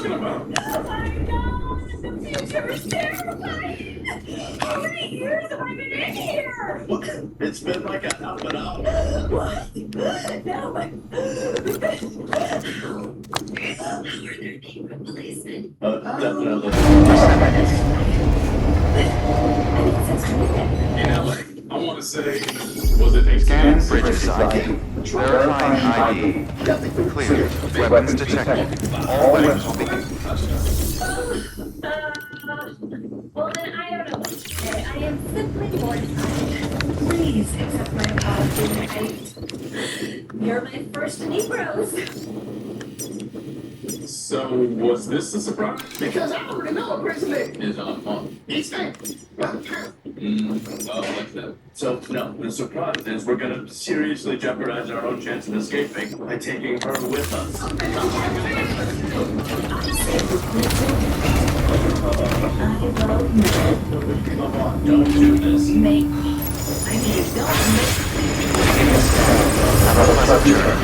talking about? Oh my god, the future is terrifying! How many years have I been in here? What? It's been like a half an hour. What? No, but... Are there any replacement? Definitely. In LA, I want to say, was it Scan bridges ID. Verifying ID. Clear. Weapons detected. All weapons will be... Well, then I don't know what to say. I am simply mortified. Please accept my apology. You're my first Negros. So, was this a surprise? Because I already know a president Is on. is famous. Oh, like that. So, no, the surprise is we're going to seriously jeopardize our own chance of escaping by taking her with us. Come on, don't do this. Make me. I mean, don't make Have a pleasant journey.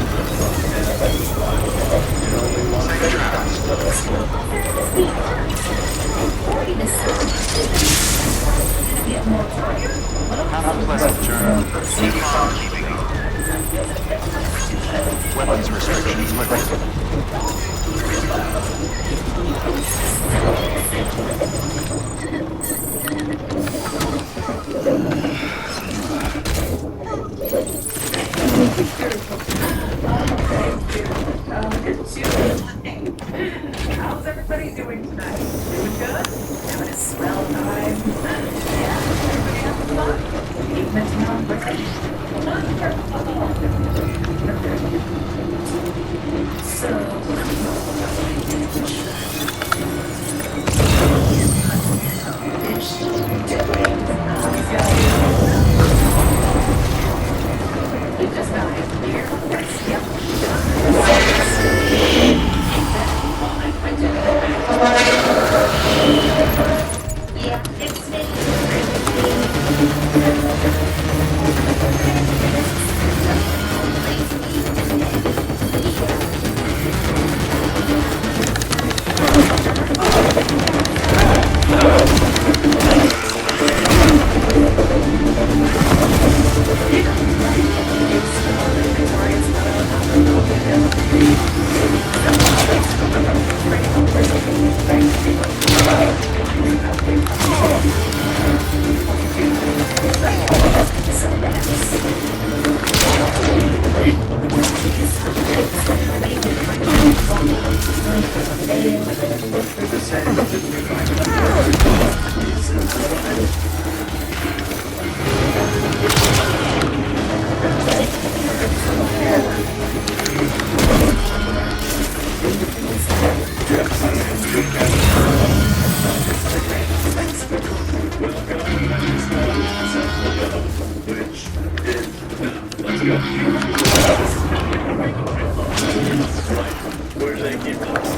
Safe travels. Have a pleasant journey. Keep on keeping on. Weapons restrictions lifted. How's everybody doing tonight? Doing good? Having a swell time? Yeah, everybody having fun? Even if not break. Yeah, it's Where do they keep us?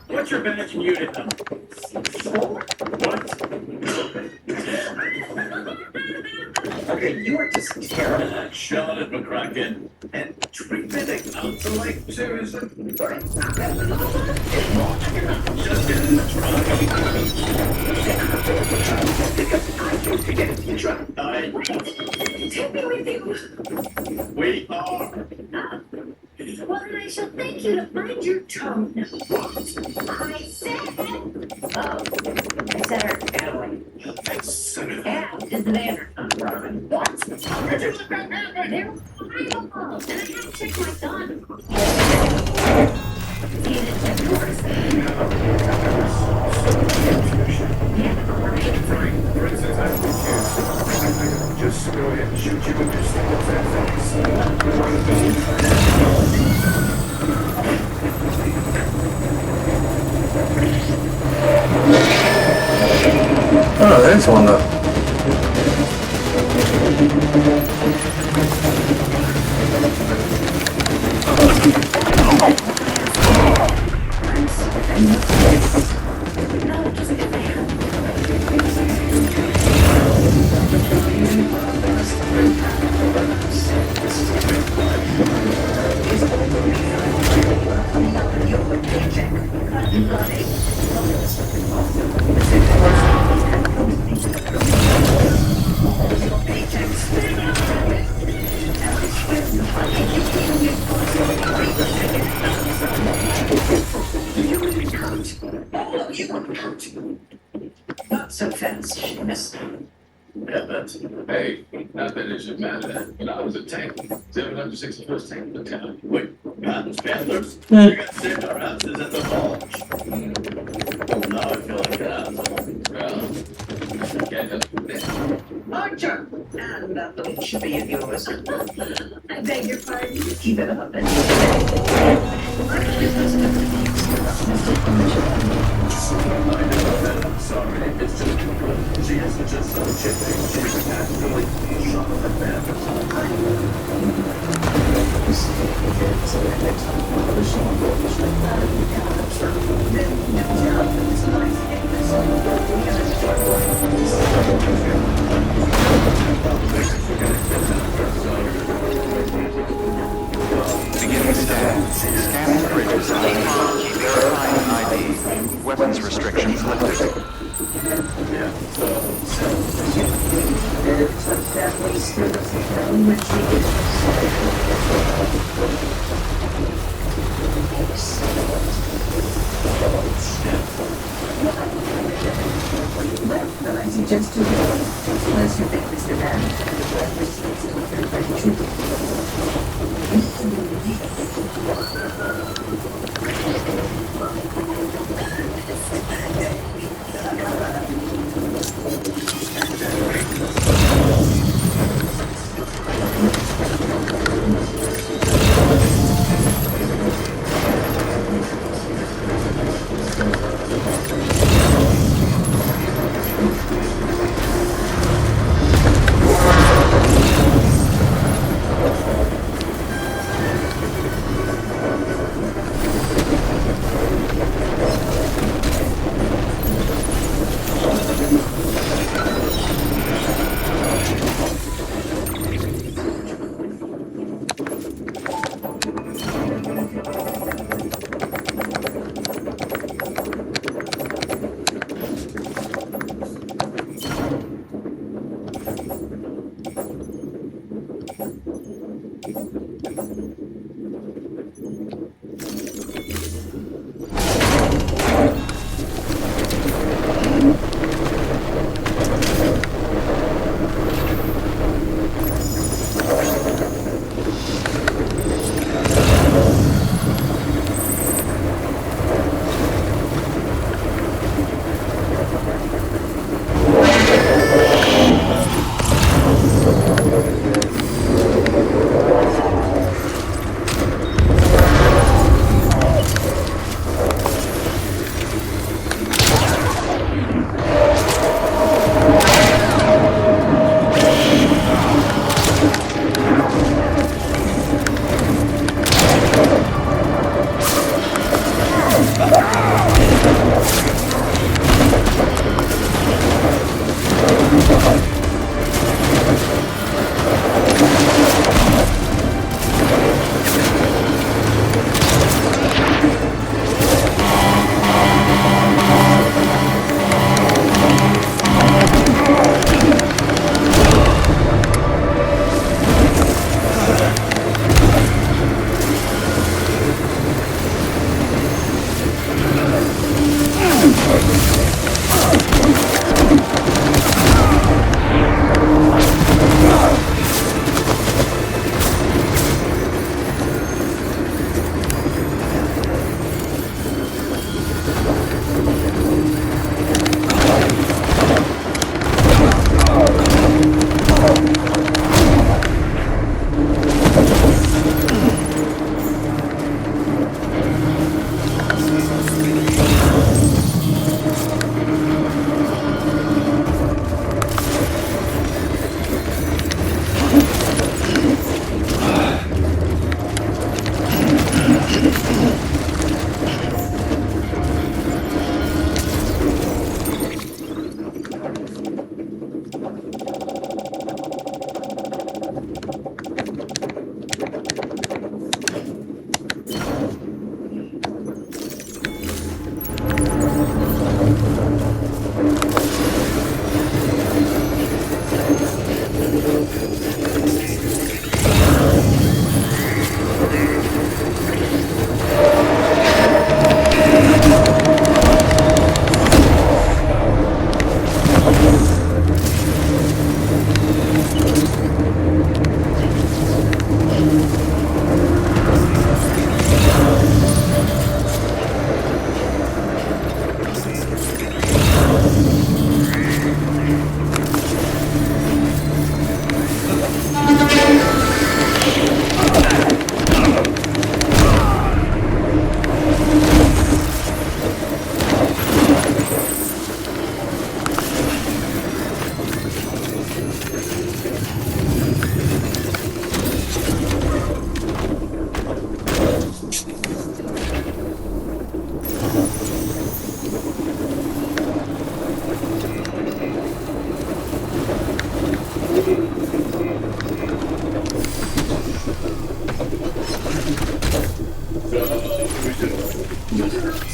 What's your badge and unit number? What? Okay, you are just terrible. Charlotte McCracken. And treatment out to like seriously? Just get in the trunk. Take me with you. We are. Well, then I shall thank you to find your tone. I said. Oh, I said her Adeline. Ab is the banner. What? Did you look right now? There. I don't know. And I have to check my gun. See, it's of course. Yeah, right. For instance, I don't care. Just go ahead and shoot you with your single Oh, there's one though. Not so fast, Seamus. Yeah, that's. Hey, not that it should matter. But I was a tank. 761st Tank Battalion. Wait, Patton's Panthers? You got saved our asses at the bulge. Oh, now I feel like an asshole. Well, get it. Archer! And that little chippy of yours. I beg your pardon. Keep it up and... I know that I'm sorry. It's just she isn't just so chippy. She's actually shot the Panthers. Beginning scan. Scanning bridges. Verifying ID. Weapons restrictions lifted. Yeah, I suggest to you, unless you think Mr. Van,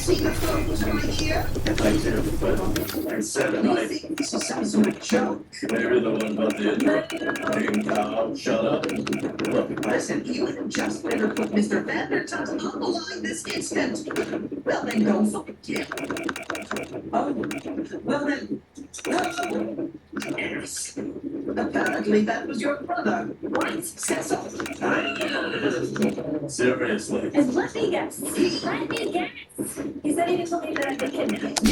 See the photos right here? I do, but I said it, You think this is some sort of joke? maybe the one about the ding cow, shut up. Look, Listen, you had just better put Mr. Vandertunt on the line this instant. Well, then don't forget. Oh, well then. Oh, yes. Apparently that was your brother, right, Cecil? seriously. And let me guess. Let me guess. He said he didn't believe that I'd been kidnapped.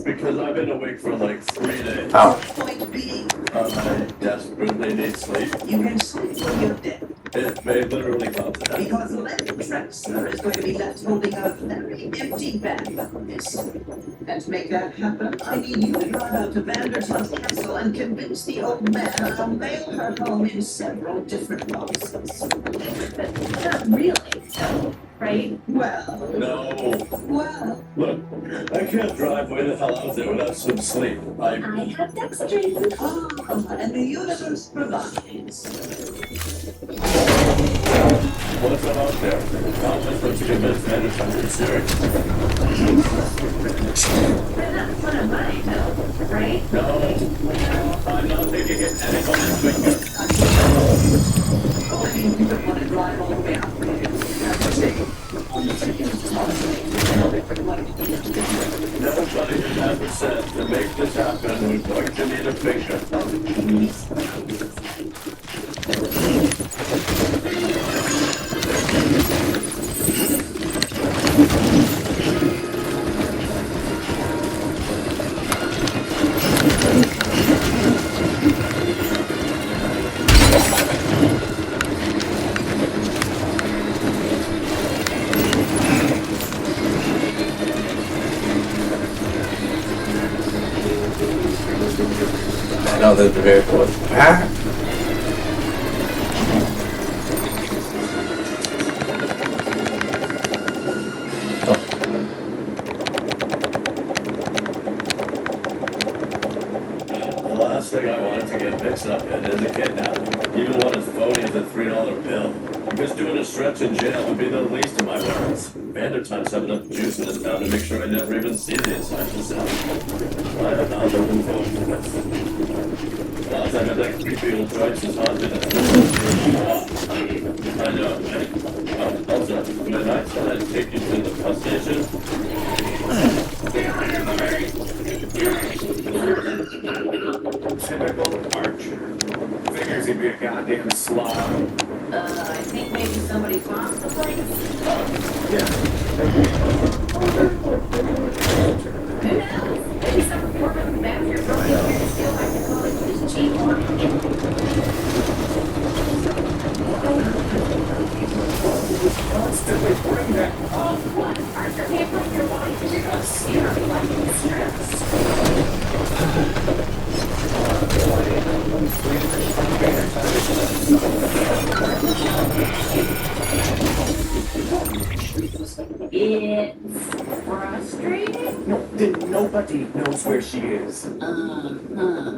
Because I've been awake for like 3 days. Oh. Point being, I desperately need sleep. you can sleep when you're dead. It may literally come to that. Because Lenny Trexler is going to be left holding a very empty bag on this. And to make that happen, I need you to drive out to Vandertunt's castle and convince the old man I'll mail her home in several different boxes. But not really, though, right? Well, No. Look, I can't drive way the hell out there without some sleep. I have dextrose. and the universe provides. What's out there? How much to convince Anderson to be serious? They're not fun of mine, though, right? No. I'm not thinking it anyone's finger. Oh, you don't want to drive all the way out there. Nobody has ever said to make this happen, we're going to need a finger. I know that's very cool. Ah. The last thing I wanted to get mixed up in is a kidnapping, even one as phony as a $3 bill. Because doing a stretch in jail would be the least of my worries. Vandertunt's have enough juice in this town to make sure I never even see the inside the cell. I am not looking forward to this. Last time I had that creepy old Joyce's haunted us. I know, right? Also, when I said I'd take you to the bus station, Typical Archer. Figures he'd be a goddamn slob. I think maybe somebody lost the place. Who knows? Maybe some reporter from back here broke in here to steal my college with his cheap Constantly bring that up. What? Arthur can't bring your wife to your scary like stress. It's frustrating. No, then nobody knows where she is.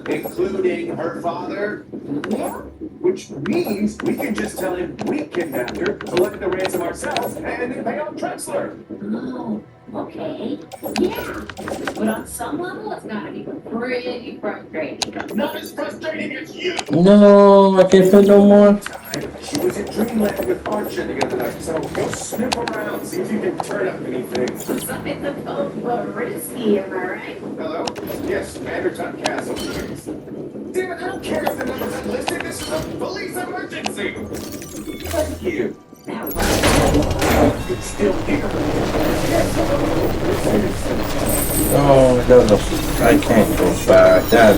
Including her father. Yeah. Which means we can just tell him we kidnapped her, collect the ransom ourselves, and then pay off Trexler. Oh, okay. Yeah. But on some level, it's gotta be pretty frustrating. Not as frustrating as you. No, I can't put no more. She was in Dreamland with Archer the other night, so go sniff around, see if you can turn up anything. Something the code for risky, am I right? Hello? Yes, Vanderton Castle, please. Damn it, I don't care if the number's unlisted. This is a police emergency. Thank you. That was It's still here. Yes, hello. No, no. I can't go back. That.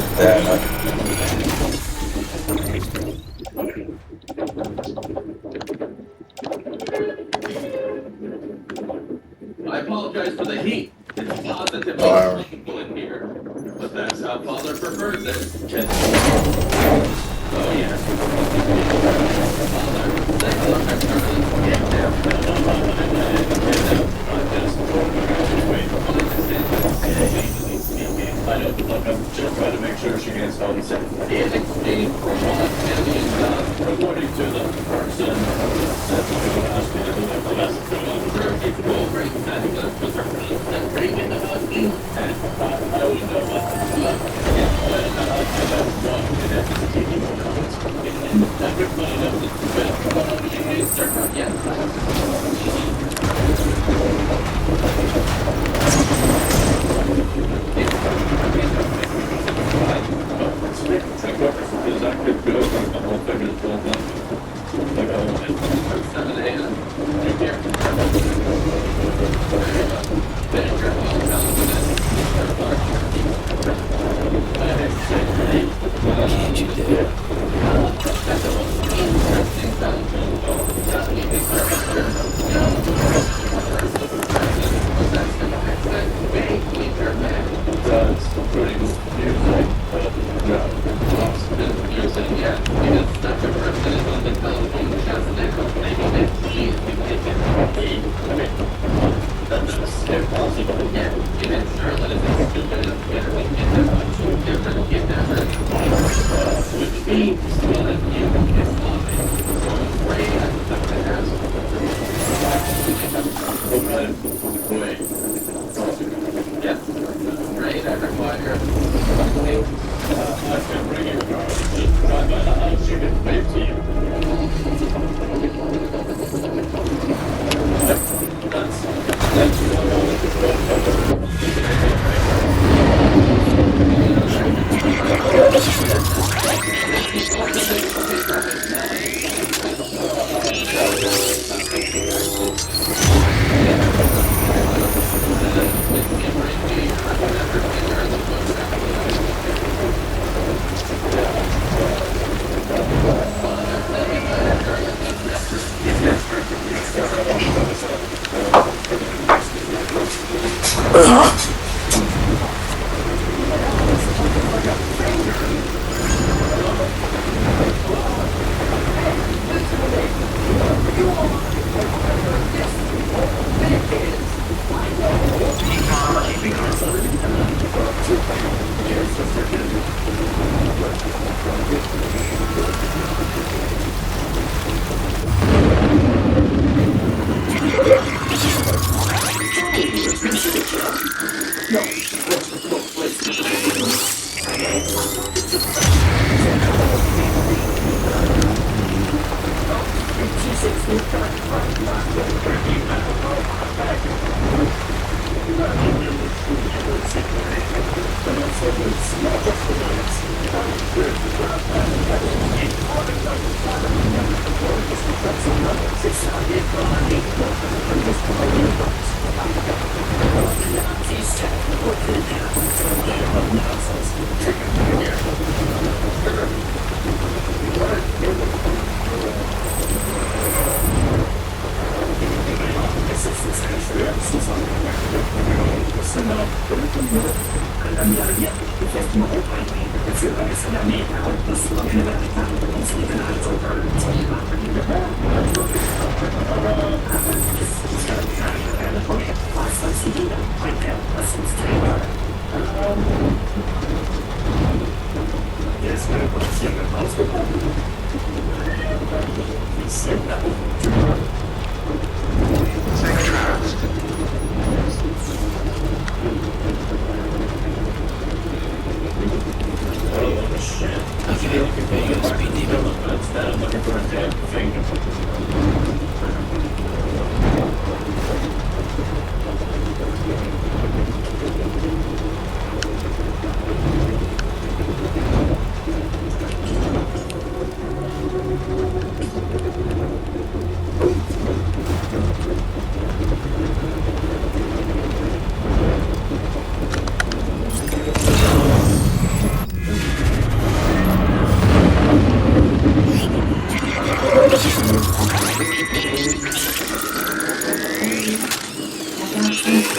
I apologize for the heat. It's positively Wow. comfortable in here. But that's how Father prefers it. Oh, yeah. Father, they look at Charlie. Get down. I don't look, I'm just trying to make sure she gets home safe. In exchange for $1 million, according to the person that's going to ask me to deliver the message. It will bring fabulous preservatives and bring in about you. And I don't know what to do. It's when I have one in everybody knows it's been yes.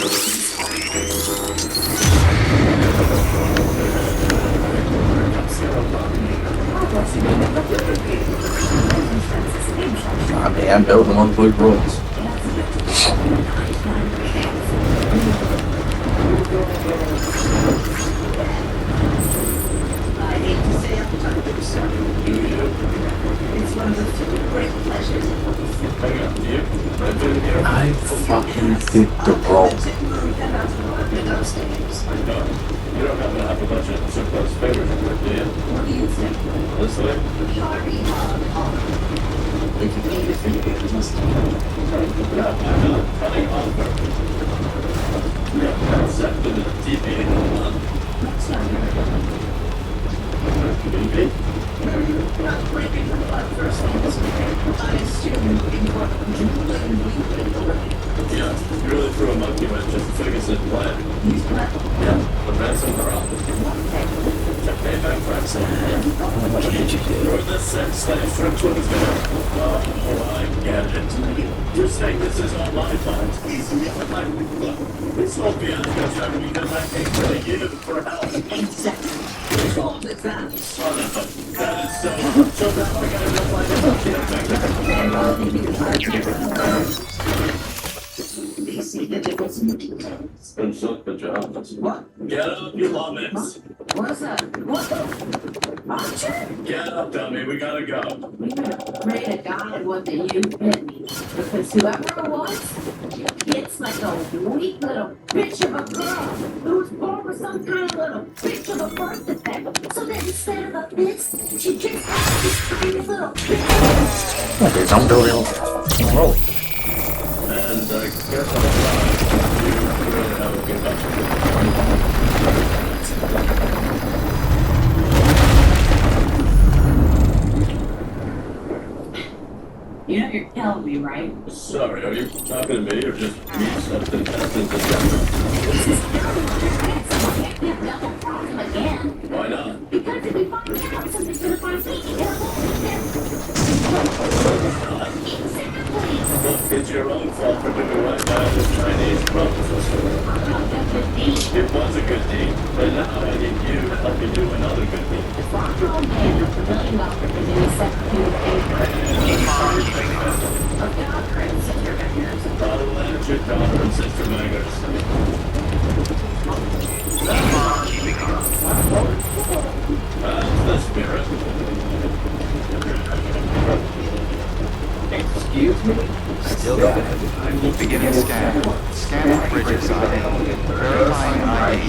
I mean, I'm building on blue rules. I hate to say I'm tired, so it's one of the few great pleasures. Hang on, do you? I've been here. I fucking did the roll. Downstairs. No, you don't happen to have a bunch of surplus favors, do you? What do you think? This way? Harvey, Yeah, I'm not cutting off her. Yeah, that's set to the TV. that's not very TV? not breaking the blood first things. I assume you want to Yeah, you really threw a monkey wrench just to figure this plan. Yeah, the ransom her off. To pay back ransom. How much did you do? Or the sex slave French woman's gonna. Oh, I get it. You're saying this is all my fault. Look, this whole fiasco started because I came to you for help. Exactly. All the time. Son of a, that is so now I gotta go find out. They see the difference in the details. And silk pajamas. What? Get up, you lummox. What's that? What the? Archer? Get up, dummy, we gotta go. You're gonna pray to God what that you hit me. Because whoever it was, it's like a weak little bitch of a girl who was born with some kind of little bitch of a birth defect. So then instead of a fist, she just has this tiny little bitch. Look, it's on building. Roll. And I guess I'm you really have a good touch. You know you're telling me, right? Sorry, are you talking to me or just me something happened to This is terrible. I can't double cross him again. Why not? Because if we find out, something's gonna find me. Exactly. Look, it's your own fault for doing right by this Chinese proposition. It was a good deed, but now I need you to help me do another good deed. I'll let your daughter and sister Mangers. That's the spirit. Excuse me? Still good. Beginning scan. Scan for bridges ID. Verifying ID.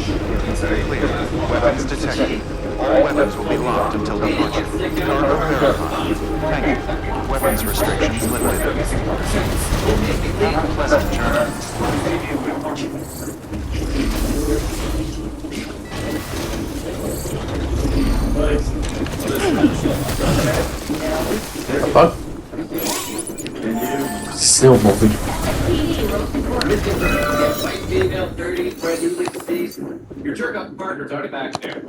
Clear. Weapons detected. All weapons will be locked until departure. Cargo verified. Thank you. Weapons restrictions lifted. Have a pleasant journey. Fuck. Still moving. White female, 30, brand new leaf disease. Your jerk up partner's already back there.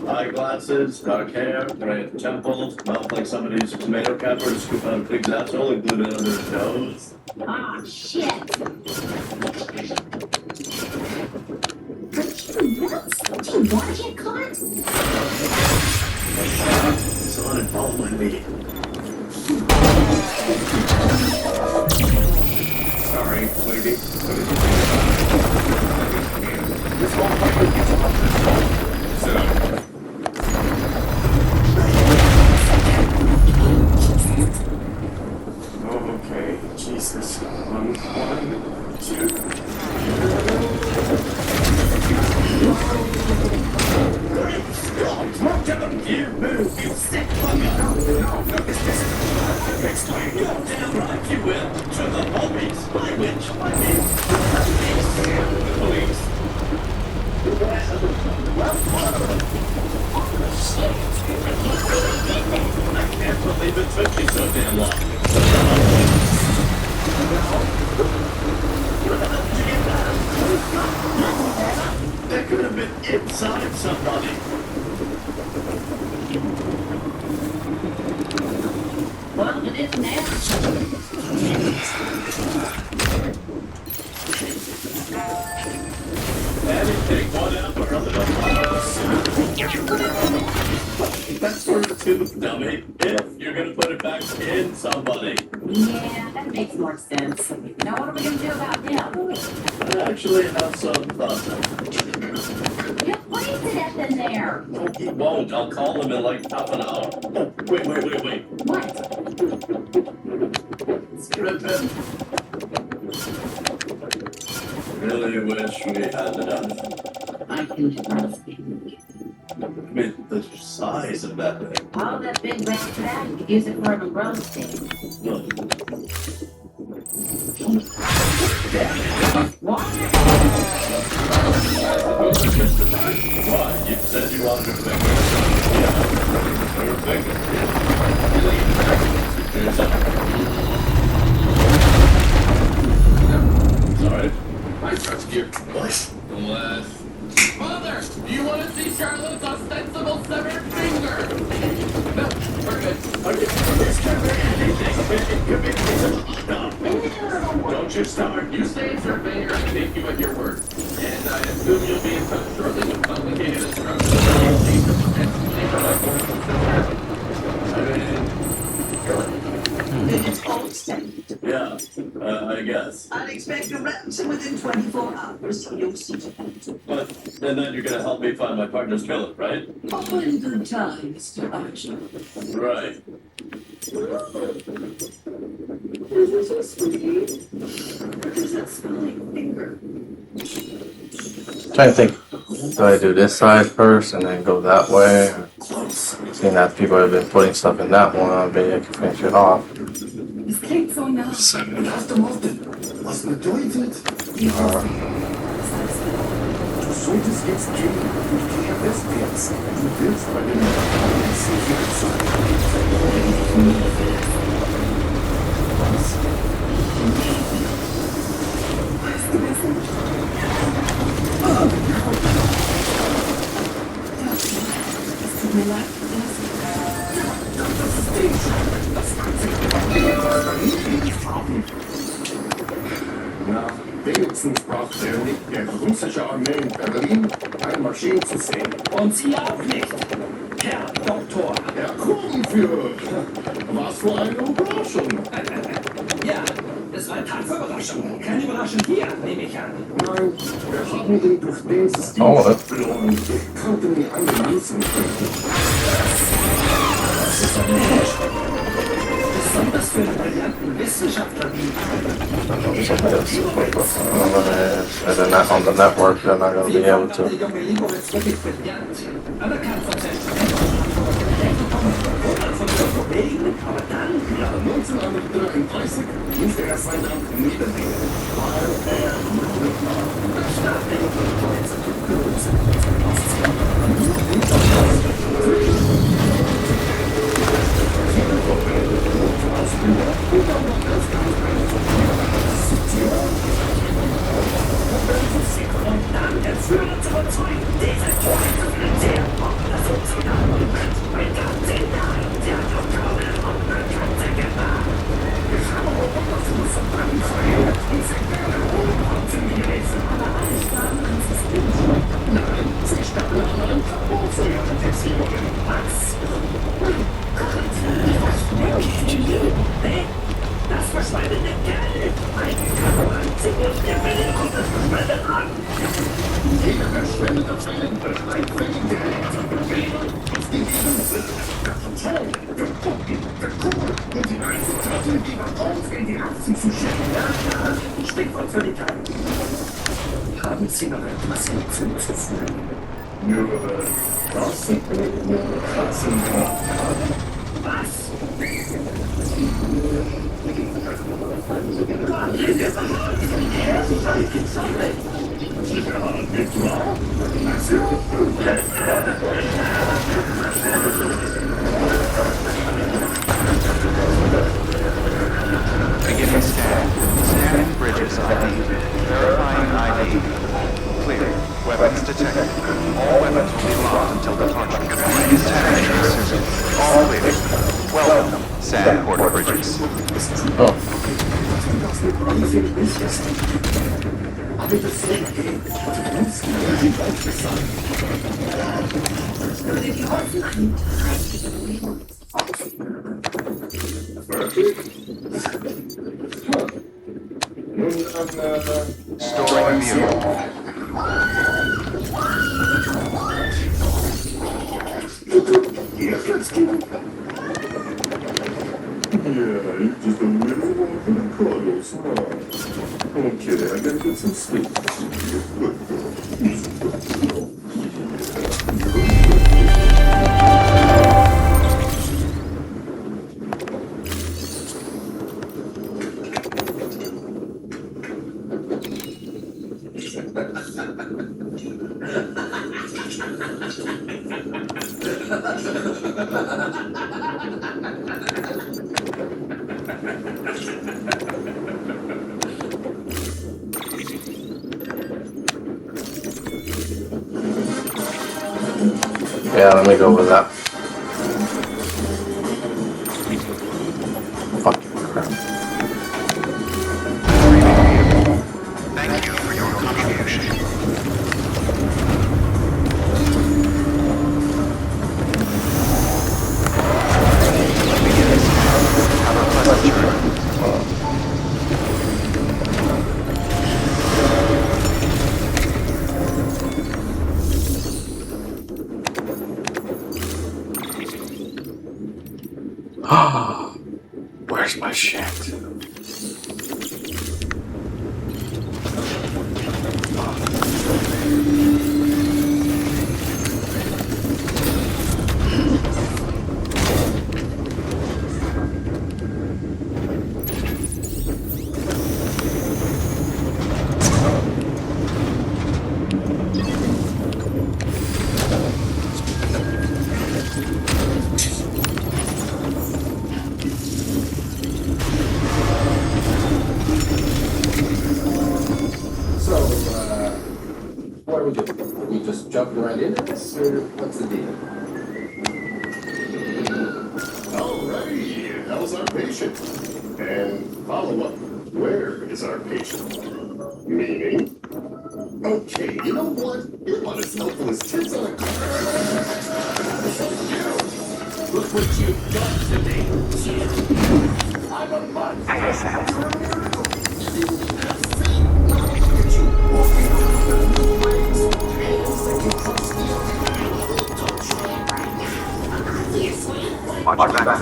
Eyeglasses, dark hair, red temples, mouth like somebody's tomato capper scoop out a pig's asshole and glued it under his nose. Ah, shit. Are you nuts? Do you want to get caught? Someone involved me. Sorry, lady. This whole fucking sit down. Okay, Jesus. 1, 2. You move, you sick fucker! Explain your damn right, you will, to the police, by which I mean the police. I can't believe it took you so damn long. That could have been inside somebody. Well, it is now. Daddy, take one out for other That's for the tooth, dummy. If you're gonna put it back in somebody. Yeah, that makes more sense. Now what are we gonna do about him? I actually have some thoughts. You placed it in there. No, he won't. I'll call him in like half an hour. Oh, wait. What? Stripping. Really wish we had done it. I can trust him. I mean, the size of that thing. All that big black bag, you could use it for an umbrella stand. Look. What? What? You said you wanted to make it. Yeah. Perfect. Here's Sorry. I trust you. What? Unless... Father! Do you want to see Charlotte's ostensible severed finger? No, we're good. Okay. This can't be anything. It could be... Don't you start. You stay in survey or I take you at your word. And I assume you'll be in touch shortly with complicated instructions. It's all set. Yeah, I guess. I'd expect a ransom within 24 hours. You'll see to that. But, and then you're gonna help me find my partner's killer, right? All in good time, Mr. Archer. Right. Is this a spooky? What is that smelling finger? Trying to think, do I do this side first and then go that way? Seeing that people have been putting stuff in that one, maybe I can finish it off. Es klingt so nah. Hast du Mord? Was bedeutet? Die Hose. Du solltest jetzt gehen. Ich gehe westwärts. Du willst bei den Nachbarn sicher sein. Was? Weißt du das nicht? Es tut mir leid. Das ist die Scheibe. Das kann sich nicht haben. Na, wenigstens braucht er nicht der russische Armee in Berlin einmarschieren zu sehen. Und Sie auch nicht, Herr Doktor. Herr Kurvenführer, was für eine Überraschung. Ja, es war tatsächlich Überraschung. Keine Überraschung hier, nehme ich an. Nein, wir haben ihn durch den System verloren. Ich konnte nie angewiesen werden. Das ist doch nicht. Besonders für einen brillanten Wissenschaftler wie And then that on the network, they're not going to be able der to. junge Libowitz wirklich brillant. Anerkannt von Selbstverständlich. Von Ihrem Kollegen, aber dann... Ja, 1933 musste er sein Land niederlegen, weil er Und dann der Führer zu überzeugen, diese Tore zu finanzieren. Das funktioniert. Mit der Sicherheit, der Doktor und der Gefahr. Ich habe Roboter zu verbrennen verhindert und sie werden umkommen gewesen. Aber alle starben an System. Nein, sie starben an einem Verbot zu ihren Beziehungen. Was? Hey, das verschwendete Geld! Ein Kamerad, der Wille kommt das verschwendet an! jeder verschwendete Talent betreibt wegen Geld. Während uns die Insel der Kontrolle, der Kunden, der Kugel und die Resultate lieber auf in die Herzen zu schicken. Ja, Stichwort für die Tat. Haben Sie noch etwas hinzuzufügen? Nur, das sind nicht nur Katzendraht. Was? Ja, nicht wahr? Beginning scan. Scanning bridges ID. Verifying ID. Clear. Weapons detected. All weapons will be locked until departure. Please test. All clear. Welcome, Sand Porter Bridges. Oh, with the same game. Oops, you like the sun. But if you want Storing vehicle. Yes, let's do it. Yeah, you're just a little warm for the cuddles, huh? Okay, I gotta get some sleep. You're good girl. You're a good girl. Yeah, let me go with that. Fucking crap. Thank you for your contribution. Have a pleasant journey. Where's my shit? So, what do we do? Do we just jump right into this, or what's the deal? Alrighty, how's our patient? And follow up, where is our patient? Meaning? Okay, you know what? You're about as helpful as tits on a Look what you've done to me. I'm a monster. You're a miracle. You didn't even see. Look at you walking around with no legs. Hands that can cross the other. Don't try it right now. Obviously. Watch your back.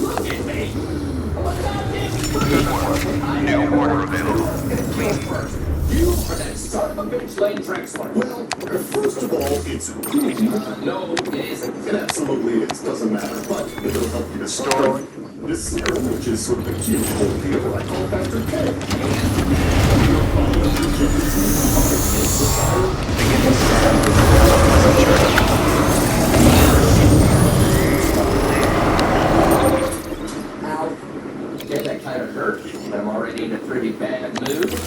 Look at me. I'm a New order available. Please. You are that son of a bitch lane Drexler. Well, first of all, it's whom. No, it isn't. It absolutely is, doesn't matter, but it'll help you to start. This serum, which is sort of a cute whole deal, I call Factor K. Ow. Yeah, that kind of hurt, but I'm already in a pretty bad mood.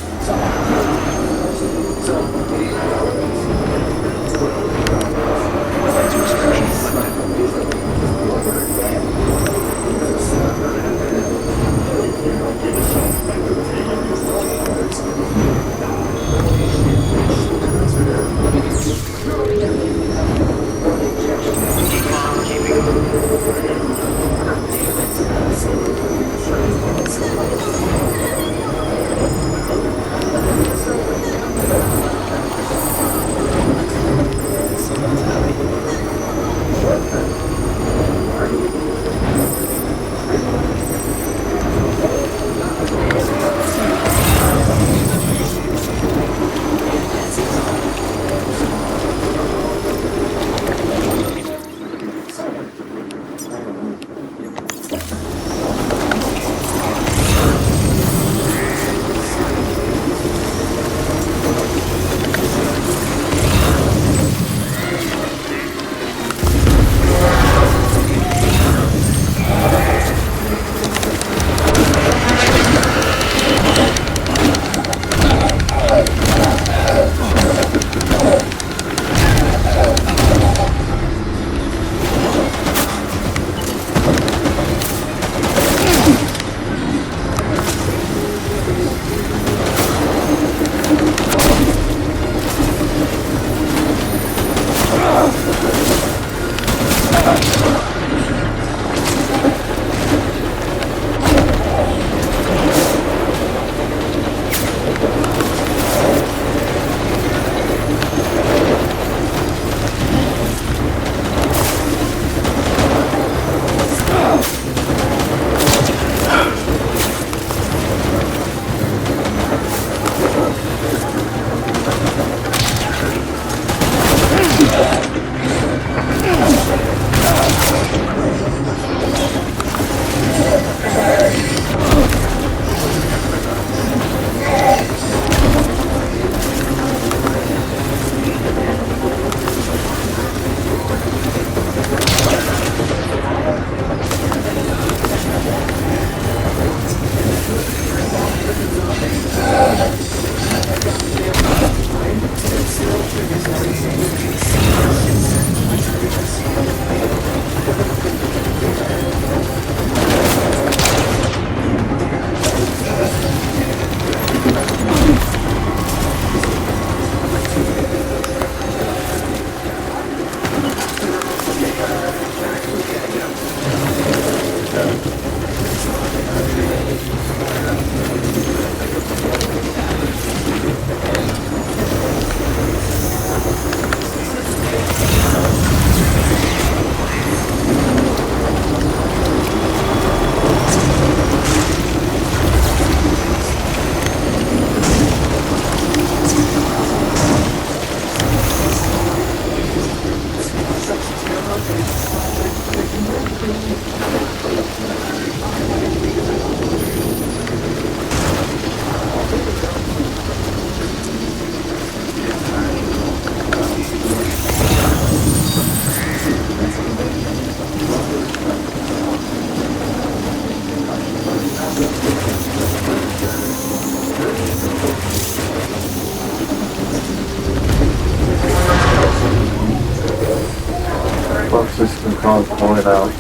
system called point out.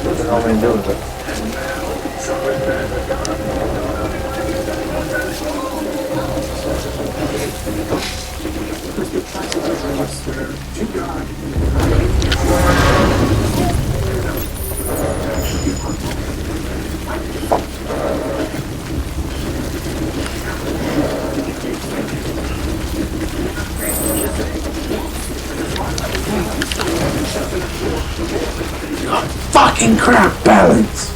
What the hell am I doing with it? Fucking crap balance!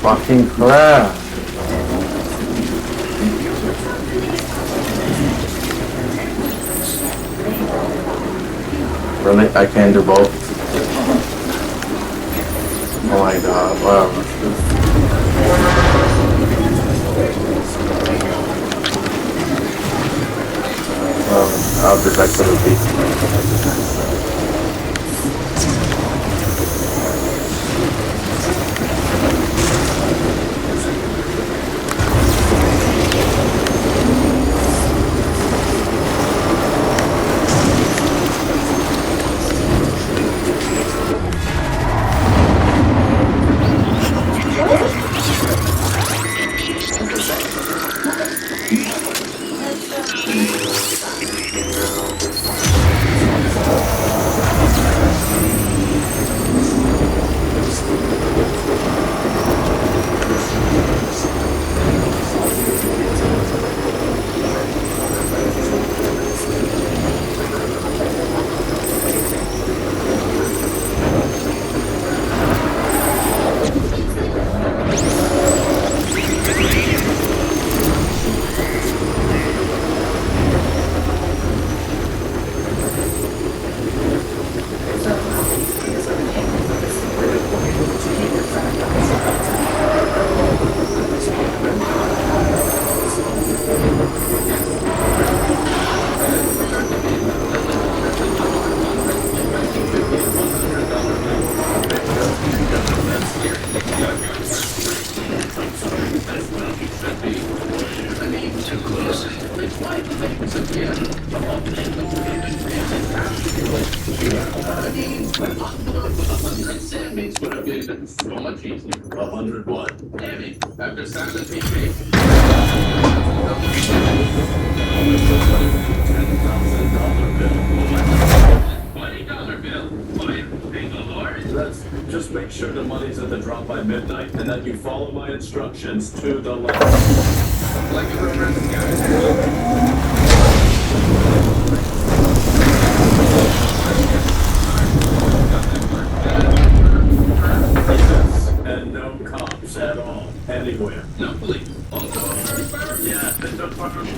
Fucking crap! Really? I can't do both? Oh my god, whatever. I'll be back to the beat. Sandmates would have been so much easier. 101. Damn it. After silent TV. $10,000 bill. $20 bill. Why, thank the Lord. Let's just make sure the money's at the drop by midnight and that you follow my instructions to the letter. Like a reverse guy. And no cops at all, anywhere. No police. Also, yeah, it's a fucking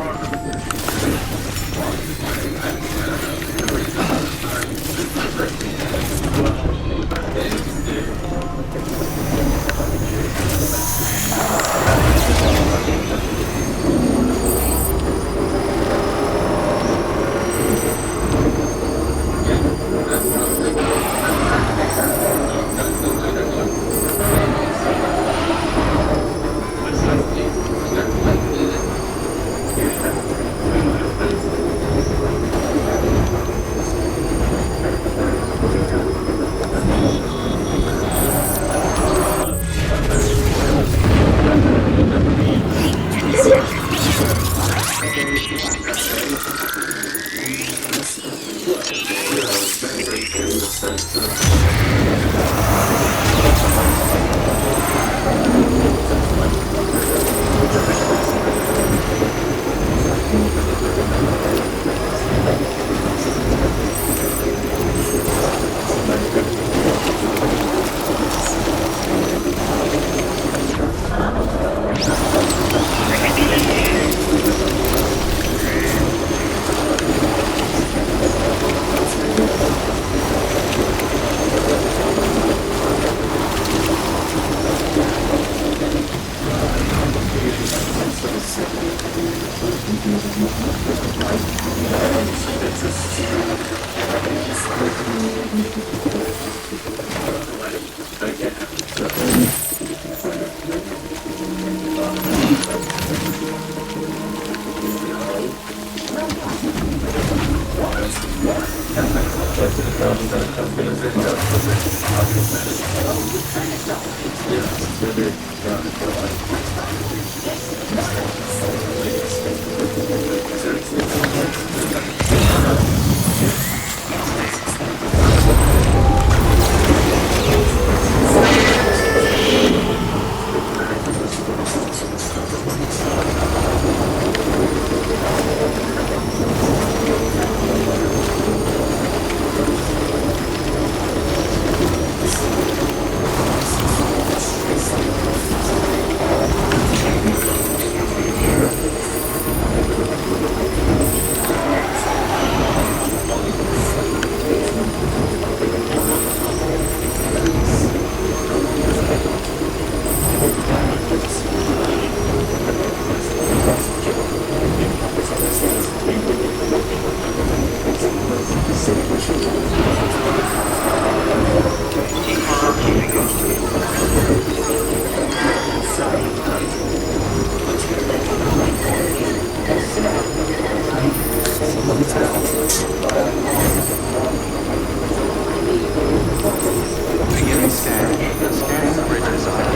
Beginning scan. Scanning bridges ID.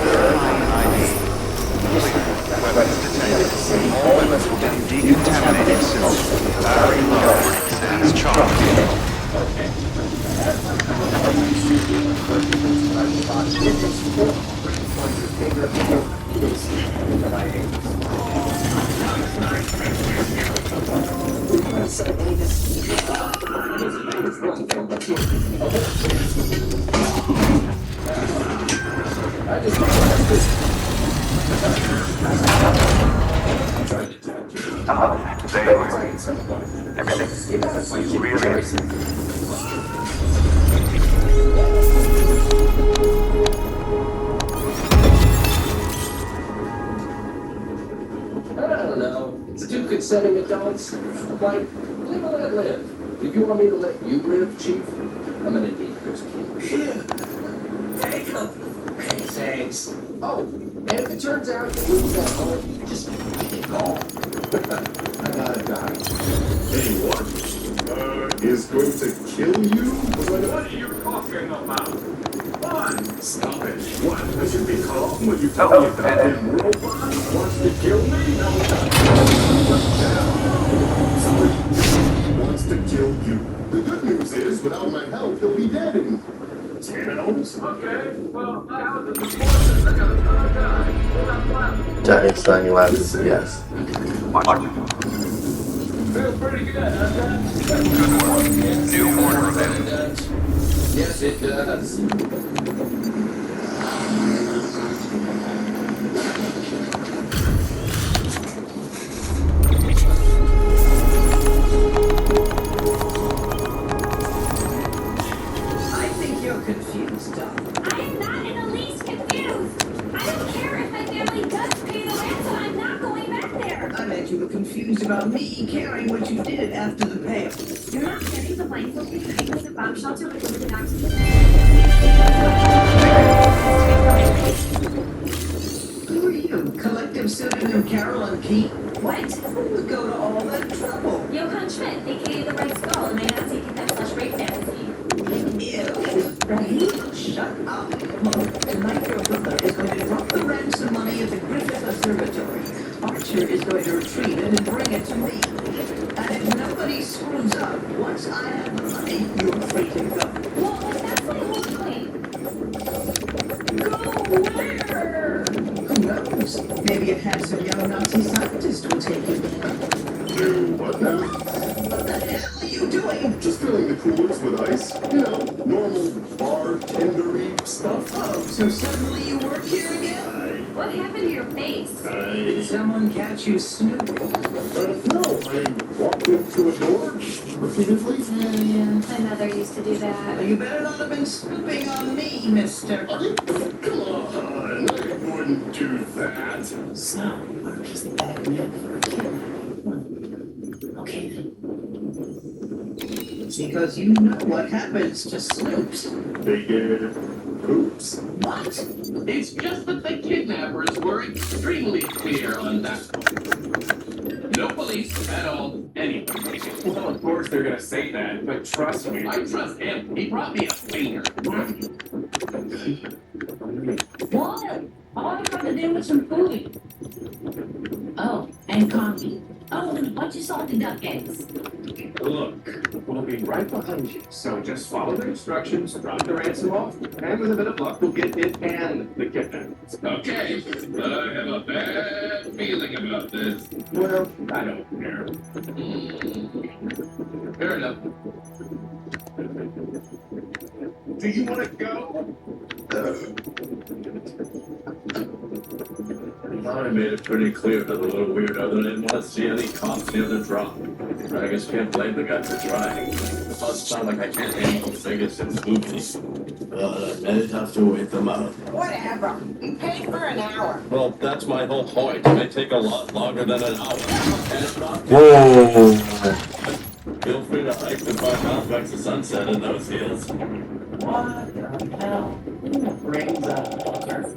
Verifying ID. Clear. Weapons detected. All weapons will be decontaminated soon. Battery low. Stands charged. I don't know. It's two consenting adults. Like, live and let live. If you want me to let you live, Chief, I'm gonna need those keys. Take them. Thanks. Oh, and if it turns out that you got home, just give me a call. I gotta die. Hey, what? Is going to kill you? What are you talking about? What? Stop it. What? I should be calm when you tell me that that robot wants to kill me? No, somebody wants to kill you. The good news is, without my help, he'll be dead in 10 hours. Okay, well, how is it the forces are gonna die? Giant sunglasses, yes. Feels pretty good, huh? Good work. New order available. Yes, it does. I think you're confused, Doc. I am not in the least confused. I don't care if my family does pay the ransom. I'm not going back there. I meant you were confused about me caring what you did after the payoff. You're not getting the blindfold because the bomb shelter would go to the doctor. Who are you? Collective pseudonym Carol and Pete? What? Who would go to all that trouble? Johann Schmidt, aka the Red Skull, and I not taking that flesh rape fantasy. Ew. Right? Shut up. Look, tonight your brother is going to drop the ransom money at the Griffith Observatory. Archer is going to retrieve it and bring it to me. And if nobody screws up, once I have the money, you're free to go. Well, that's my whole point. Go where? Who knows? Maybe a handsome young Nazi scientist will take you there. Do what now? What the hell are you doing? Just filling the coolers with ice. You know, normal bartendery stuff. Oh, so suddenly you work here again? What happened to your face? Did someone catch you snooping? No, I walked into a door repeatedly. Yeah, my mother used to do that. Well, you better not have been snooping on me, mister. Come on, I wouldn't do that. So, I'm just a bad man for a kid. Okay then. Because you know what happens to snoops. They get oops. What? It's just that the kidnappers were extremely clear on that point. No police at all, anyway. Well, of course they're gonna say that, but trust me. I trust him. He brought me a finger. with some food. Oh, and coffee. Oh, and a bunch of salted duck eggs. Look, we'll be right behind you. So just follow the instructions, drop the ransom off, and with a bit of luck, we'll get it and the kidnappers. Okay, but I have a bad feeling about this. Well, I don't care. Fair enough. Do you want to go? I thought I made it pretty clear to the little weirdo that I didn't want to see any cops near the drop. I guess you can't blame the guy for trying. It does sound like I can't handle Vegas and spooky. I may have to wait them out. Whatever. You paid for an hour. Well, that's my whole point. It may take a lot longer than an hour. And it's not. Whoa. Feel free to hike the 5 miles back to Sunset in those heels. What the hell? Who brings up water?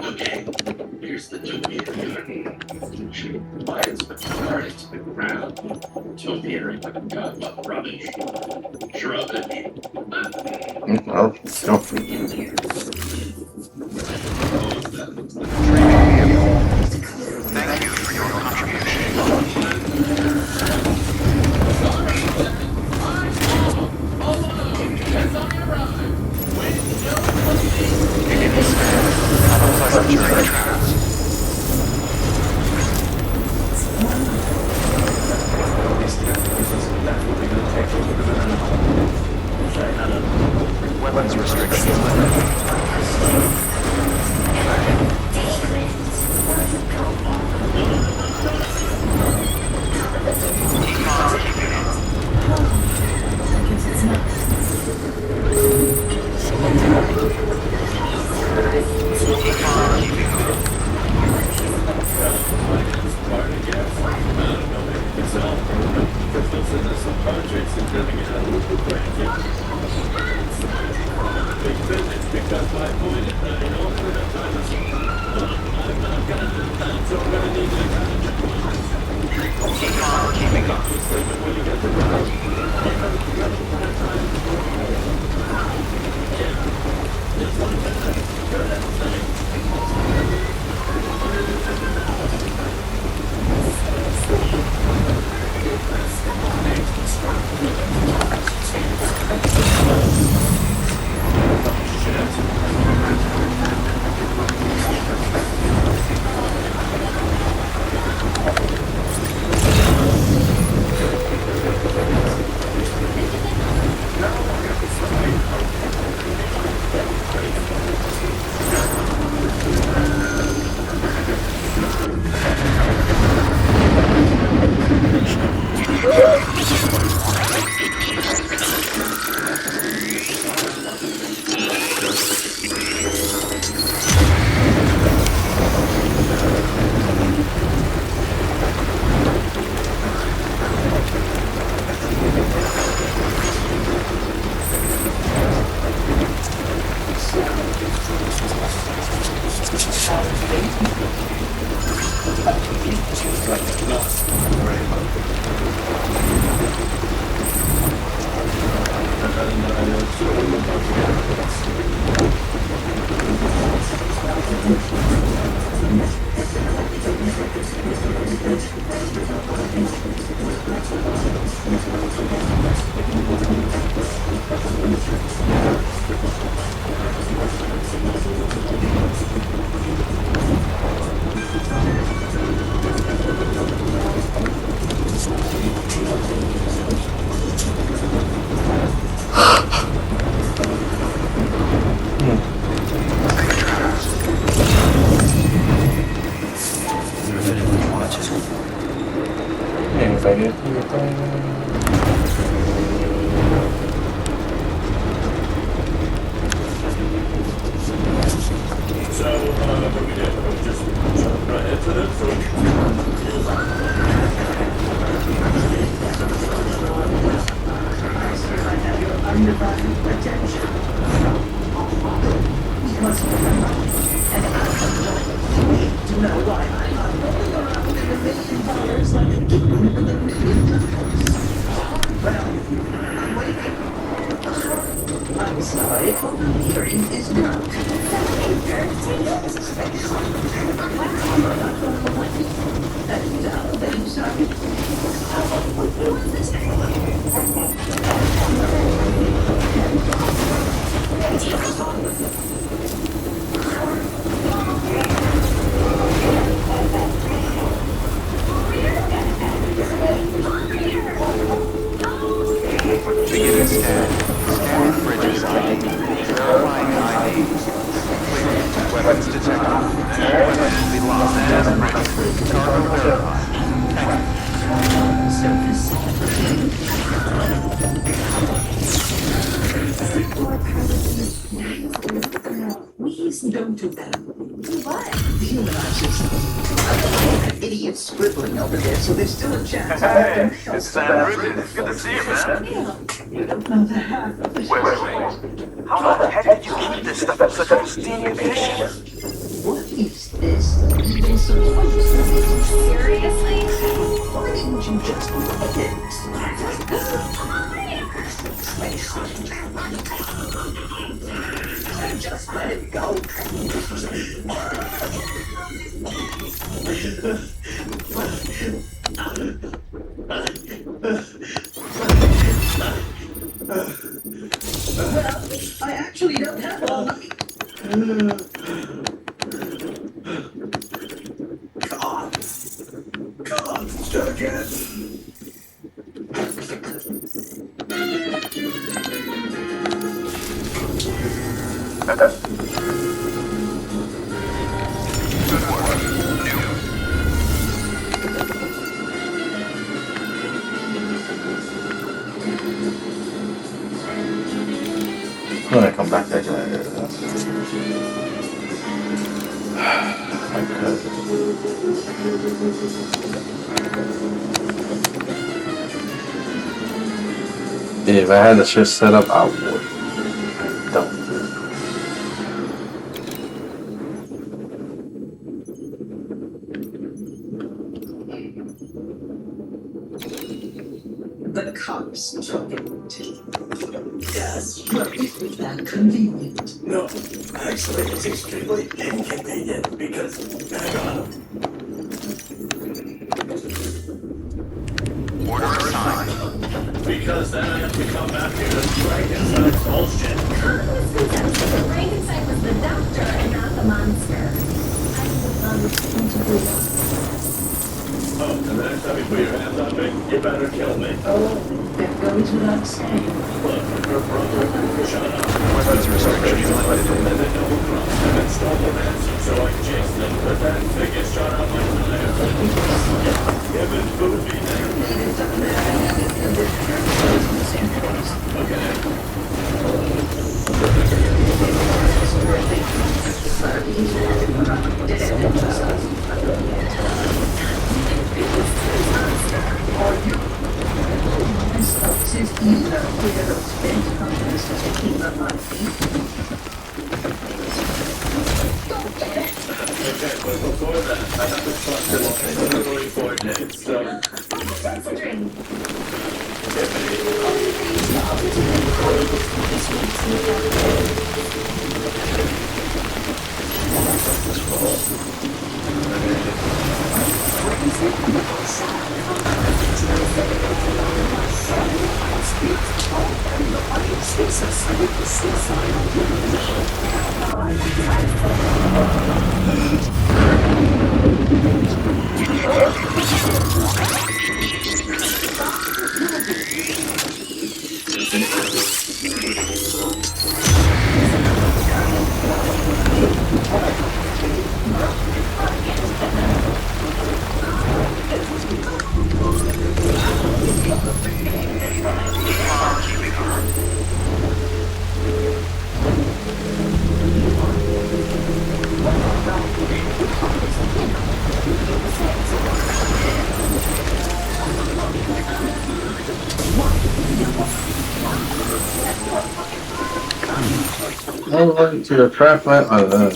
Okay, here's the topiary. Lions started to the ground. Topiary got what rubbish. Shrubbish. Well, go. Thank you for your contribution. Begin scan. Have a pleasant journey, Travis. Weapons restrictions lifted. Econ keeping up. Econ keeping up. Econ keeping up. Hearing is dark. Beginning scan. Scanning bridges ID. Verifying ID. Clear. Weapons detected. All weapons will be locked as ready. Cargo verified. Thank Please don't do that. What? Dehumanize yourself. That idiot's scribbling over there, so there's still a chance. Hey, it's Andrew. Good to see you, man. You don't know the half of it. Wait. How the heck did you keep this stuff in such a pristine condition? What is this? Seriously? Why didn't you just let it? Just let it go. Well, I actually don't have all night. God, start again. I'm gonna come back there. I could. If I had the shit set up, I would. I don't. The cops took it. Yes, but isn't that convenient? No, actually, it's extremely inconvenient because I got him. Order assigned. Because then I have to come back here to Frankenstein's bullshit. Frankenstein was the doctor and not the monster. Oh, and the next time you put your hands on me, you better kill me. Oh, that goes without saying. Look, your brother, shut up. Weapons restrictions lifted. And then double cross them and stole the ransom so I chased them, but then they get shot out my tire. Give it food me there. Okay. Since you know where those bent companies to keep up my feet. Okay, but before that, I have to trust him for literally 4 days, so... That's a drink. Oh, to the trap man. I don't know.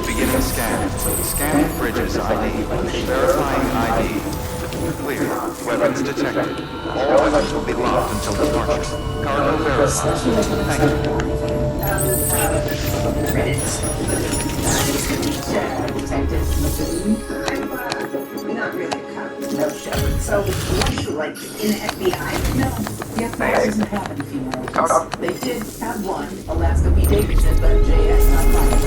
Beginning scan. Scanning bridges ID. Verifying ID. Clear. Weapons detected. All weapons will be locked until departure. Cargo verified. Thank you. I'm not really a cop. No show. So, what are you, like, in the FBI? No, the FBI doesn't have any female agents. They did have one, Alaska P. Davidson, but JS not mine.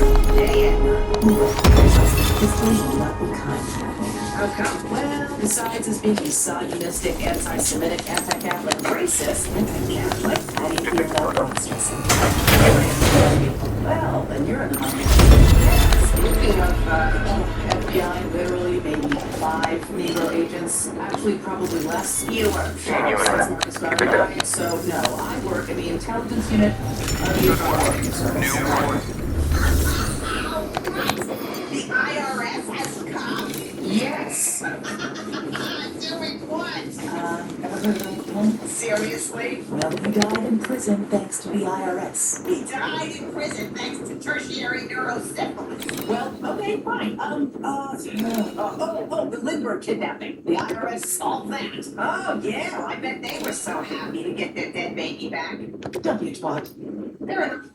His name will not be kind. How come? Well, besides his being misogynistic, anti-Semitic, anti-Catholic, racist, anti-Catholic, how do you feel about monsters? Well, then you're an army. Speaking of FBI, literally maybe 5 Negro agents, actually probably less. You work for So no, I work in the intelligence unit of the Information Service. the IRS has cops. Yes. Doing what? Ever heard of that? Seriously? Well, he died in prison thanks to the IRS. He died in prison thanks to tertiary neurosyphilis. Well, okay, fine. The Lindbergh kidnapping. The IRS solved that. Oh, yeah, I bet they were so happy to get their dead baby back. Don't be a twat. Fair enough.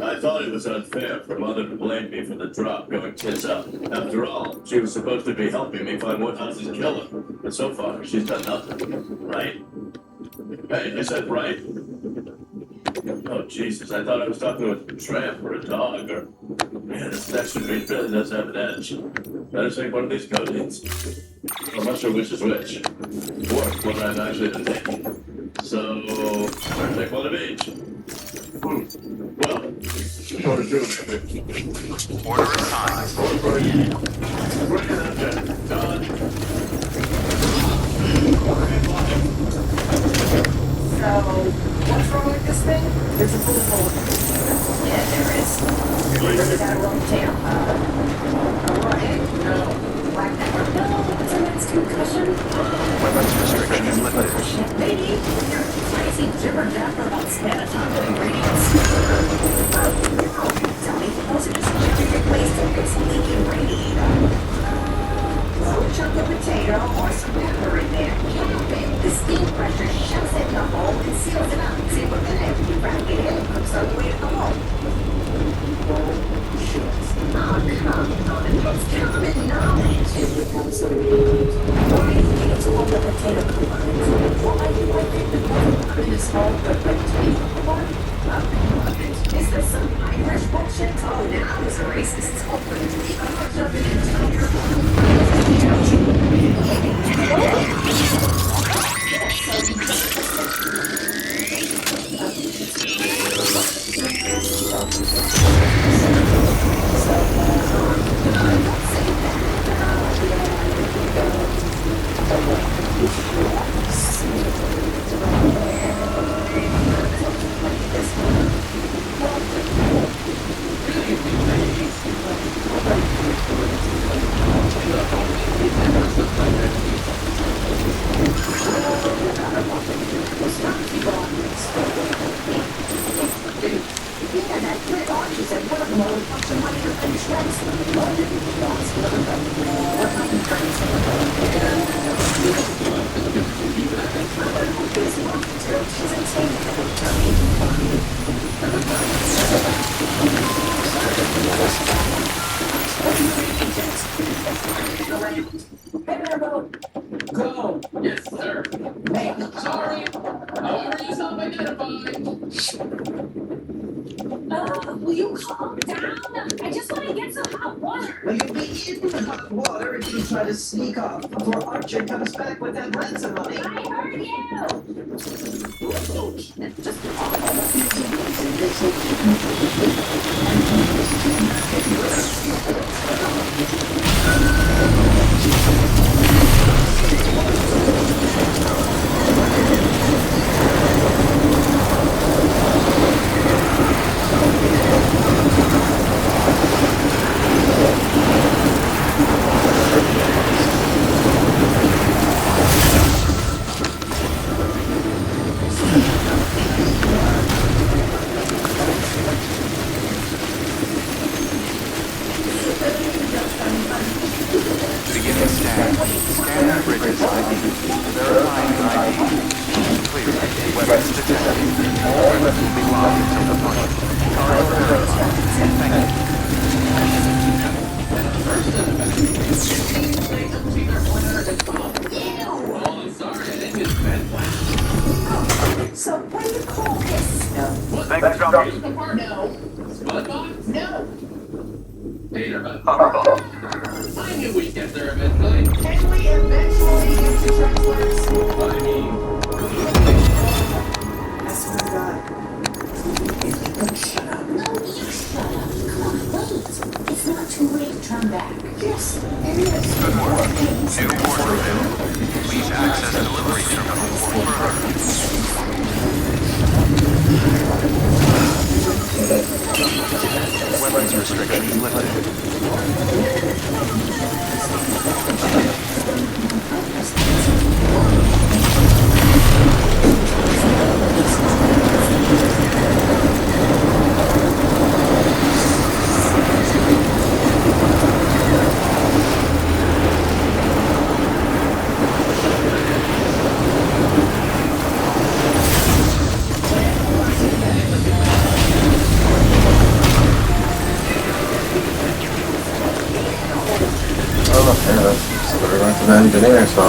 I thought it was unfair for Mother to blame me for the drop going tits up. After all, she was supposed to be helping me find Woodhouse's killer. But so far, she's done nothing. Right? Hey, I said right. Oh, Jesus, I thought I was talking to a tramp or a dog or... Man, this next street really does have an edge. Better take one of these codeines. I'm not sure which is which. Or what I've actually been taking. So, better take one of each. Well, order two. Order assigned. Bring it up, Jen. Done. So, what's wrong with this thing? There's a bullet hole. Yeah, there is. Is that a wrong tail? A riot? No. Black pepper? No, isn't that concussion? Weapons restriction is lifted. Maybe. You're crazy jibber-jabber about Spanish ingredients. Tell me, was it just replaced with this leaky radiator? Throw a chunk of potato or some pepper in there. The steam pressure shoves it in the hole and seals it up. See what the heck? You wrap it in, cooks on the way to the hole. Oh, come on. It's common knowledge. Why do you need to hold the potato component? Why do I think the component is small but like tiny? What? Is there some Irish bullshit? Oh, now there's a racist open to the Irish of an entire Will you calm down? I just want to get some hot water. Well, you'll be in the hot water if you try to sneak off before Archer comes back with that ransom money. I heard you. Beginning scan. Scanning bridges ID. Verifying ID. Clear. Weapons detected. All weapons will be locked until departure. Cargo verified. Thank Oh, I'm sorry, I didn't get that. So what do you call this stuff? Thanks, Doctor. No. Spud box? No. Tater bug. I knew we'd get there eventually. Can we eventually get to Trexler's? I mean, I swear to God. Shut up. No, you shut up. Come on, wait. It's not too late to turn back. Yes, it is. Good morning. New order available. Please access delivery terminal for further. Weapons restrictions lifted. Oh, yeah, so we're going to the engineer, so.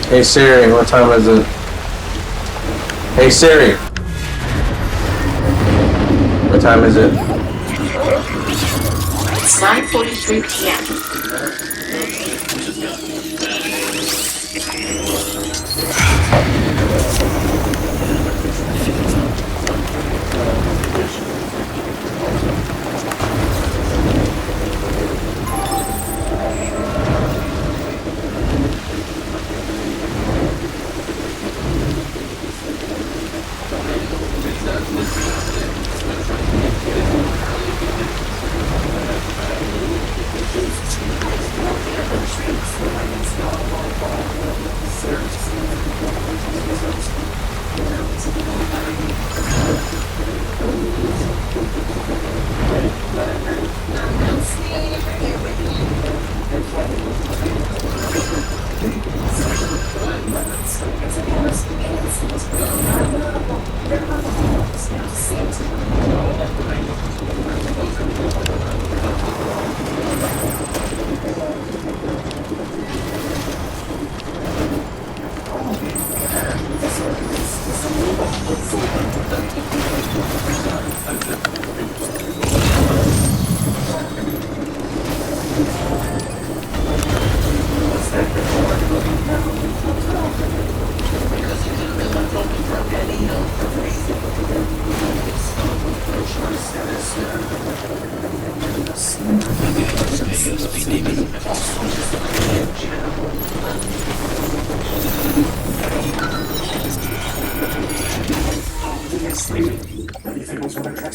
Hey Siri, what time is it? Hey Siri! What time is it? It's 9:43 p.m.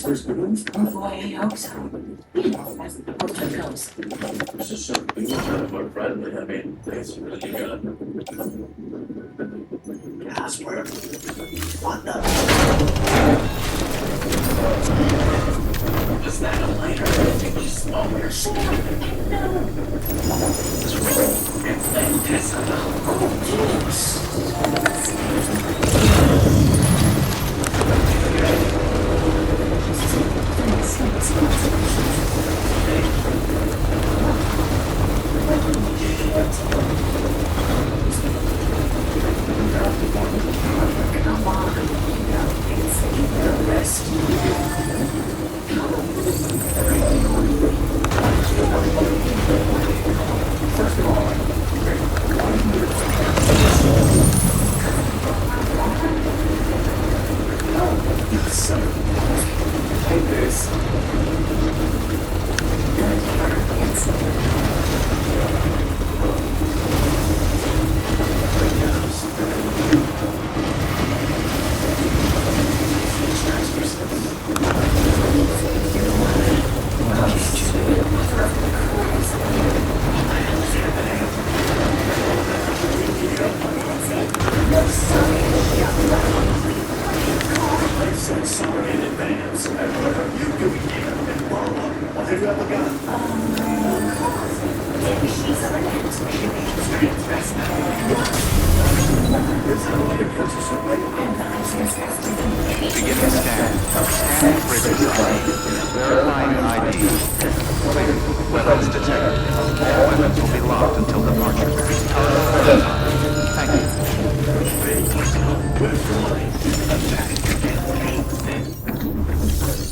Boy, I hope so. You know, as the poster goes. this is something kind of more friendly. I mean, it's really good. Password. What the? Is that a lighter? Take you smoke or something? It's medicinal. Oh, Come on, it's the rest. First of all, take this. I said sorry in advance. And what are you doing here? And Paula, what have you ever got? Beginning scan. Scanning bridge design. Verifying ID. Clear. Weapons detected. All weapons will be locked until departure. Thank you.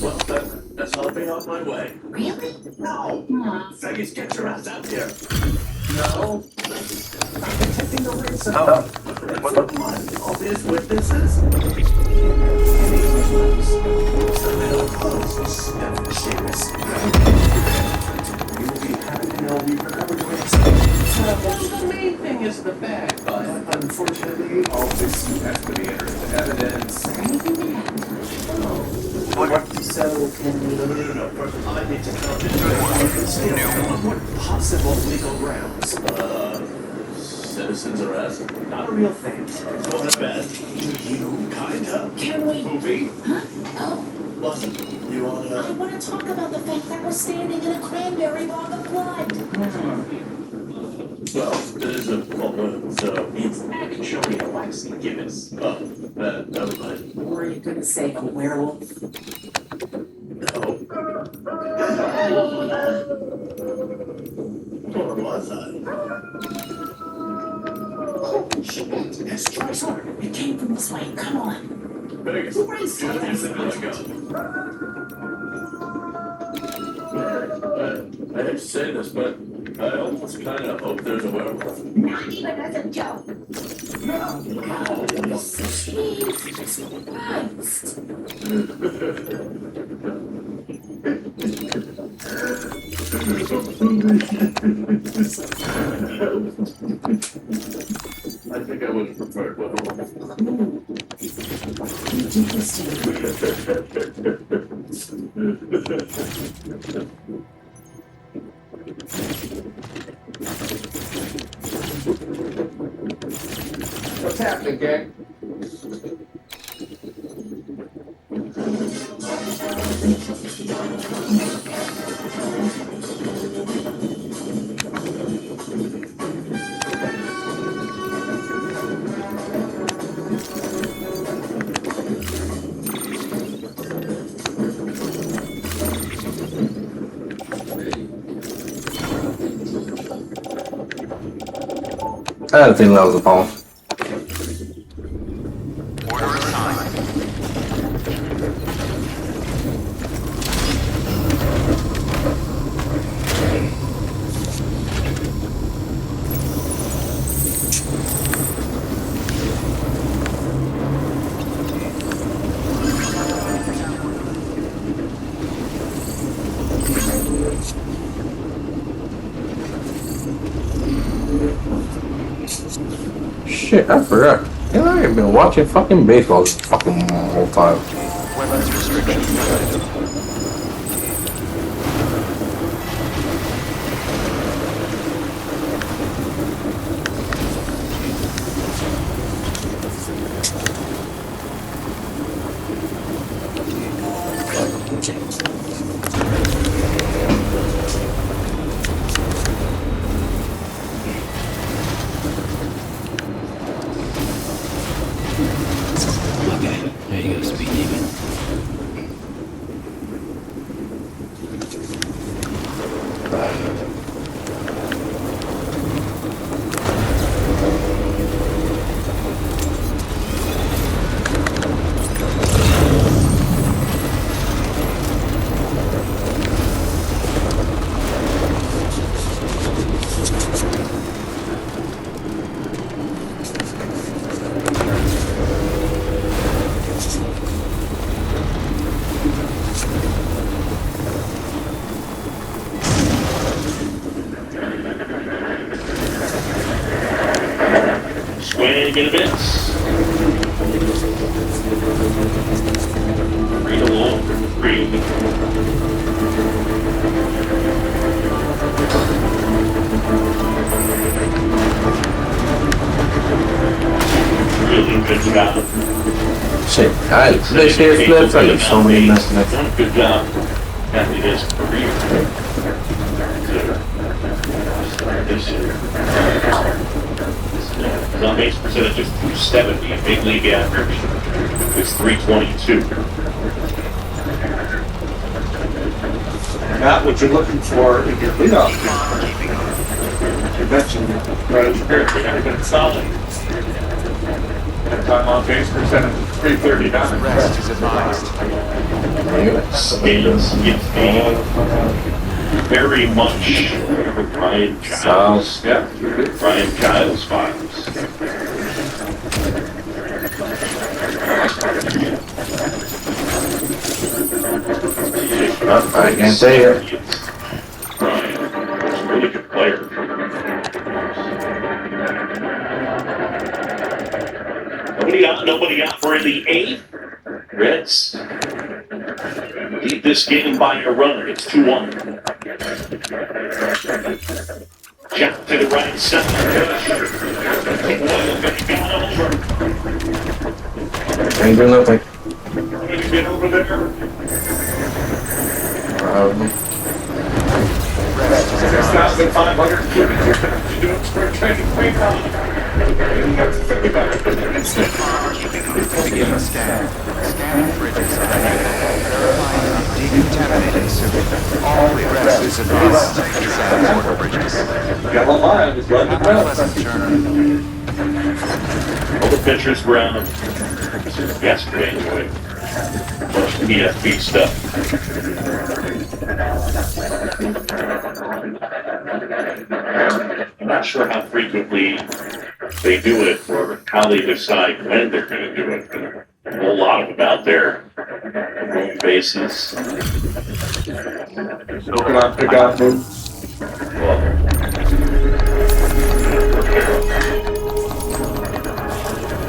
Well, that's all be on my way. Really? No! Vegas, get your ass out here! No. I'm protecting the ransom. Obvious witnesses? The main thing is the bag, but unfortunately, all this has to be entered into evidence. So, can we... No. First, I need to know this. On what possible legal grounds? Citizen's arrest? Not a real thing. Go to bed. You kinda. Can we? Movie? Huh? Oh, What? You I wanna... want to talk about the fact that we're standing in a cranberry bog of blood. Well, there's a problem, so... It's actually a waxy Guinness. Oh, never mind. Were you gonna say a werewolf? No. Or was I? Holy shit! Let's try hard. It came from this way. Come on. Vegas, Who raised just that? a minute ago. I hate to say this, but I almost kind of hope there's a werewolf. Not even as a joke. Oh, Jesus Christ. I think I would have preferred werewolf. You did this to me. What's happening, gang? I didn't think that was a phone. Order assigned. Shit, I forgot. You know, I've been watching fucking baseball this fucking whole time. Weapons restrictions lifted. minutes. Read along. Read. Really good job. Shit, this shit flips. I there's so many missing it. Done a good job after his career. This year. His on-base percentage is 270. Big league average is 322. Not what you're looking for in your leadoff. You mentioned right here, they've been solid. Time on base percentage is 339. Rest is advised. Skins get very much Brian Giles. Yeah. Brian Giles vibes. I can't say it. Brian, he's a really good player. Nobody out for the eighth. Reds keep this game by a runner. It's 2-1. Jack to the right side. Ain't doing nothing. Get over there. Rest is advised. 6,500 doing spring training. Beginning scan. Scanning bridges. Verifying decontaminating suit. All clear. Rest is advised. Scan border bridges. Got one line, just let Have it a go. pleasant journey. All the pitchers were out yesterday anyway. Bunch of PFP stuff. I'm not sure how frequently they do it or how they decide when they're going to do it. A whole lot of them out there, home bases. Looking on pickoff moves.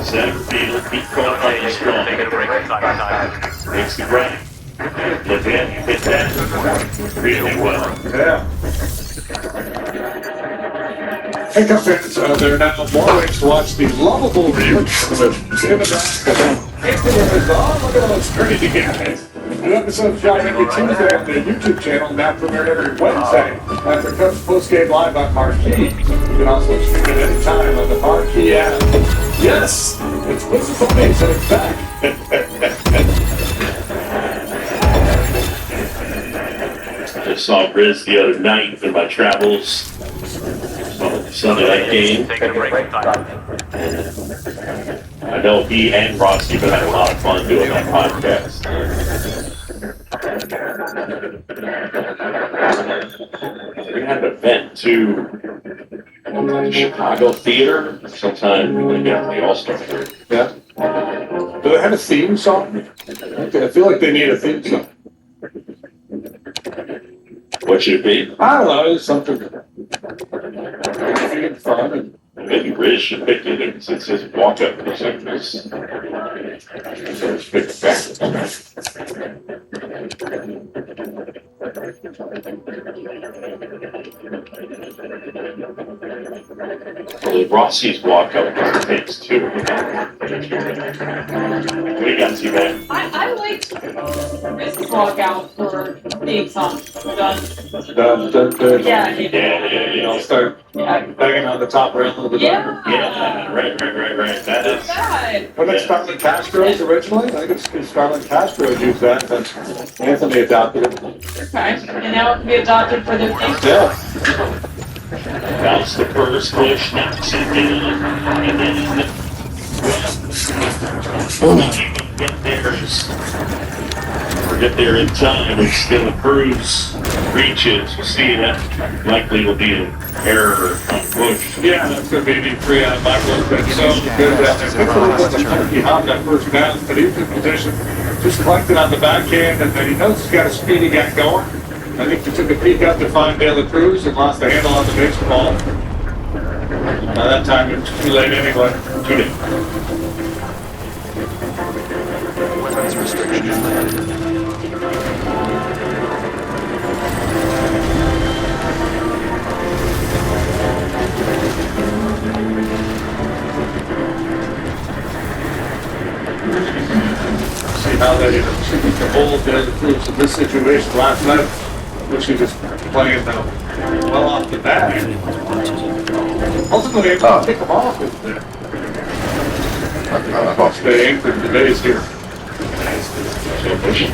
Center field, keep going playing strong. Makes the grab. Look at him, hit that really well. Yeah. Pickup fans, there are now more ways to watch the lovable reunions of David Basketball. Look at those pretty together. New episodes drop every Tuesday on the YouTube channel, now premiered every Wednesday after Coach Postgame Live on Marquee. You can also stream it anytime on the Marquee app. Yes, it's Whistle Mates and it's back. I just saw Riz the other night in my travels. Saw the Sunday night game. I know he and Rossi have had a lot of fun doing that podcast. We had an event too. Chicago Theater sometime when we got the All-Star Theater. Yeah. Do they have a theme song? Okay, I feel like they need a theme song. What should it be? I don't know, it's something. It's fun and Maybe Riz should pick it since his walk-up or something. Well, Rossi's walk-up takes two. What do you got, T-Man? I liked Riz's walkout for theme song. Done. Yeah, I mean, you know, start banging on the top rail a little bit. yeah. Yeah, right. That is. God. When it's Starlin Castro's originally, I think it's Starlin Castro used that, but Anthony adopted it. Okay. And now it can be adopted for their theme. Yeah. That's the first push, knocks it down, and then get there in time, and still a cruise reaches. You see that likely will be an error on push. Yeah, that's going to be the 3 out of my book. That's so good. He hopped that first down, but he was in position, just collected on the backhand, and then he knows he's got a speedy guy going. I think he took a peek out to find De La Cruz and lost the handle on the baseball. By that time, it was too late anyway. Today. Weapons restrictions lifted. See how they hold the troops in this situation last night, which he was playing well off the bat. Ultimately, able to pick them off with there. Stay anchored the base here. So push up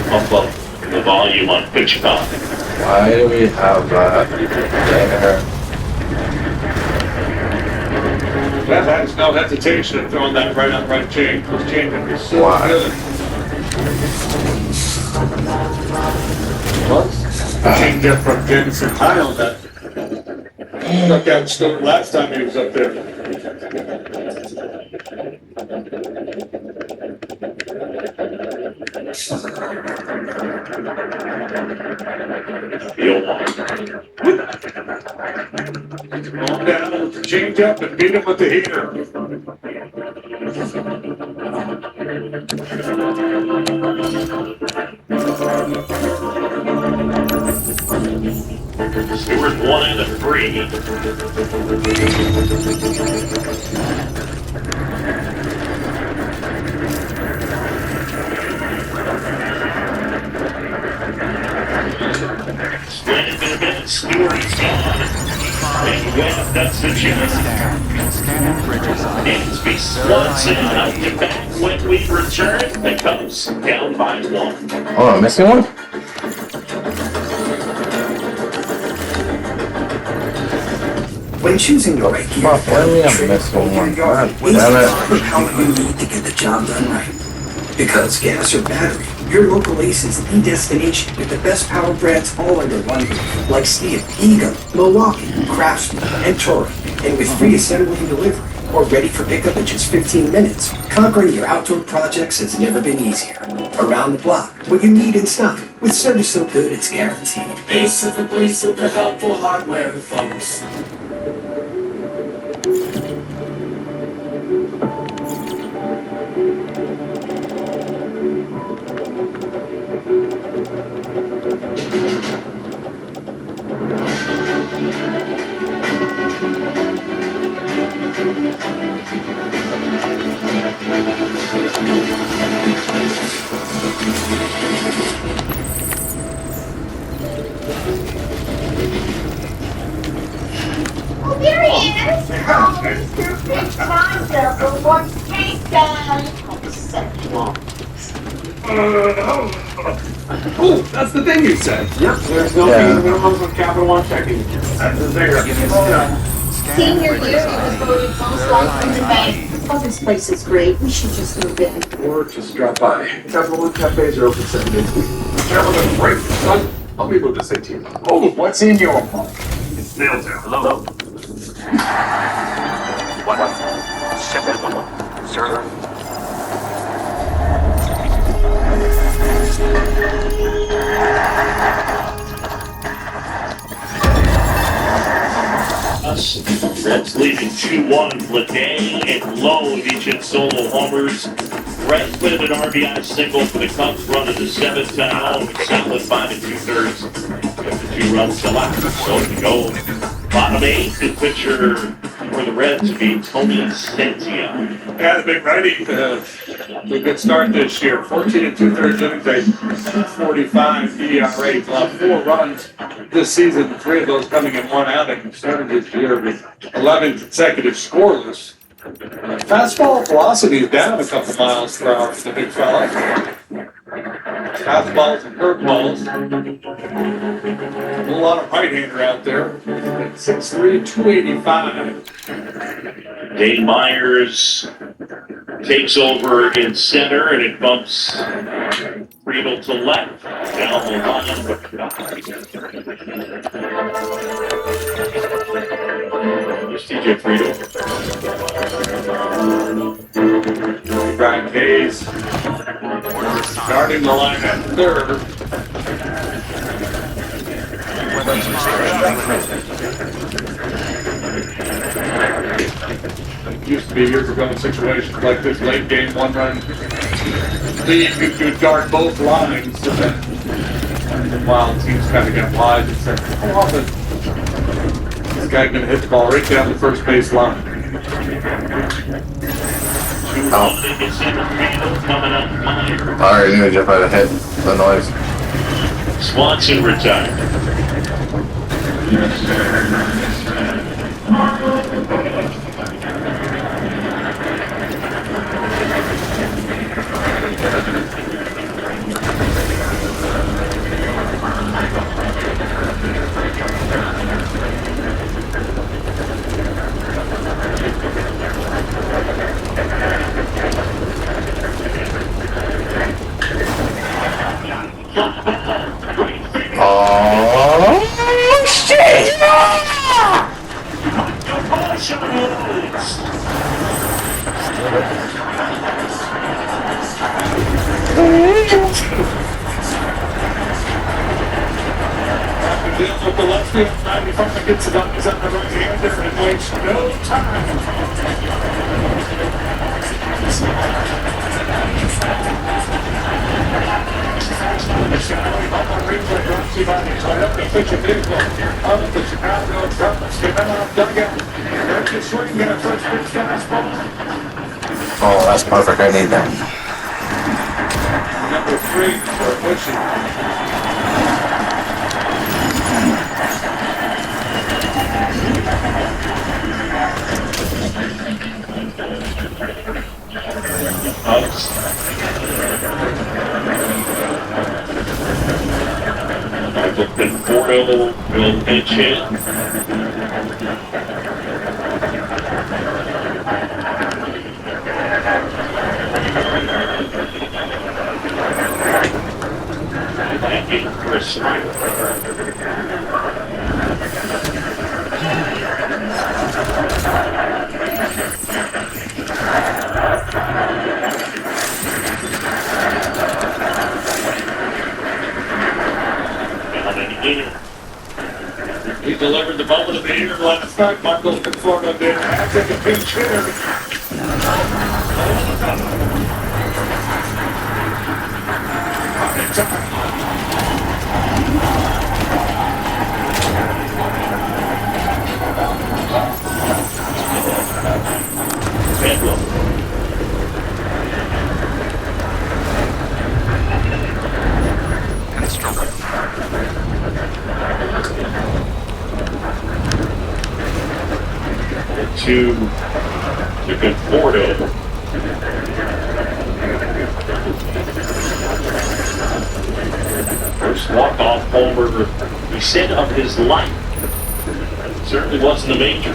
the volume on pitch count. Why do we have that there? That has no hesitation in throwing that right on right chain. This chain can be so Why? good. Well, change up from Jameson high on that. Struck out Stewart last time he was up there. Field one. Calm down with the change up and beat him with the heater. Stewart 1 and a 3. Stewart's gone. And Webb, that's the chance. Scanning bridges on. Dansby slugs it out to back. When we return, the Cubs down by 1. Oh, I'm missing one? When choosing the right gear, Fuck, why do we have missing one? God it's damn it. about how you need to get the job done right. Because gas or battery, your local Ace is the destination with the best power brands all under one roof, like Steel, Eagle, Milwaukee, Craftsman, and Torrey. And with free assembly and delivery, or ready for pickup in just 15 minutes, conquering your outdoor projects has never been easier. Around the block, what you need in stock, with service so good it's guaranteed. Ace is the place with the helpful hardware, folks. Oh, there he is! Oh, Mr. Big Time Double, what's cake done? Oh, such long. Oh, that's the thing you said. Yep, there's no Yeah. minimums on Capital One checking. That's the thing. Senior year, he was voted most likely to bank. Oh, this place is great. We should just move in. Or just drop by. Capital One cafes are open 7 days a week. Gentlemen, break, son. I'll be able to say to you. Oh, what's in your mouth? It's Neil there. Hello. 171. Sir. Reds leading 2-1 for the day, and Lowe each in solo homers. Reds put in an RBI single for the Cubs, running to 7th down, solid 5 2/3. 2 runs to left, so to go. Bottom 8, the pitcher for the Reds would be Tony Sentia. Yeah, the big righty. A good start this year. 14 2/3 innings, 2.45 ERA. Allowed 4 runs this season. 3 of those coming in 1 outing. Started this year with 11 consecutive scoreless. Fastball velocity is down a couple miles per hour for the big fella. Fastballs and curveballs. A lot of right-hander out there. 6'3", 285. Dave Myers takes over in center, and it bumps Friedel to left. Down the line, but here's TJ Friedel. Brian Hayes starting the line at third. Used used to be years ago in situations like this late game 1-run lead, you'd guard both lines, and then while teams kind of got wide and said, how often is this guy going to hit the ball right down the first base line? I already knew Jeff had a hit the noise. Swanson retired. Oh shit! Deals with the left field, 95 gets it up, he's on the right hand, and waits no time. Oh, that's perfect. I need that. Number 3 for Bushy. Michael Conforto will pitch hit. And Chris He delivered the ball to the hitter last night. Michael Conforto did. After the pinch hitter. to Conforto. First walk-off homer, he said, of his life. Certainly wasn't a major.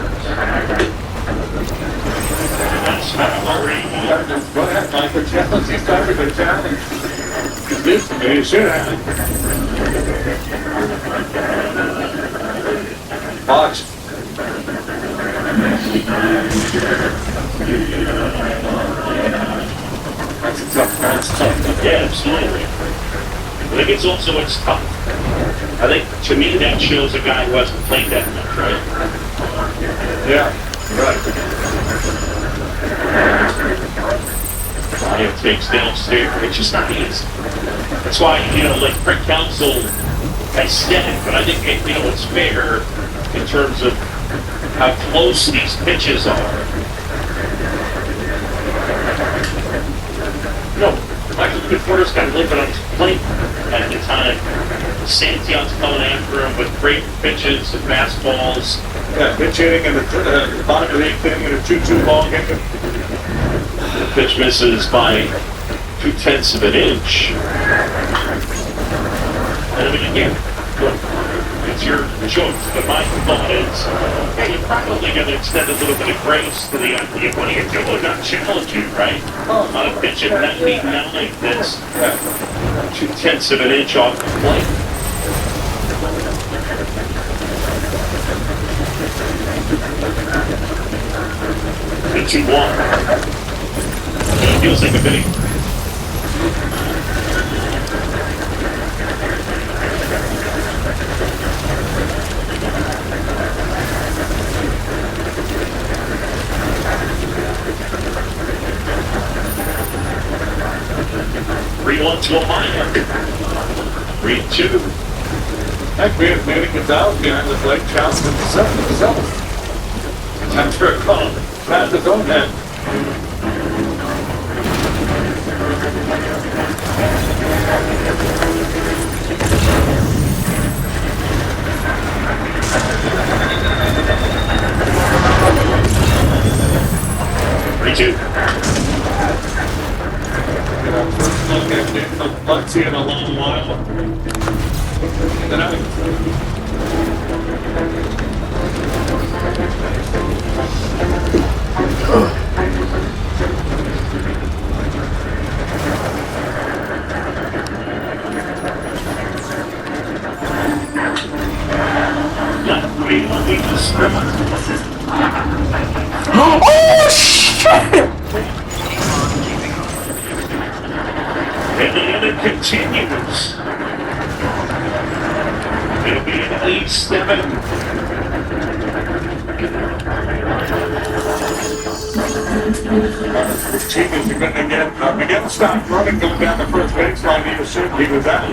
That's Murray. Go ahead, Michael. Challenge. He's started the challenge. He's this to me. He should have. Watch. That's tough. Yeah, absolutely. I think it's tough. I think, to me, that shows a guy who hasn't played that much, right? Yeah, right. It takes downstairs. It's just not easy. That's why, like Craig Counsell has said it, but I think, it's fair in terms of how close these pitches are. Michael Conforto's got to live it on his plate at the time. Santion's coming after him with great pitches and fastballs. Yeah, pitch hitting in the bottom of the 8th inning in a 2-2 ball game. The pitch misses by 0.2 of an inch. And I mean, again, look, it's your choice. But my thought is, hey, you're probably going to extend a little bit of grace to the idea. What are you doing? Not challenging, right? On a pitch at 99 that's 0.2 of an inch off the plate. The 2-1. It feels like a bit. 3-1 to a minor. 3-2. Heck, man, Manny Gonzalez behind the plate, Johnson in the seventh himself. Time for a call. Pass his own head. 3-2. First look at Bugsy in a long while. The ninth. Oh shit! And the inning continues. It'll be an 8-7. Chief is going to begin stop running, going down the first baseline. He assumed he was out.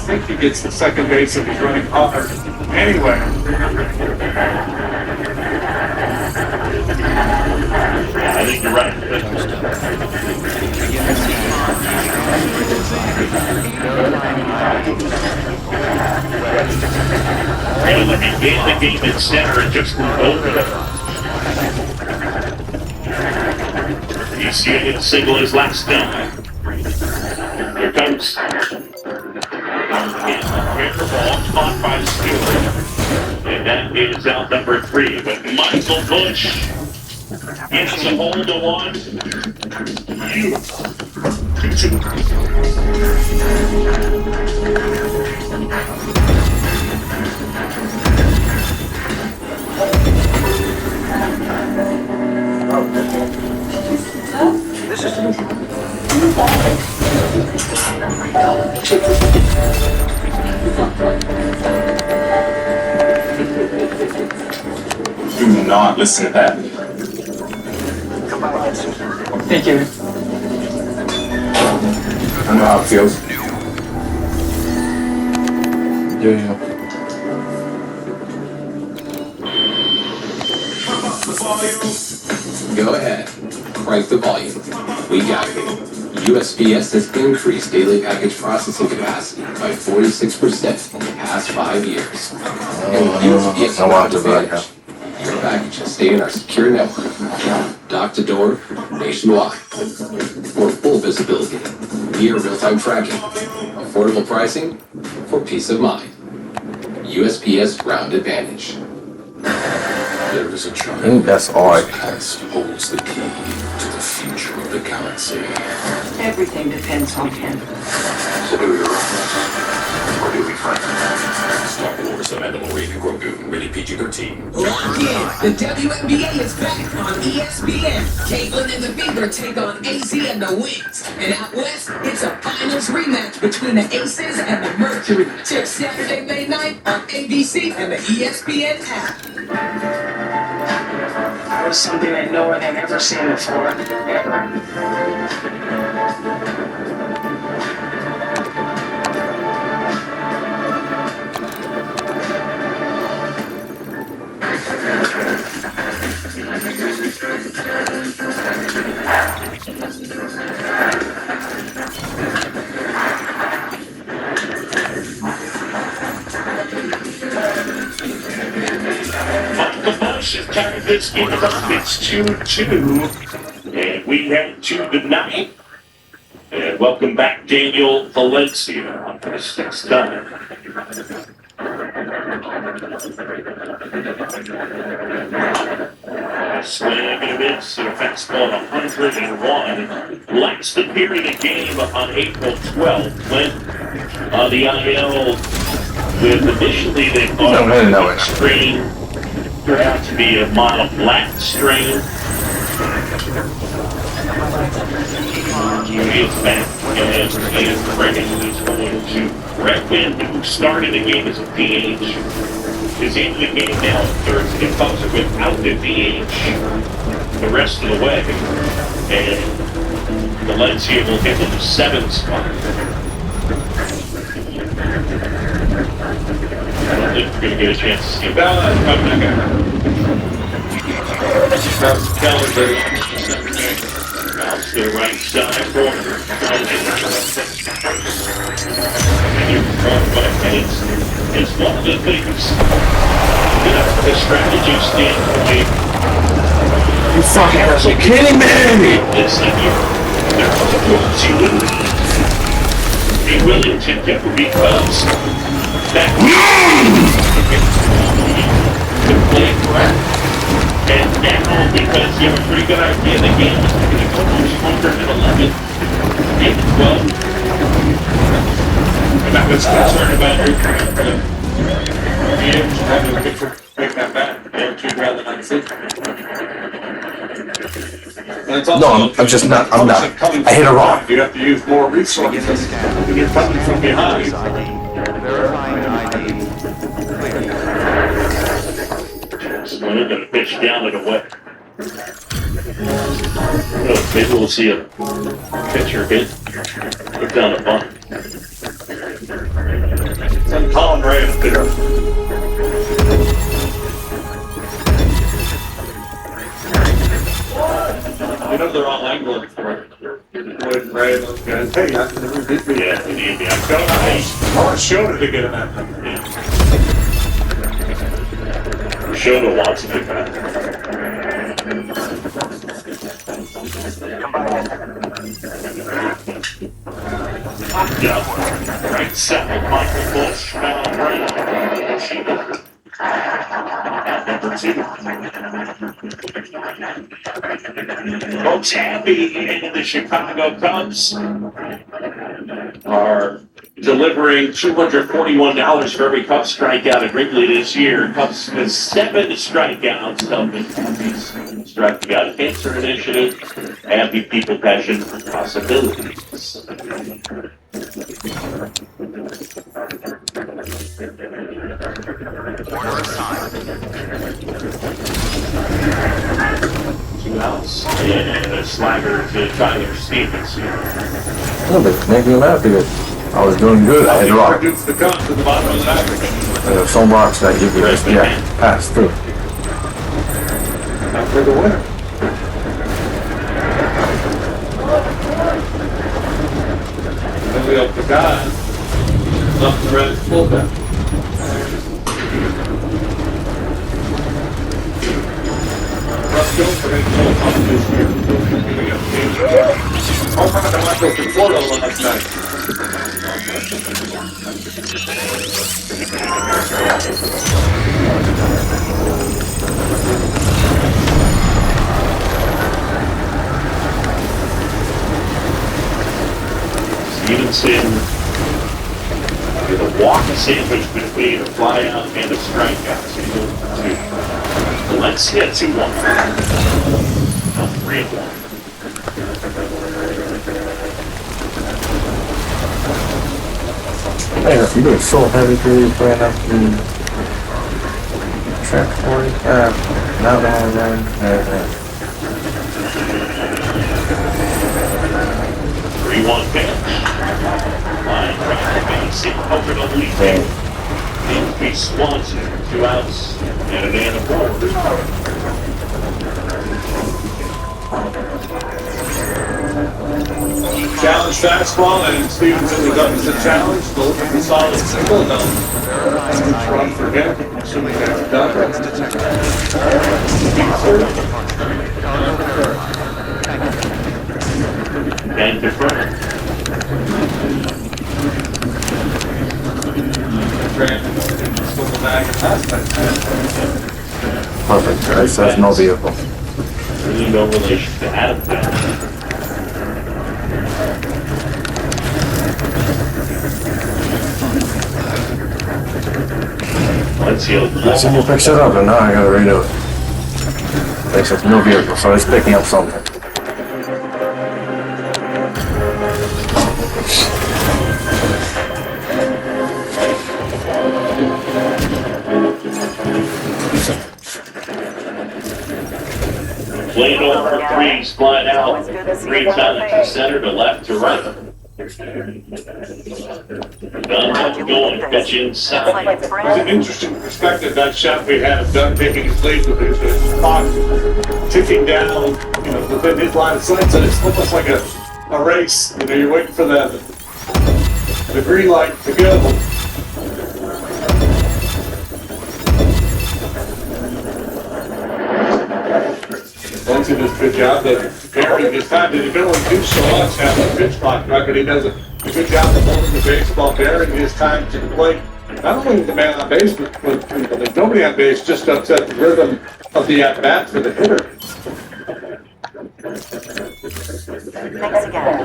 I think he gets the second base if he's running hard. Anyway. I think you're right. And let me gain the game at center and just move over. You see it hit single his last time. Here comes. Fair ball caught by Stewart. And that is out number 3. But Michael Bush gets a hold of one. Do not listen to that. Thank you. I know how it feels. Do you? Go ahead. Crank the volume. We got it. USPS has increased daily package processing capacity by 46% in the past 5 years. And USPS I want to has do that, advantage. Your packages stay in our secure network, dock to door, nationwide. For full visibility, near real-time tracking, affordable pricing, for peace of mind. USPS Ground Advantage. There is a I child think that's all I whose past holds the key to the future of the galaxy. Everything depends on him. So do we roll this? Or do we fight? Star Wars, The Mandalorian, and Grogu, rated PG-13. The WNBA is back on ESPN. Caitlin and the Fever take on AZ and the Wings. And out west, it's a finals rematch between the Aces and the Mercury. Check Saturday, May 9th on ABC and the ESPN app. That was something that no one had ever seen before, ever. Michael Bush has carried this game up. It's 2-2. And we head to the ninth. And welcome back Daniel Valencia for the 6th time. Swing and a miss and a fastball at 101. Last appeared in a game on April 12th. Went on the IL with initially they thought really know it it. strain. Turned out to be a mild black strain. He is back and he is ready. He's going to recommend who started the game as a DH. Is into the game now. Thursday comes without the DH the rest of the way. And Valencia will get to the 7th spot. I don't think we're going to get a chance to see that. That's Keller. Bounce to the right side corner. It's one of the things, the strategy standpoint. You fucking are kidding me! It's like they're going to be willing to get because that to play correct. And now, because you have a pretty good idea the game is going to go much longer than 11, maybe 12. And I was concerned about your be able to have a picture, make that back, or two rather than six. No, I'm just not. I'm not. I hit it wrong. You have to use more resources. You're coming from behind. Verifying ID. So they're going to pitch down and away. Maybe we'll see a pitcher hit. Put down a bunt. Send Colin Ray up there. You know they're all angling for it. Lloyd and Ray and those guys. Hey, I can never beat me. Yeah, we need the I showed it to get him at them. Shota wants to get back. Yeah, right side, Michael Bush, foul right. Number 2. Coach Happy and the Chicago Cubs are delivering $241 for every Cubs strikeout at Wrigley this year. Cubs with 7 strikeouts, helping Happy's striking out cancer initiative. Happy people, passion, possibilities. Order assigned. 2 outs and a slider to Tyler Stevens. No, but make me laugh because I was doing good. I hit it wrong. Introduce the gun to the bottom of the average. There's some rocks that give you this. Yeah, pass through. Now for the winner. Then we have the guy. Up the red fullback. Russ Gilford ain't full up this year. Oh, I went to Florida last night. Stevenson with a walk sandwich between a flyout and a strikeout. So let's hit 2-1. 3-1. Hey, you doing so heavy for you playing up the track 40? Now that I'm running. 3-1 pitch. Line drive to base hit over the lead. Increase Swanson, 2 outs and a man aboard. Challenge fastball, and Stevenson was up as a challenge. Delivering a solid single. No. Run for him. Assuming that's done. And confirmed. Perfect, right? So there's no vehicle. Really no relation to Adam Bell. Let's see. So you picked it up and now I gotta redo it. They said no vehicle, so it's picking up something. Lane over threes flying out. Green side to center to left to right. Guns going, pitch inside. It's an interesting perspective, that shot we had of Doug taking his lead with his clock ticking down, within his line of sight. So it's almost like a race. You're waiting for the green light to go. Bunty does a good job of carrying his time. He can only do so much now with pitch clock record. He does a good job of holding the baseball, bearing his time to the plate. Not only the man on base, but the nobody on base just upset the rhythm of the at-bat for the hitter. Thanks again.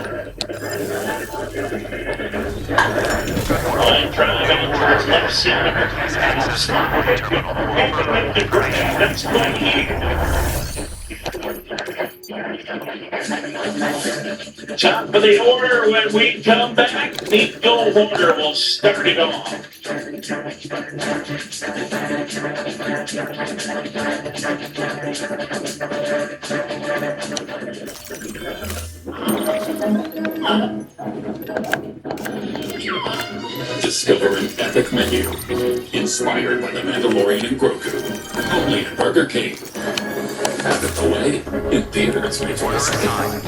Line drive out towards left center. That's right here. Top of the order when we come back. Nico Horner will start it off. Discover an epic menu inspired by the Mandalorian and Grogu. Only at Burger King. Have it away in theaters May 22nd.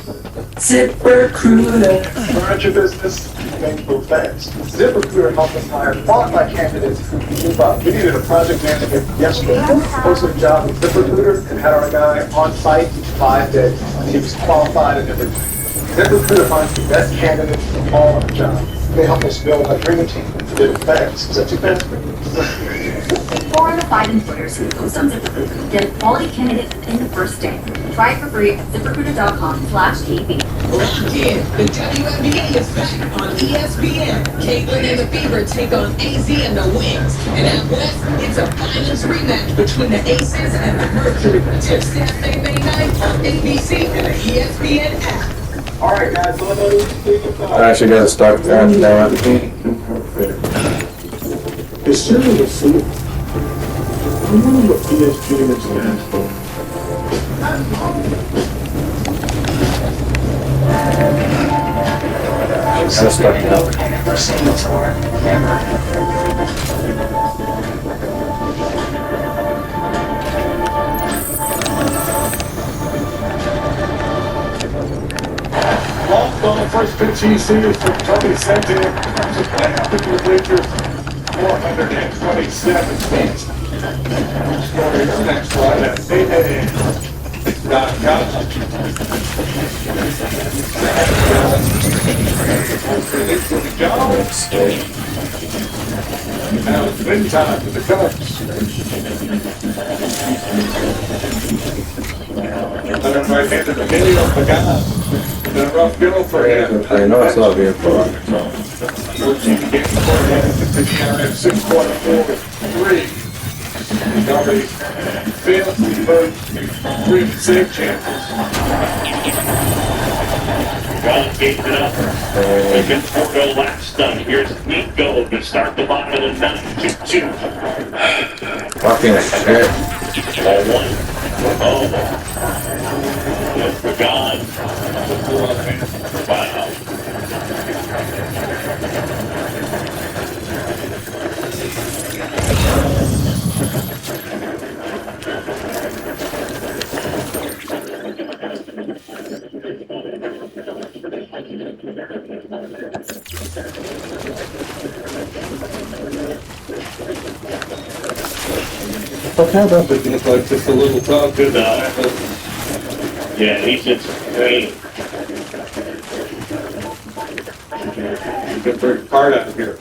ZipRecruiter. Furniture business, things move fast. ZipRecruiter helped us hire qualified candidates who move up. We needed a project manager yesterday. Posted a job with ZipRecruiter and had our guy on site each 5 days. He was qualified and everything. ZipRecruiter finds the best candidates for all of the jobs. They help us build a dream team. Did it fast. Is that too fast? 4 out of 5 employers who post on ZipRecruiter get a quality candidate within the first day. Try it for free at ZipRecruiter.com/KB. Lock in. The WNBA is back on ESPN. Caitlin and the Fever take on AZ and the Wings. And out west, it's a finals rematch between the Aces and the Mercury. Tip Saturday, May 9th on ABC and the ESPN app. All right, guys. I actually got to start that now. It's certainly a food. I wonder what ESPN stands for. Gotta start now. Never seen before. Never. Long ball, first pitch he sees from Tony Santan. To play up into the bleachers. 427 feet. Scoring his next line at 8 a.m. Don Collins. Now it's win time for the Cubs. Another right-handed Emilio Pagano. The rough go for him. I know it's not being fun. 14 games for him. The at 6.43. Already failed to convert 3 save chances. John gave it up. Against Porto last done. Here's Nico to start the bottom of the 9-2-2. Fucking shit. Ball 1. Oh. That's gone. Wow. Okay, that would look like just a little talk to that. Yeah, he's just great. You can bring a card out here.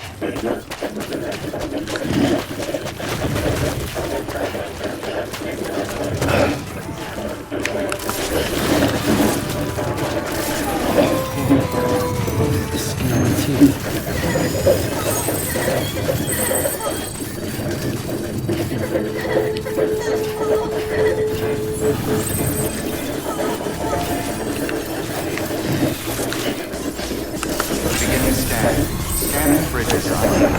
Beginning scan. Scanning bridge design.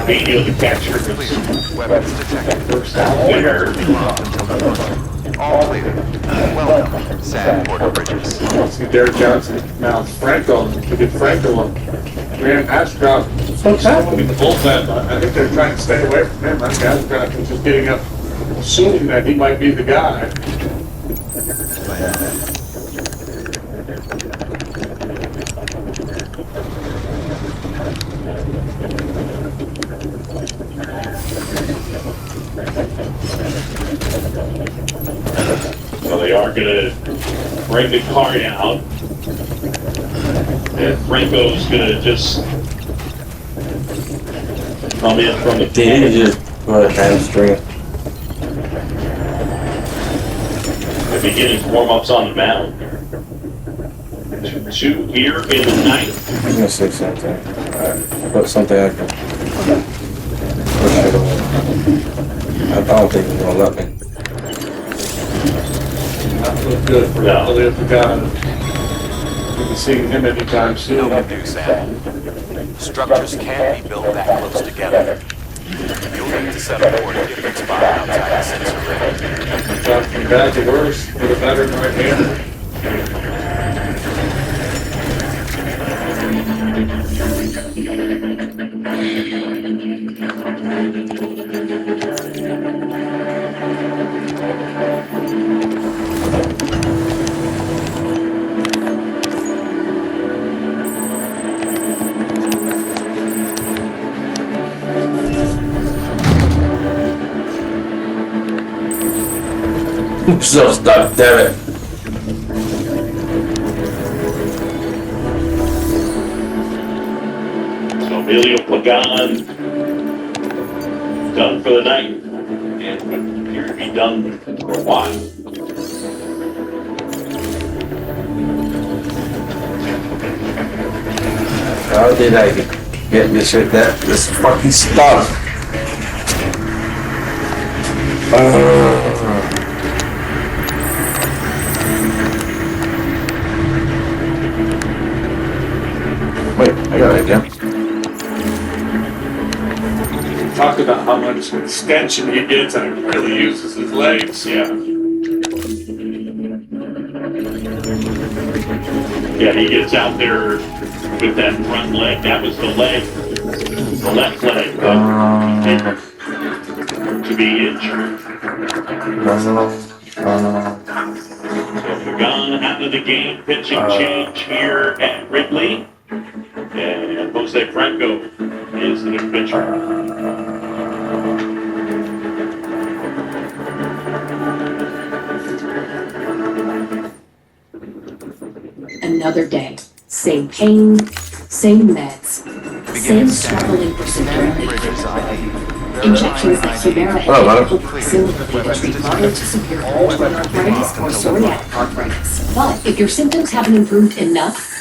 Video to capture this. Weapons detected. Clear. Locked until the All clear. Welcome, Sam Porter Bridges. See Derek Johnson, now Franco, look at Franco, Graham Ashcroft. What's happening in the bullpen? I think they're trying to stay away from him. I think Ashcroft is just getting up, assuming that he might be the guy. So they are going to bring the card out. And Franco's going to just come in from the Did he just put a hamstring? to begin his warm-ups on the mound. 2 here in the ninth. I'm gonna say something. Put something I can push it away. I don't think he's gonna let me. That looked good for Elliot Pagan. You can see him anytime soon. No good news, Sam. Structures can't be built that close together. You'll need to set up for a different spot outside the sensor ring. Gone from bad to worse, for the better right here. I'm so stuck, damn it. So Emilio Pagan done for the night. And would appear to be done for a while. How did I get this shit this fucking stuff? Wait, I got it again. Talk about how much extension he gets and he really uses his legs. Yeah. Yeah, he gets out there with that front leg. That was the leg, the left leg, to be injured. So Pagan out of the game, pitching change here at Wrigley. And Jose Franco is the new pitcher. Another day. Same pain, same meds, same struggling for security. Injections like Humira and facilitate to treat moderate to severe rheumatoid arthritis or psoriatic arthritis. But if your symptoms haven't improved enough,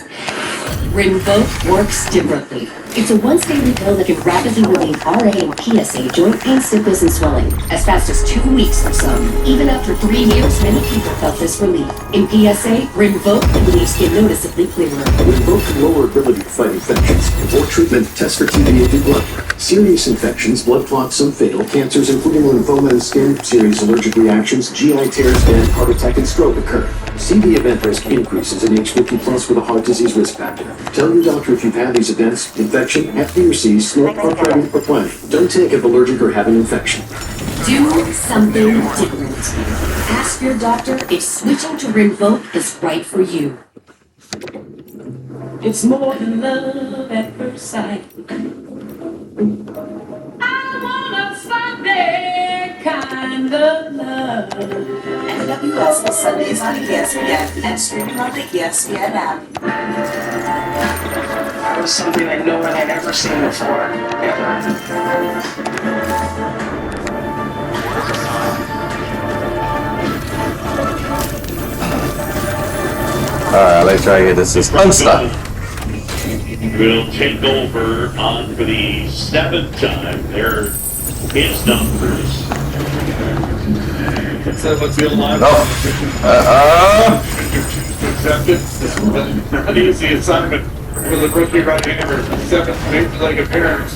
Rinvoq works differently. It's a once-daily pill that can rapidly relieve RA and PSA joint pain, stiffness, and swelling as fast as 2 weeks for some. Even after 3 years, many people felt this relief. In PSA, Rinvoq can leave skin noticeably clearer. Rinvoq can lower ability to fight infections. Before treatment, test for TB and do blood work. Serious infections, blood clots, some fatal, cancers including lymphoma and skin, serious allergic reactions, GI tears, and heart attack and stroke occur. CV event risk increases in age 50 plus with a heart disease risk factor. Tell your doctor if you've had these events: infection, Hep B or C, smoke, arthritis, or plenty. Don't take if allergic or have an infection. Do something different. Ask your doctor if switching to Rinvoq is right for you. It's more than love at first sight. I want a Sunday kind of love. NWS is Sundays on ESPN and streaming on the ESPN app. That was something that no one had ever seen before, ever. Alright, let's try to get this unstuck. Will take over on for the 7th time. There his numbers. So what's the line? No. Accepted. This is not an easy assignment for the rookie right-hander. 7th major league appearance.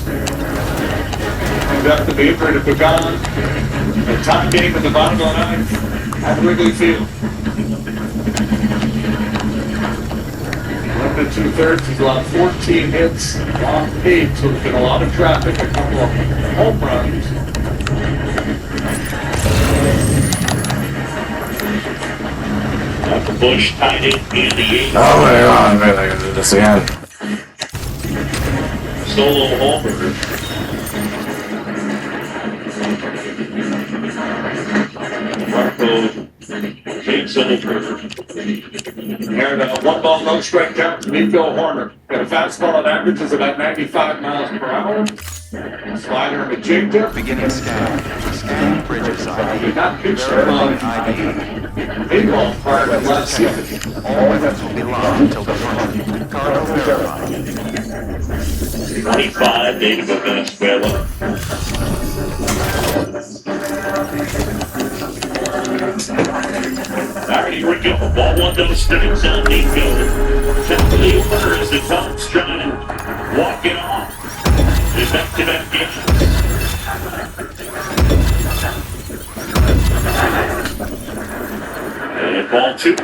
Got the Beaver to Pagan. The top game at the bottom of the ninth at Wrigley Field. 11 2/3. He's allowed 14 hits, off 8, so there's been a lot of traffic, a couple of home runs. After Bush tied it in the 8th. Oh my god, I'm really gonna do this again. Solo homer. Marco takes over. And 1 ball, no strike count to Nico Horner. Got a fastball that averages about 95 miles per hour. Slider and a changeup. Beginning scan. Scan Bridges ID. Did not pitch Verifying the ID. baseball prior to last season. All weapons will be locked until the front. Cargo verified. 25, native of Venezuela. Alright, here we go. Ball 1, no strikes on Nico. Top of the order as the Cubs trying to walk it off. His back-to-back games. And ball 2.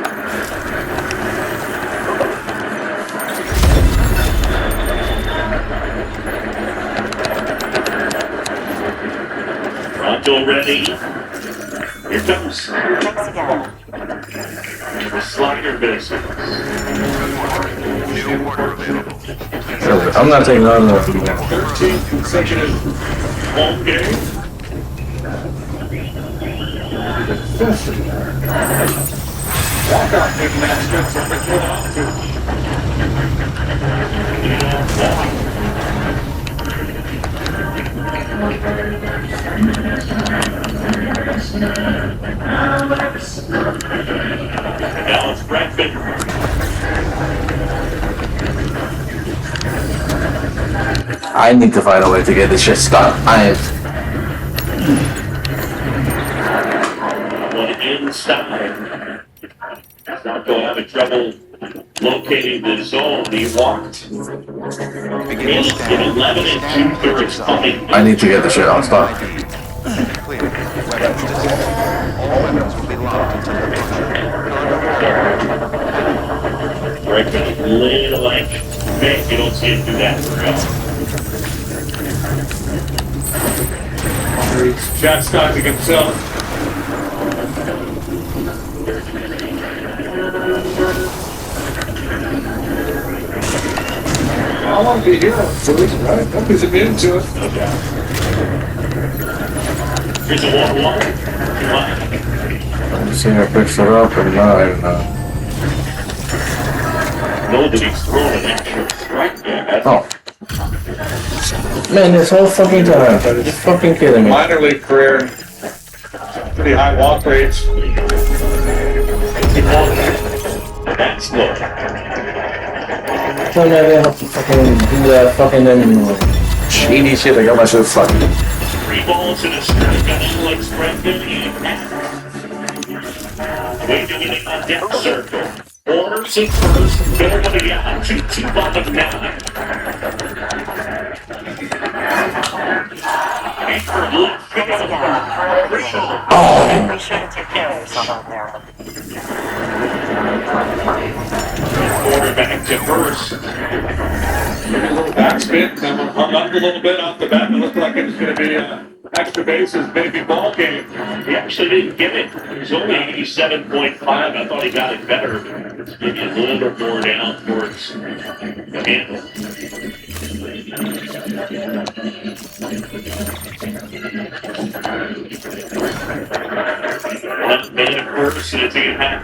Pronto ready. Here comes. Thanks again. Slider misses. New order available. I'm not taking none of 13 consecutive Home game. walk-off big match against the Philadelphia. Now it's Bradford. I need to find a way to get this shit stopped. One inside. Marco having trouble locating the zone. He walked. He's in 11 and 2/3 coming. I need to get the shit on stop. Clear. Weapons detected. All weapons will be locked until the Right, a little like, man, you don't see it do that very often. He's chastising himself. I want to be here on first, right? Nobody's immune to it. Here's a 1-1. I'm seeing her picks it up and now. Nobody's throwing an actual strike there. Oh. Man, this whole fucking time. You're fucking kidding me. Minor league career. Pretty high walk rates. That's low. Tell me I didn't have to fucking do that fucking shady shit. I got myself fucking. 3 balls in a strike on Alex Brendan and waiting in a death circle. Orders at first, nobody out. 2-2 bottom 9. And for left Thanks field. again for everything. Oh. Be sure to take care of yourself out there. Quarterback to first. Backspin, someone hung up a little bit off the bat. It looked like it was going to be extra bases, maybe ball game. He actually didn't get it. It was only 87.5. I thought he got it better. Maybe a little bit more down towards the handle. Left man at first, and it's a half.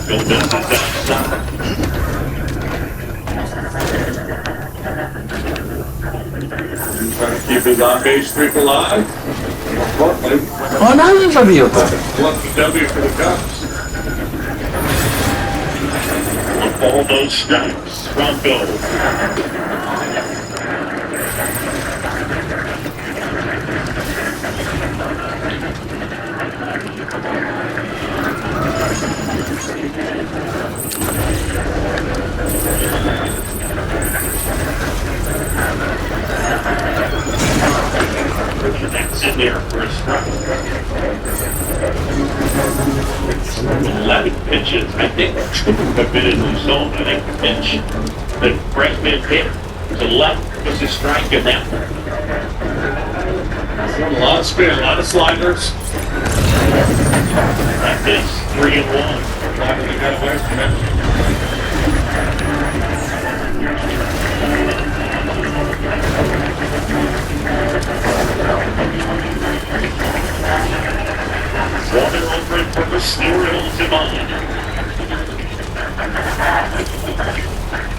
Bill Dixon's outside. Trying to keep his on-base streak alive. Importantly, Oh, now you're gonna be okay. lucky W for the Cubs. All those strikes from Bill. I think two have been in the zone. I think Mitch, the freshman hit to left was a strike in that one. A lot of spin, a lot of sliders. That is 3-1. Glad they got away from it. Water over it for the Stewart Divine.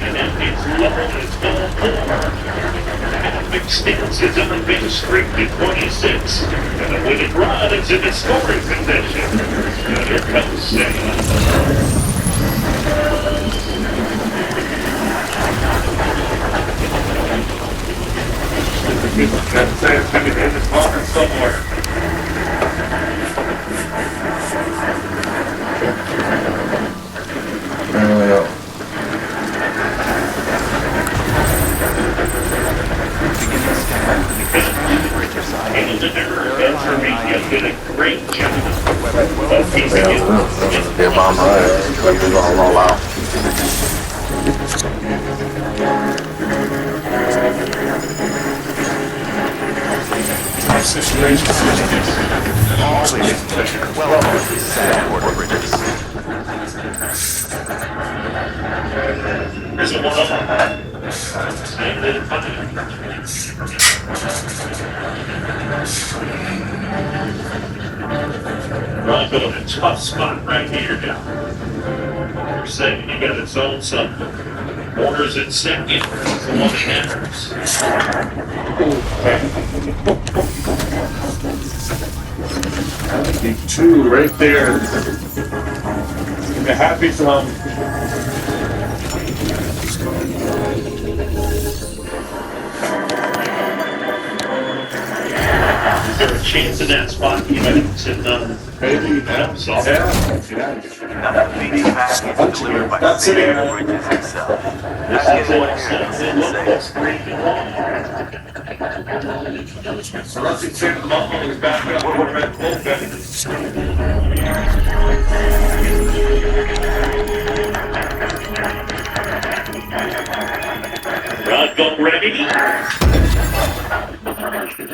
And then it's level, it's ball 4. Extends on the big streak to 26. And a winning run is in the scoring position. And here comes Sam. That's Sam's going to get his corner somewhere. Did a great job. Be a bomb ride. Like we're gonna roll out. Situation. Well, sad Port Bridges. There's a one up. Bronco in a tough spot right here now. You're saying you got its own something. Warner's at second. It's the one that matters. Two right there. The happy drum. Is there a chance in that spot you might have sitting on? Maybe. Yeah. That's it. So let's extend the ball. He's back up over red bullpen. Bronco ready.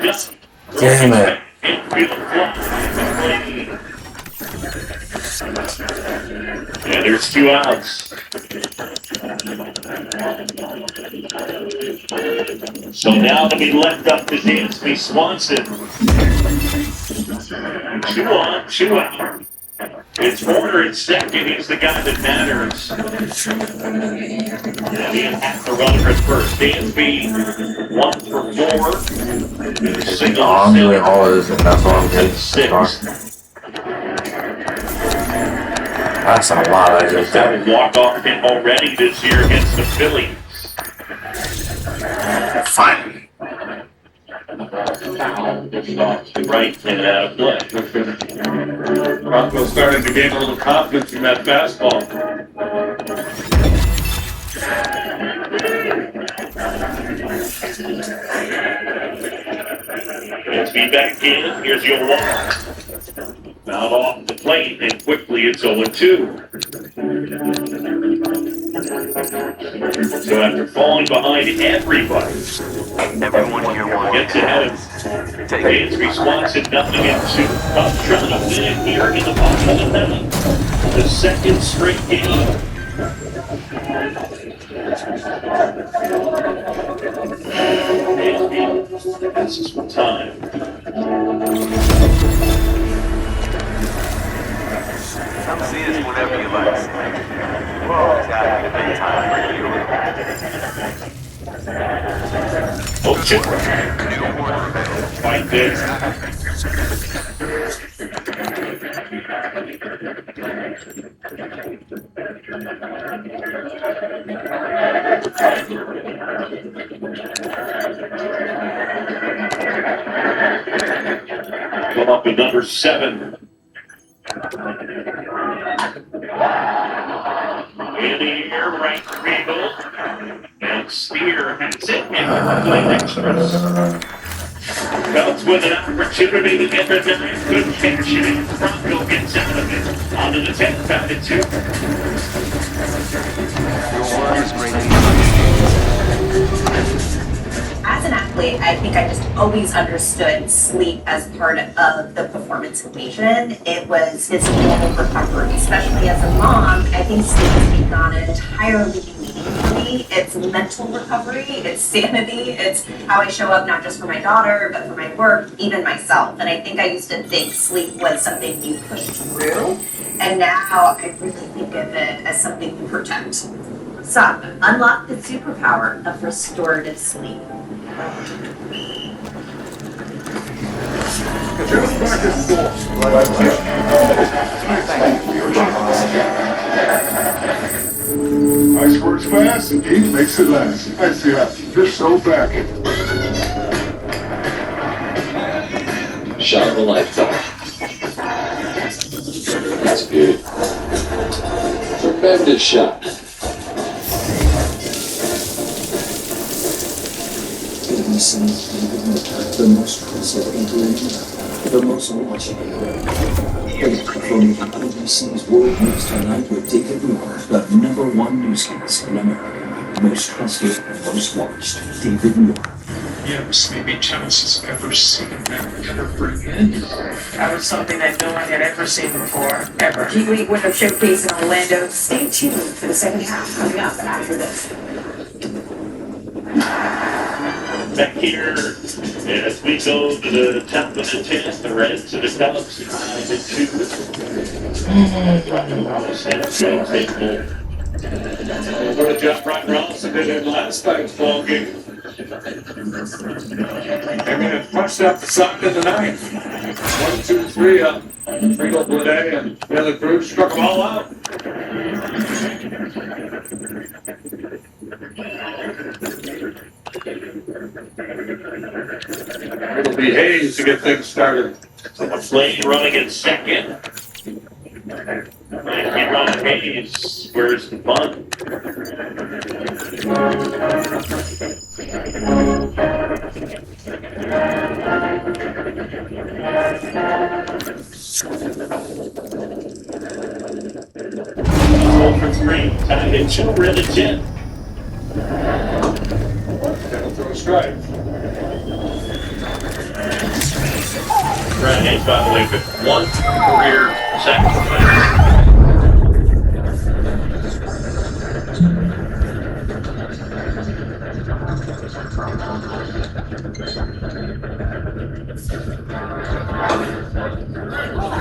Just damn it. And there's 2 outs. So now to be left up to Dansby Swanson. 2 on, 2 out. It's Warner at second. He's the guy that matters. And he had to run for first. Dansby 1 for 4. Single. I'm doing all of this, and that's all I'm getting. 6. That's a lot I just Had did. a walk-off hit already this year against the Phillies. Finally. Right and out of play. Bronco starting to gain a little confidence in that fastball. Let's be back in. Here's your walk. Now off the plate, and quickly it's 0-2. So after falling behind everybody, Everyone here gets ahead of Dansby Swanson, nothing in 2. Up trying to win it here in the bottom of the 9th. The second straight game. This is for time. Come see us whenever you like. We're always happy to make time for you. Okay. Like this. Come up with number 7. In the air, right field. And Spear has it. And we're playing extras. Cubs with an opportunity to get the 9th. Good catch it. Bronco gets out of it. Onto the 10th, down to 2. Your work is greatly appreciated. As an athlete, I think I just always understood sleep as part of the performance equation. It was its normal recovery, especially as a mom. I think sleep has taken an entirely unique me. It's mental recovery, it's sanity, it's how I show up not just for my daughter, but for my work, even myself. And I think I used to think sleep was something you push through, and now I really think of it as something you protect. So, unlock the superpower of restorative sleep. Just back and forth. Ice works fast and heat makes it last. I see that. Just so back. Shot of a lifetime. That's good. Tremendous shot. The most trusted influencer, the most watched. From ABC's World News Tonight with David Moore, the #1 newscast in America. Most trusted, most watched. David Moore. Yes, maybe chances ever seen ever again. That was something that no one had ever seen before, ever. G League Winter Showcase in Orlando. Stay tuned for the second half coming up after this. Back here, as we go to the top of the 10th, the Reds to the Cubs, 9-2. What a job Ron Ronson did in last night's ball game. I mean, it punched out the side of the ninth. 1, 2, 3 up. Ringo Blade and the other group struck them all out. It'll be Hayes to get things started. McLean running at second. Might be Ron Hayes. Where's the bunt? For 3, tied at 2, we're in the 10th. That'll throw a strike. Ron Hayes, by the way, with 1 career sacrifice.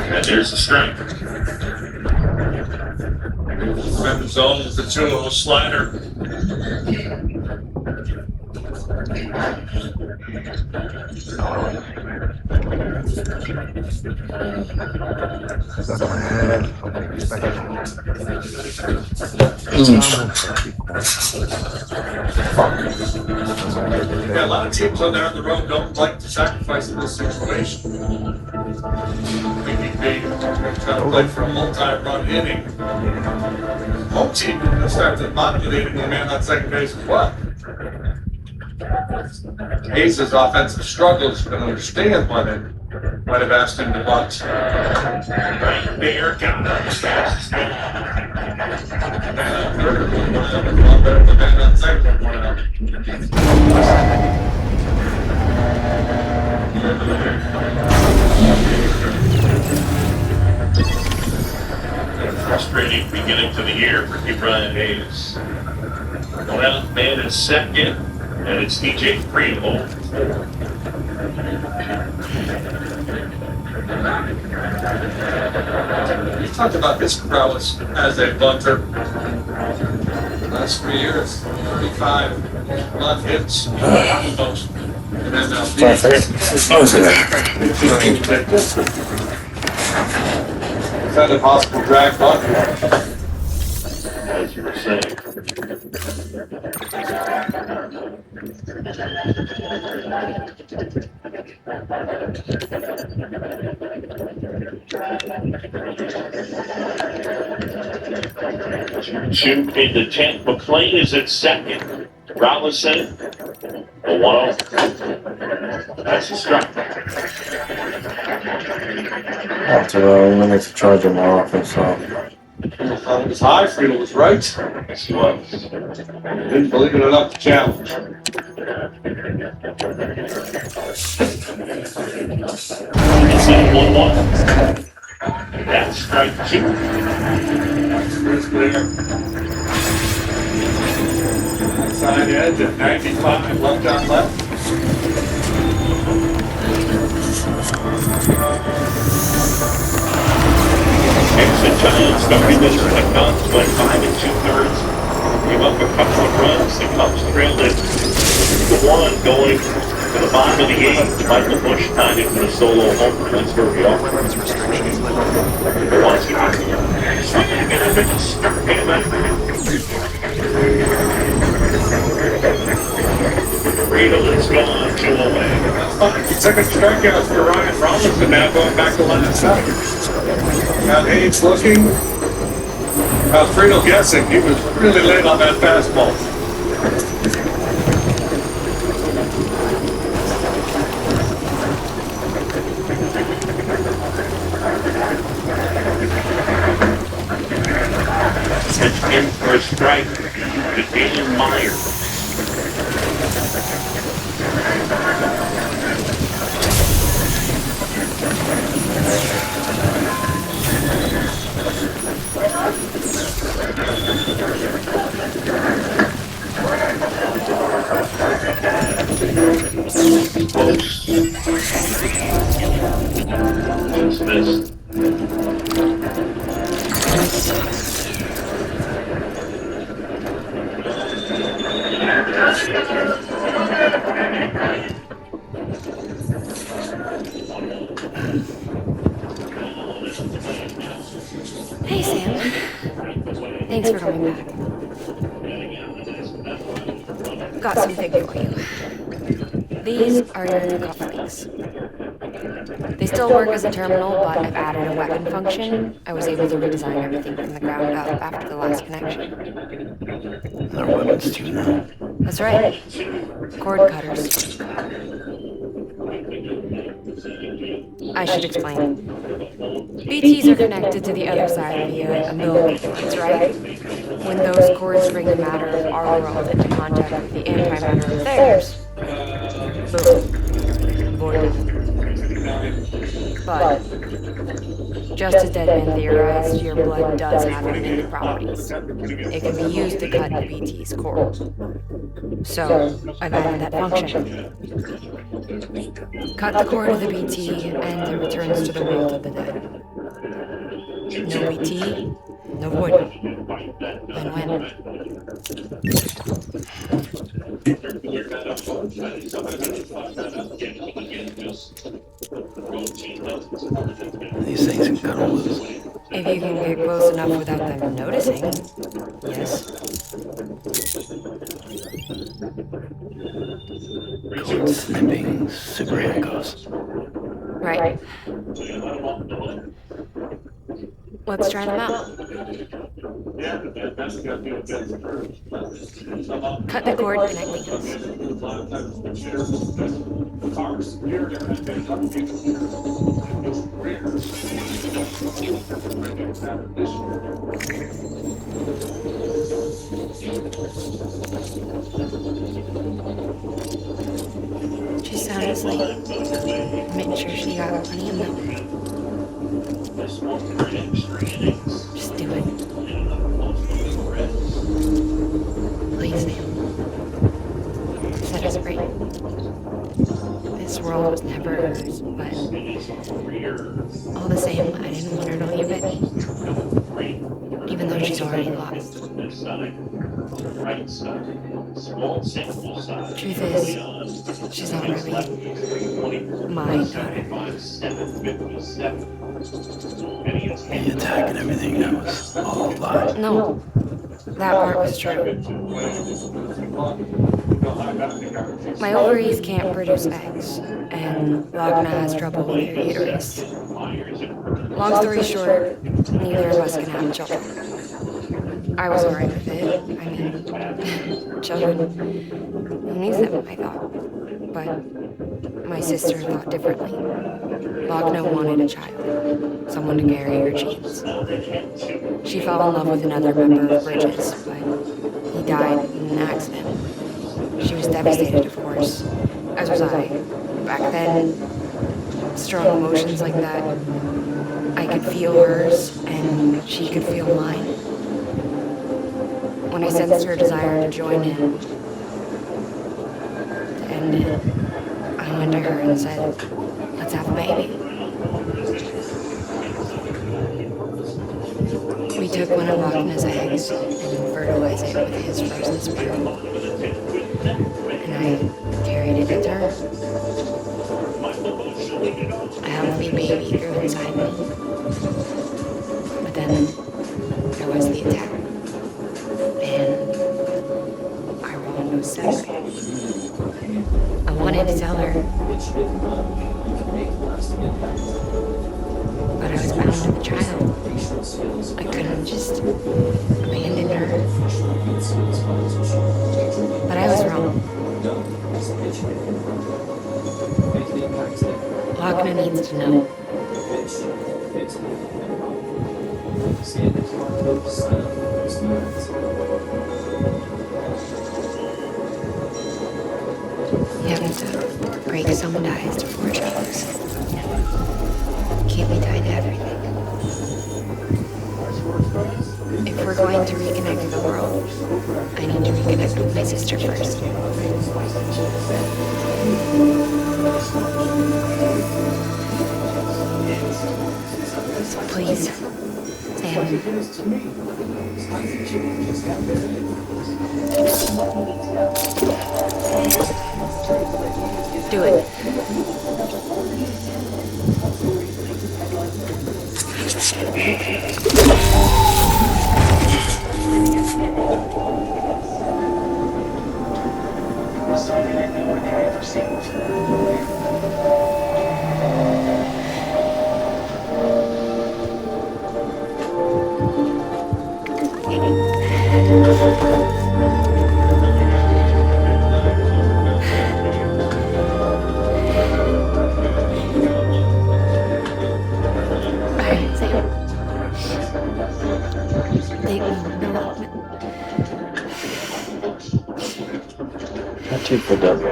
And there's the strike. Defender zone with the 2-0 slider. Yeah, a lot of teams on there on the road don't like to sacrifice in this situation. They try to play for a multi-run inning. Home team started modulating the man on second base as well. Hayes' offensive struggles, you can understand why they might have asked him to bunt. Right there, got up as fast as that. The man on second went out. Frustrating beginning to the year for Brian Hayes. Going out man at second, and it's DJ Primo. You talked about his prowess as a bunter. Last 3 years, 35 bunt hits, most. And then now kind of possible drag bunt. As you were saying. Shoot into 10th. McLean is at second. Robinson, the 1-0. That's a strike. After we need to charge him more often, so. It was high, Friedel was right. Yes, he was. Didn't believe it enough to challenge. It's at 1-1. That's strike 2. First clear. Outside edge at 95, left on left. Exit Giants starting this one. The Cubs went 5 2/3. Gave up a couple of runs. The Cubs trailed it 2-1 going to the bottom of the 8th. Michael Bush tied it with a solo homer. That's where we are. Weapons restrictions lifted. Once again, swinging at it, stuck in it. Friedel is gone, 2 away. Second strikeout for Ryan Robinson now going back to last night. Got Haynes looking. Friedel guessing. He was really late on that fastball. Pitch in for a strike to Daniel Myers. Dismissed. Hey, Sam. Thanks for coming back. Got something for you. These are your new cufflinks. They still work as a terminal, but I've added a weapon function. I was able to redesign everything from the ground up after the last connection. They're weapons too now. That's right. Cord cutters. I should explain. BTs are connected to the other side via umbilical cords, right? When those cords bring the matter of our world into contact with the antimatter of theirs, boom, voided. But, just as Deadman theorized, your blood does have unique properties. It can be used to cut the BT's cord. So, I've added that function. Cut the cord of the BT, and it returns to the world of the dead. No BT, no void. Win-win. These things can cut loose. If you can get close enough without them noticing, yes. Cord snipping, super handcuffs. Right. Let's try them out. Cut the cord connecting us. She sounded asleep. Make sure she got plenty of milk. Just do it. Please, Sam. Set us free. This world was never hers, but all the same, I didn't want her to leave it. Even though she's already lost. Truth is, she's not really my daughter. The attack and everything, that was all a lie. No, that part was true. My ovaries can't produce eggs, and Lagna has trouble with her uterus. Long story short, neither of us can have children. I was alright with it. I mean, children. Who needs them, I thought. But my sister thought differently. Lochner wanted a child, someone to carry her genes. She fell in love with another member of Bridges, but he died in an accident. She was devastated, of course, as was I. Back then, strong emotions like that, I could feel hers, and she could feel mine. When I sensed her desire to join him, to end it, I went to her and said, let's have a baby. We took one of Lochner's eggs and fertilized it with his frozen sperm. And I carried it to term. A healthy baby grew inside me. But then there was the attack. And Iran was sick. I wanted to tell her. But I was bound to the child. I couldn't just abandon her. But I was wrong. Lochner needs to know. You have to break some ties to forge others. Can't be tied to everything. If we're going to reconnect with the world, I need to reconnect with my sister first. So please, Sam. Do it. Something I never ever seen before. Not too for double.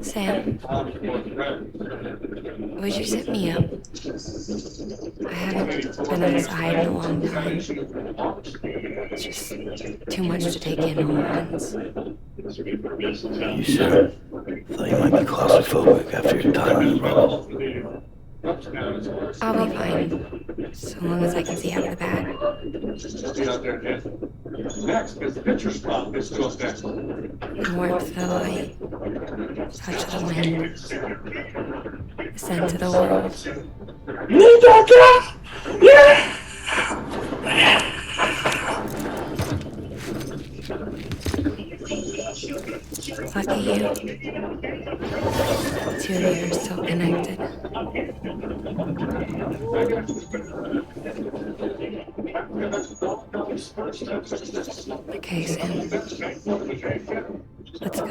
Sam, would you set me up? I haven't been inside in a long time. It's just too much to take in all at once. You sure? Thought you might be claustrophobic after your time in the rubble. I'll be fine, so long as I can see out of the back. Next is the pitcher spot. This goes next. The warmth of the light, touch of the wind, the scent of the world. Yeah! Lucky you. Two of you are still connected. Okay, Sam. Let's go.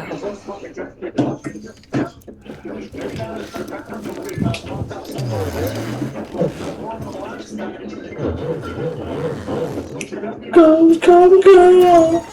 Go, go, go!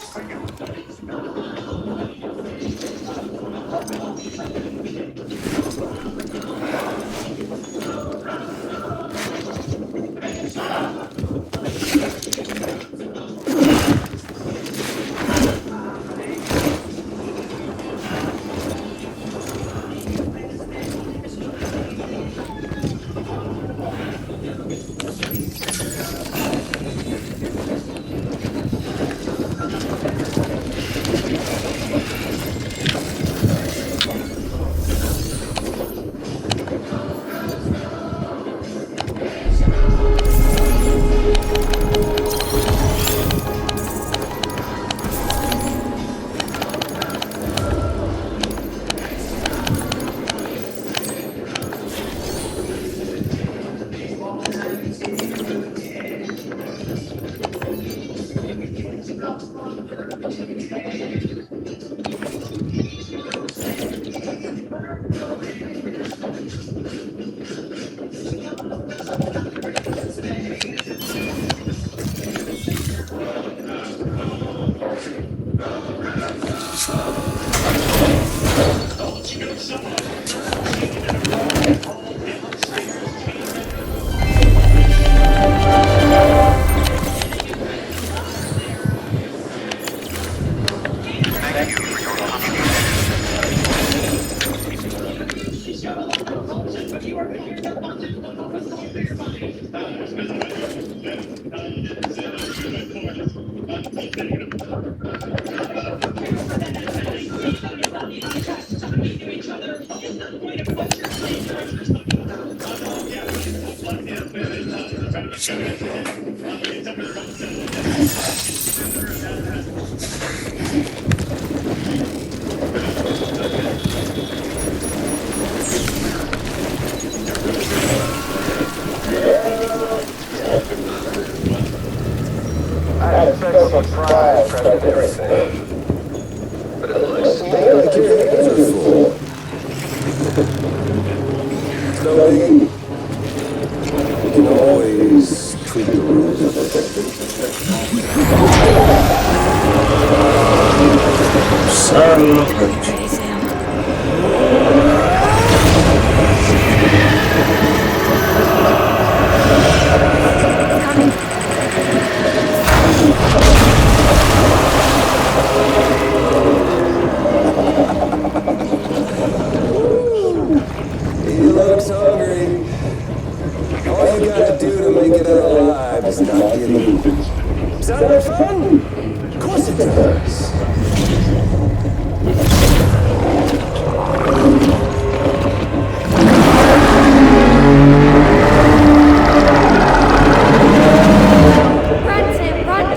I expect surprise after everything. But it looks to me like your hands are full. It's no biggie. You can always tweak the rules a bit. He looks hungry. All you gotta do to make it out alive is not give in. Sound like fun? Of course it does. Run, Sam, run!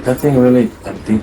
That thing really empty.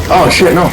Oh shit, no.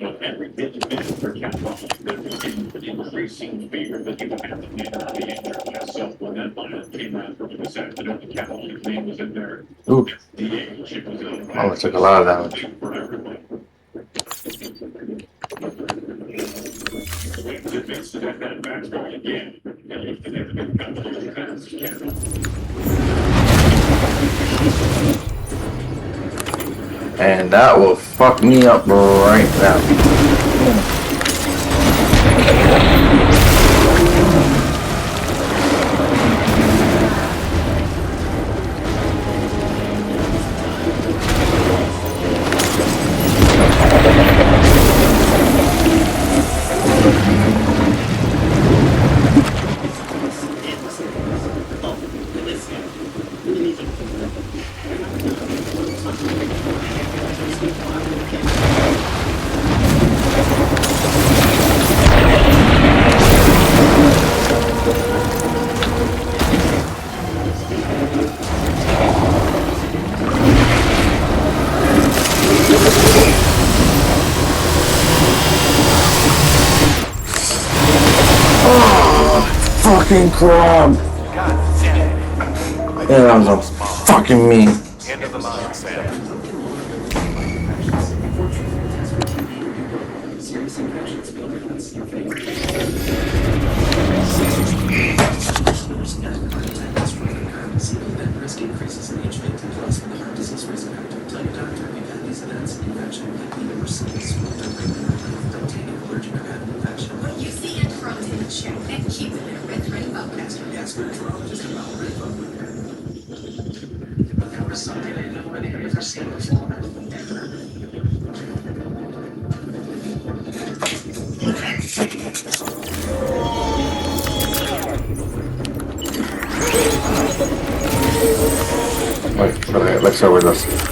every minute for Capcom, there was an increasing fear that you would have to name the internet. So when that lineup came out from this afternoon, the Capcom name was in there. Ooh. The age, it was Oh, it took a lot of damage. for everyone. We advanced to that match going again. And that will fuck me up right now. Fucking crab! Yeah, that was a fucking me. End of the mindset. You see it from the check and keep it in with ring focus. There was something I nobody had ever seen before. Wait, let's start with this.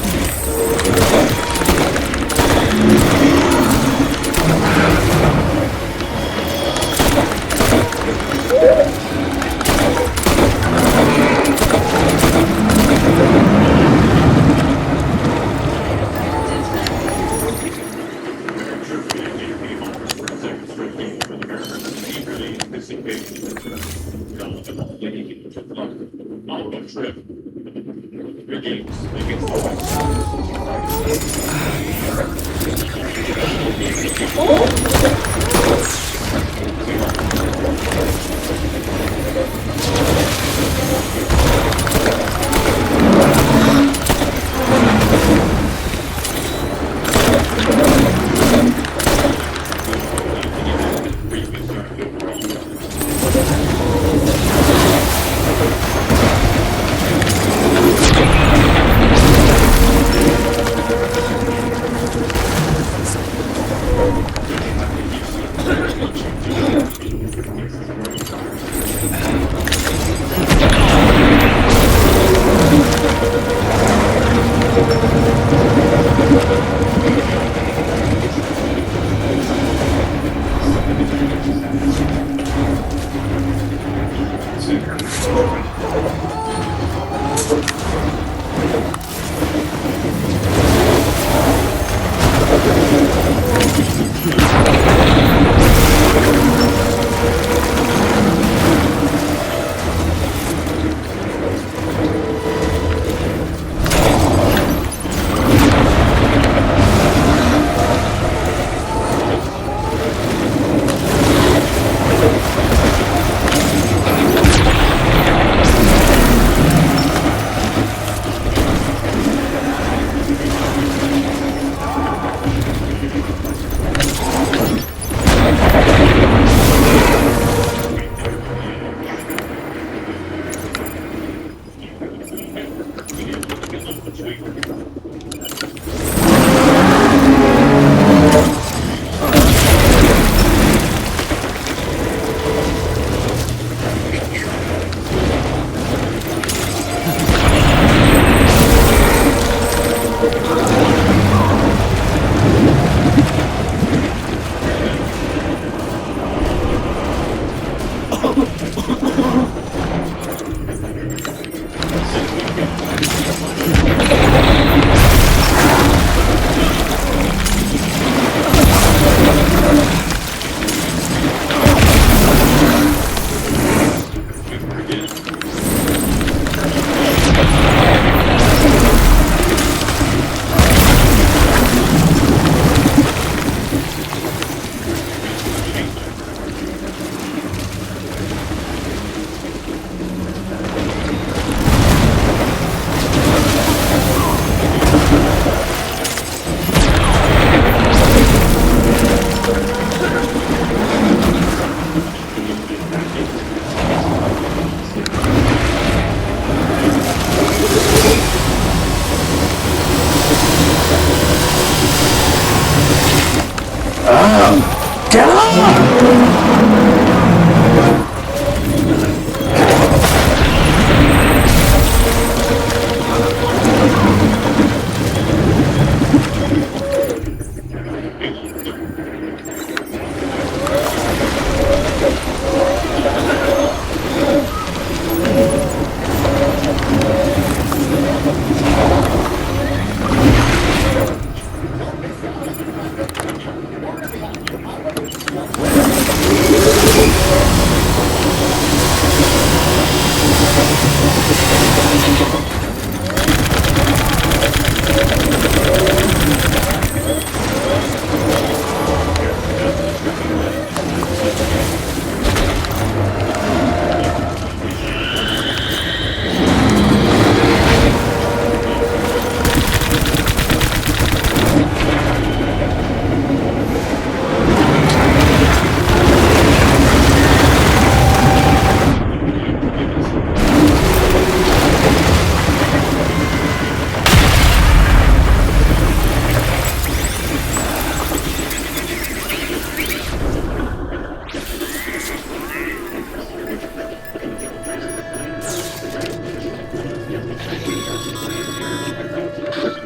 up! Get up!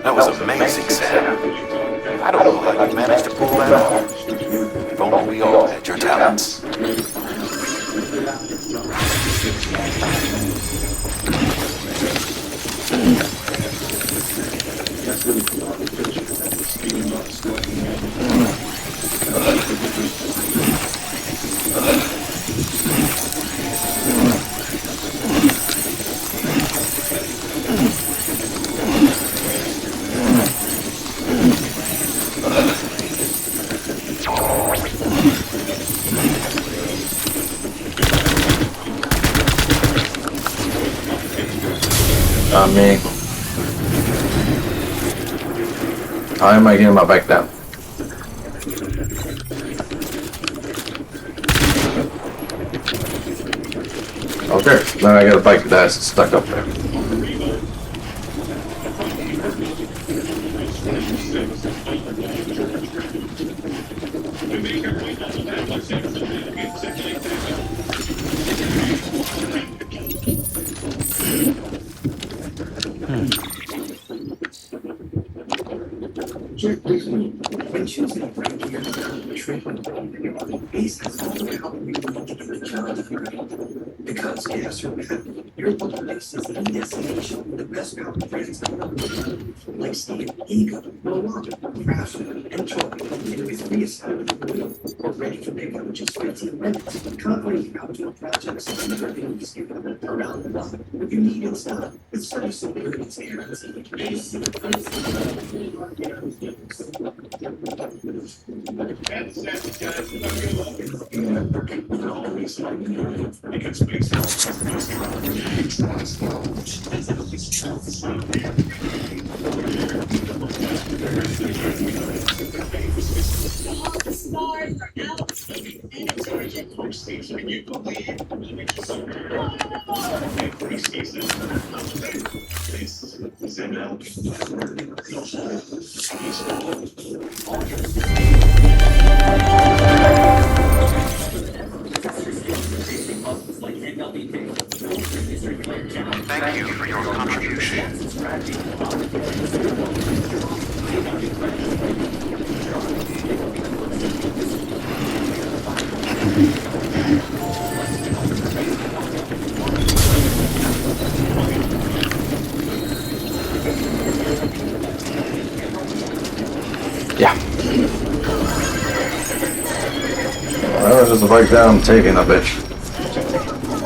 That was amazing, Sam. I don't know how you managed to pull that off. If only we all had your talents. I mean, how am I getting my bike down? Okay, then I got a bike that's stuck up there. When choosing a brand gear, treatment Ace has all the help we need to do the job right. Because gas or bad, your local Ace is the destination for the best power brands in the world. Like Steve, Ego, Milwaukee, Craftsman, and Troy. And with reassembled wheel, or ready for pickup in just 15 minutes. Conquering outdoor projects and everything you skip around the block. If you need it stock, it's service and it's guaranteed. Ace. Thank you for your contribution. Yeah. Well, there's a bike down, I'm taking that bitch.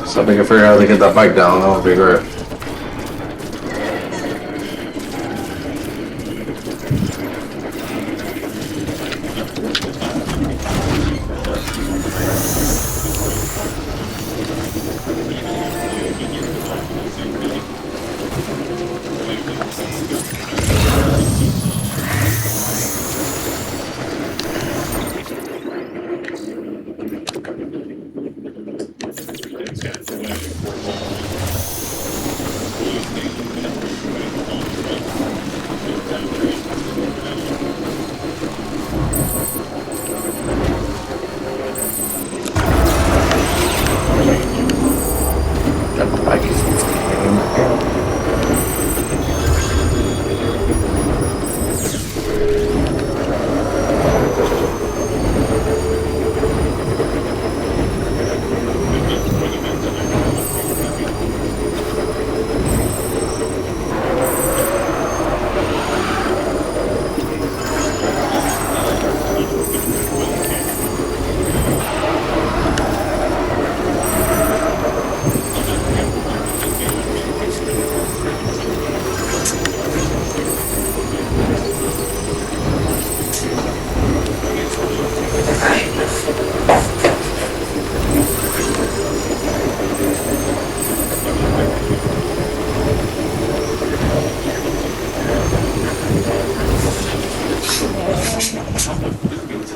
So if we can figure out how to get that bike down, that would be great.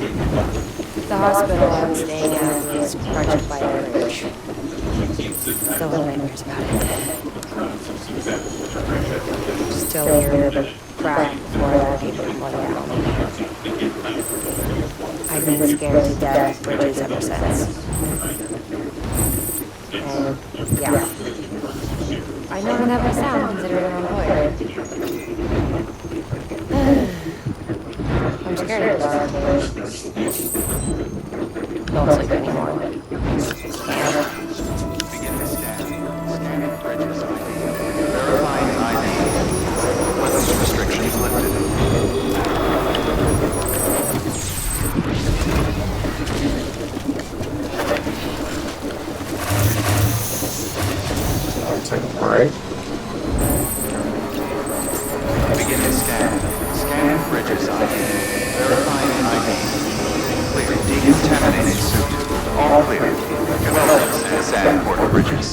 The hospital I was staying at was crushed by a bridge. Still have nightmares about it. Still hear the crack before that came tumbling down. I've been scared to death of bridges ever since. And, yeah. I know how I sound considering I'm employer. I'm scared of the dark, too. Don't sleep anymore. Can't. Begin the scan. Scanning bridges ID. Verifying ID. Weapons restrictions lifted. Take a break. Begin the scan. Scanning bridges ID. Verifying ID. Clear. Decontaminating suit. All clear. Developments and port bridges.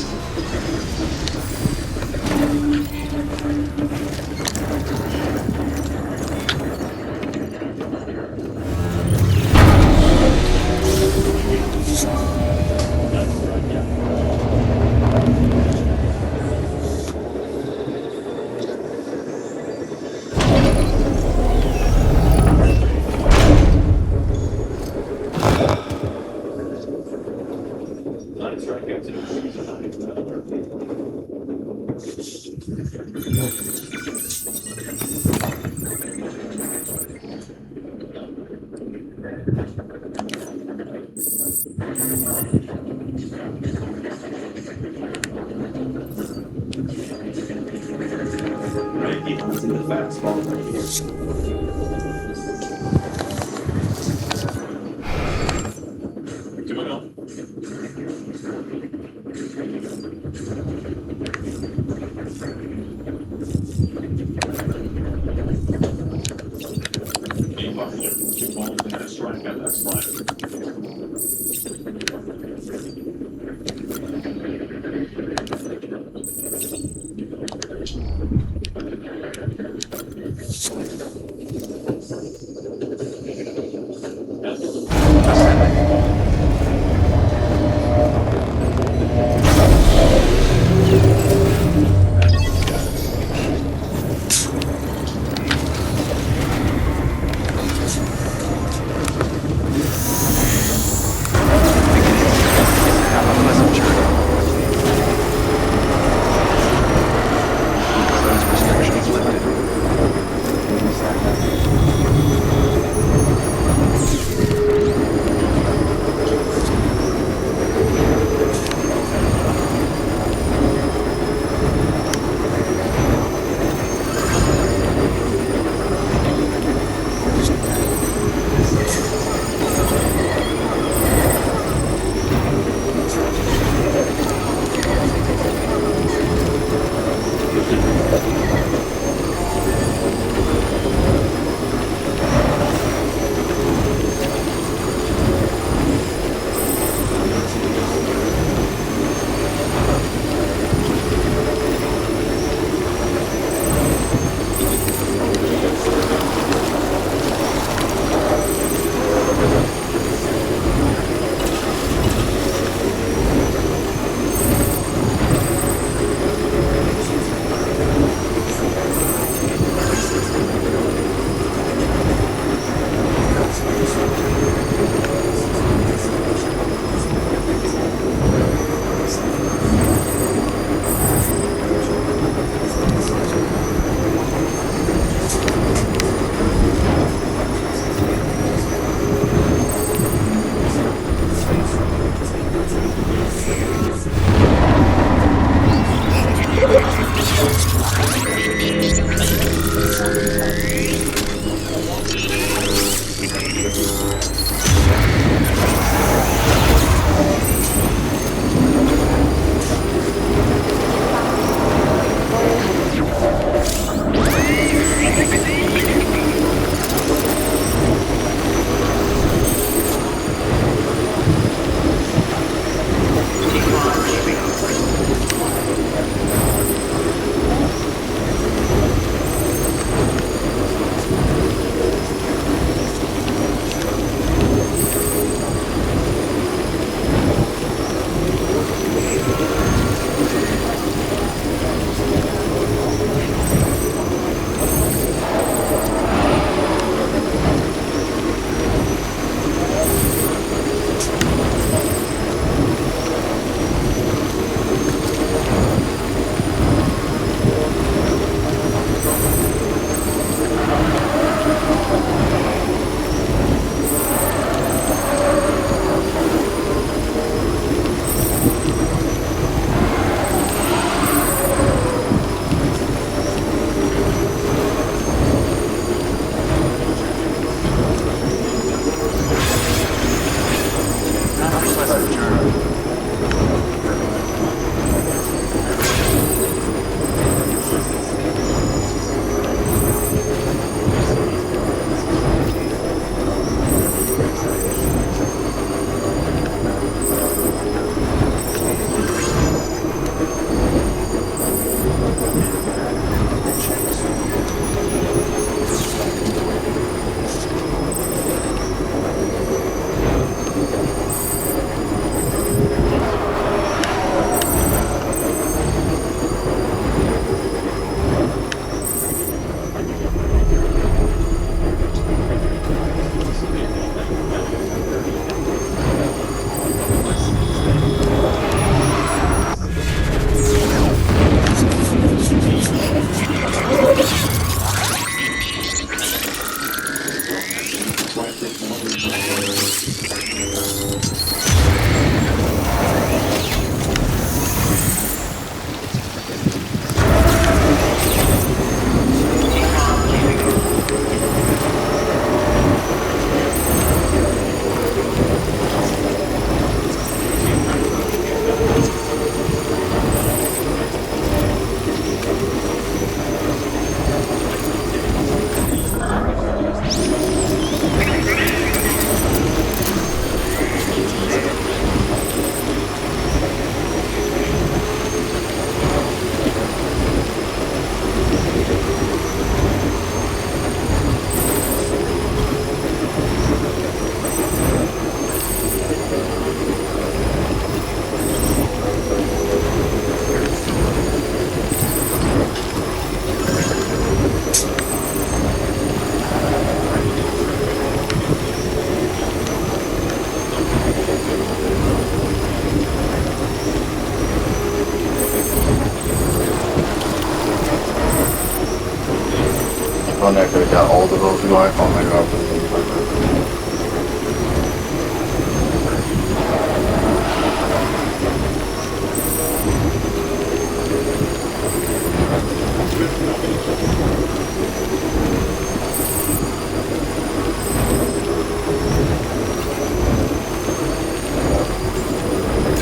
got all the roads going. Oh my god.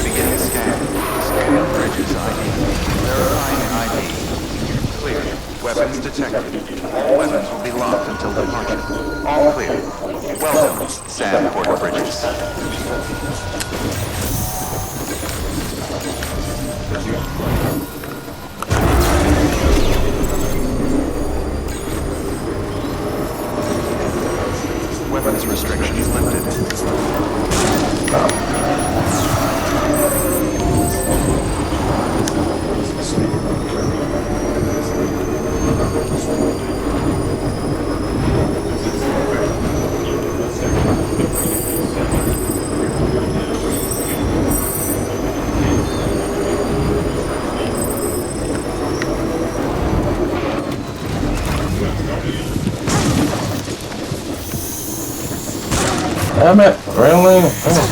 Beginning scan. Scanning bridges ID. Verifying ID. Clear. Weapons detected. All weapons will be locked until departure. All clear. Welcome, Sand Porter Bridges. Weapons restrictions lifted. Damn it, really? Oh.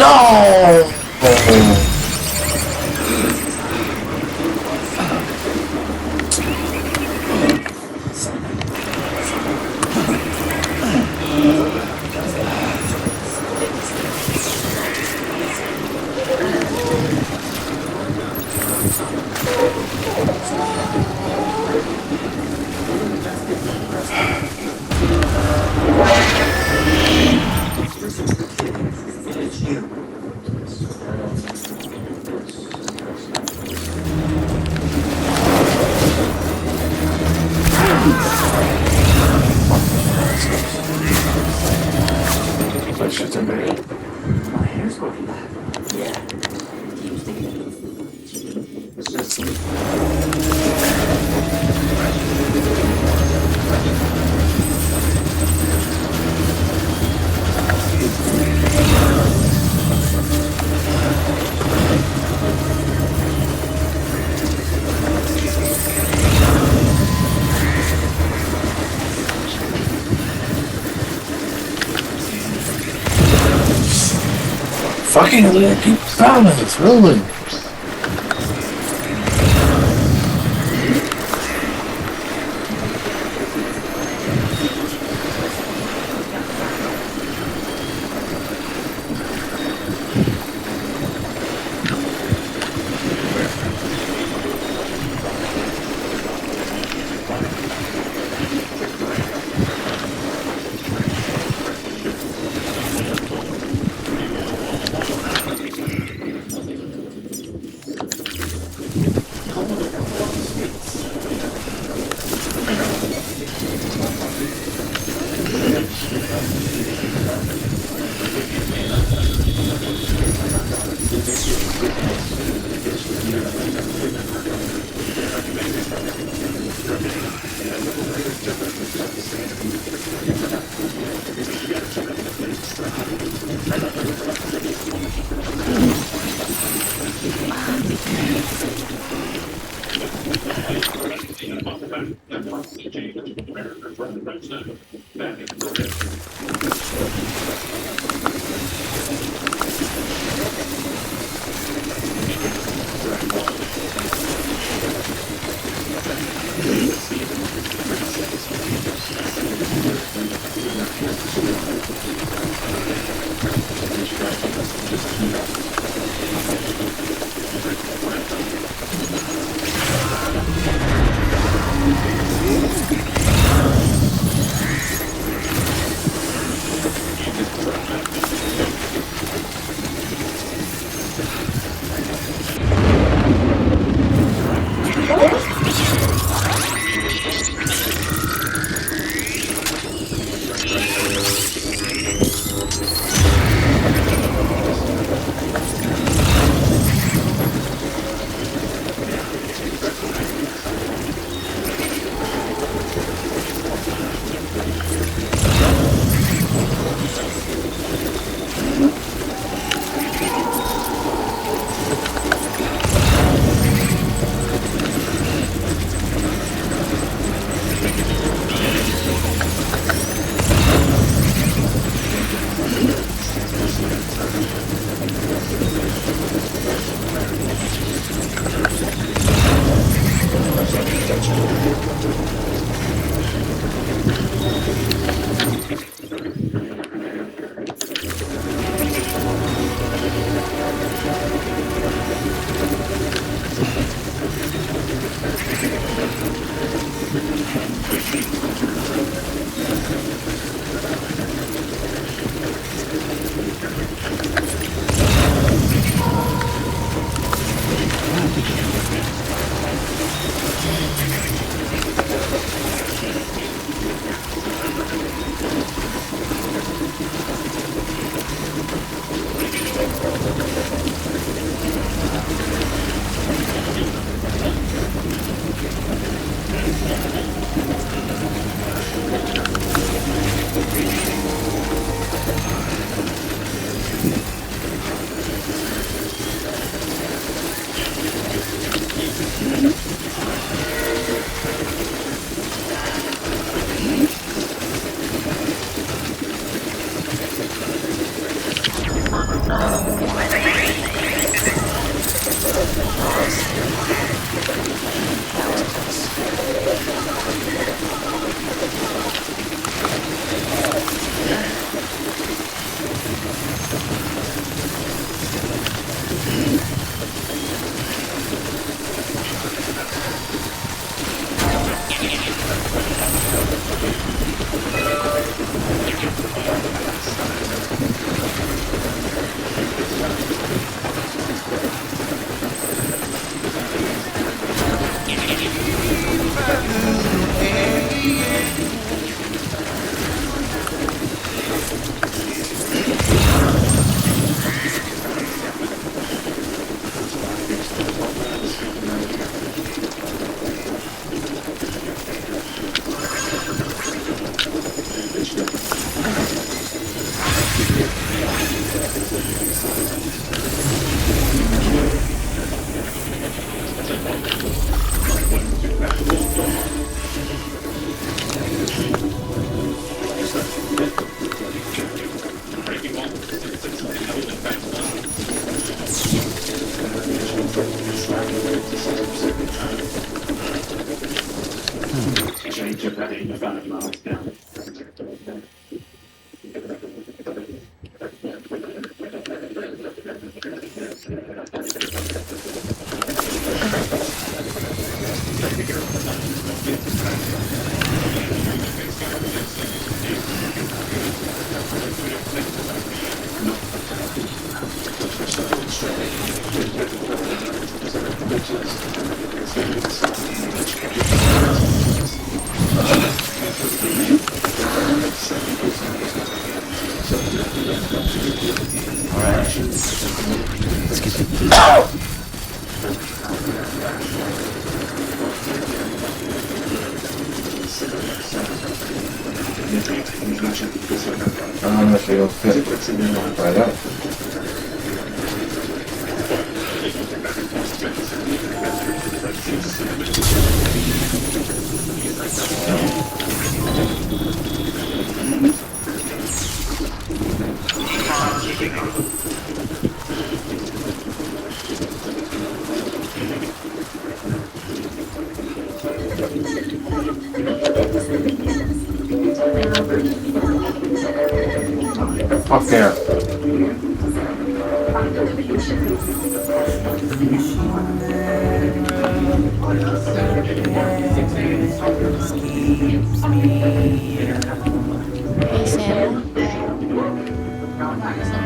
No! Fucking let people down in this building. I'm actually going to find out. Fuck there. Hey Sam,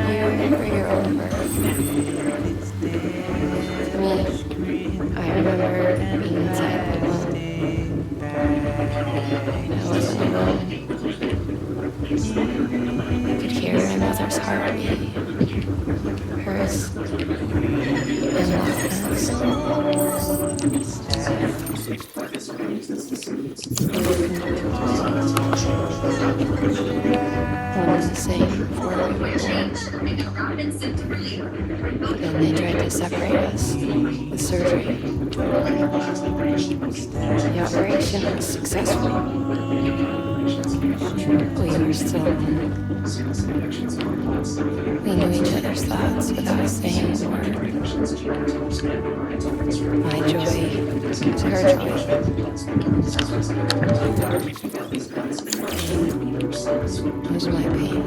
you remember your own birth? Me, I remember being inside my mom. I wasn't alone. I could hear my mother's heartbeat, hers and Lachlan's. One was the same before we were born. Then they tried to separate us with surgery. The operation was successful. We were still one. We knew each other's thoughts without saying a word. My joy was her joy. Pain was my pain.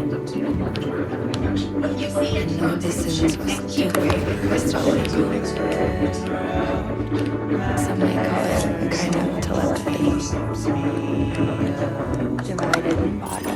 And no distance was too great for us to let go. Some might call it a kind of telepathy. Divided in body.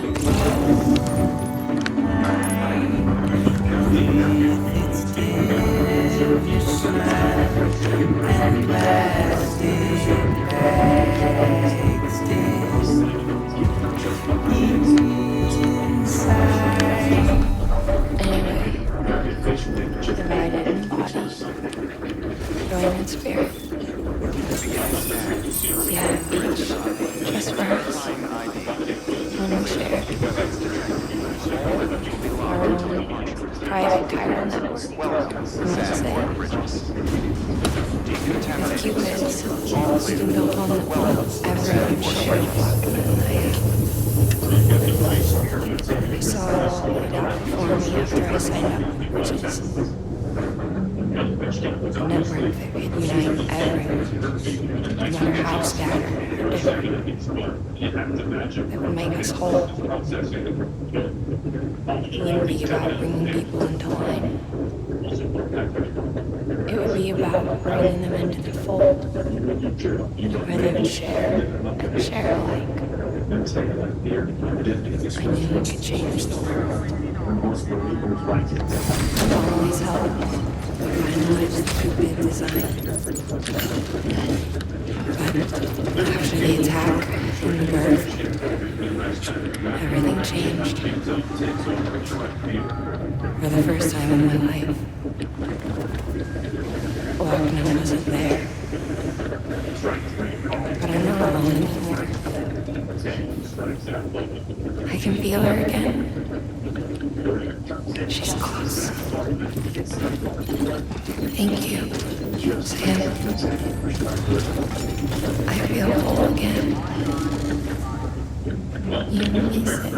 Divided in body, joined in spirit. We had a beach just for us. only share our own private chiral network. I'm not saying Cupid's been built on every own shared block that I have. I saw it all laid out before me after I signed up, which is a network that could unite everyone, no matter how scattered or different, that would make us whole. It wouldn't be about bringing people into line. It would be about bringing them into the fold, where they would share and share alike. I knew it could change the world. I've always held my knowledge that Cupid designed. But after the attack and the birth, everything changed. For the first time in my life, Wagner wasn't there. But I'm not alone anymore. I can feel her again. She's close. Thank you, Sam. I feel whole again. You pieces.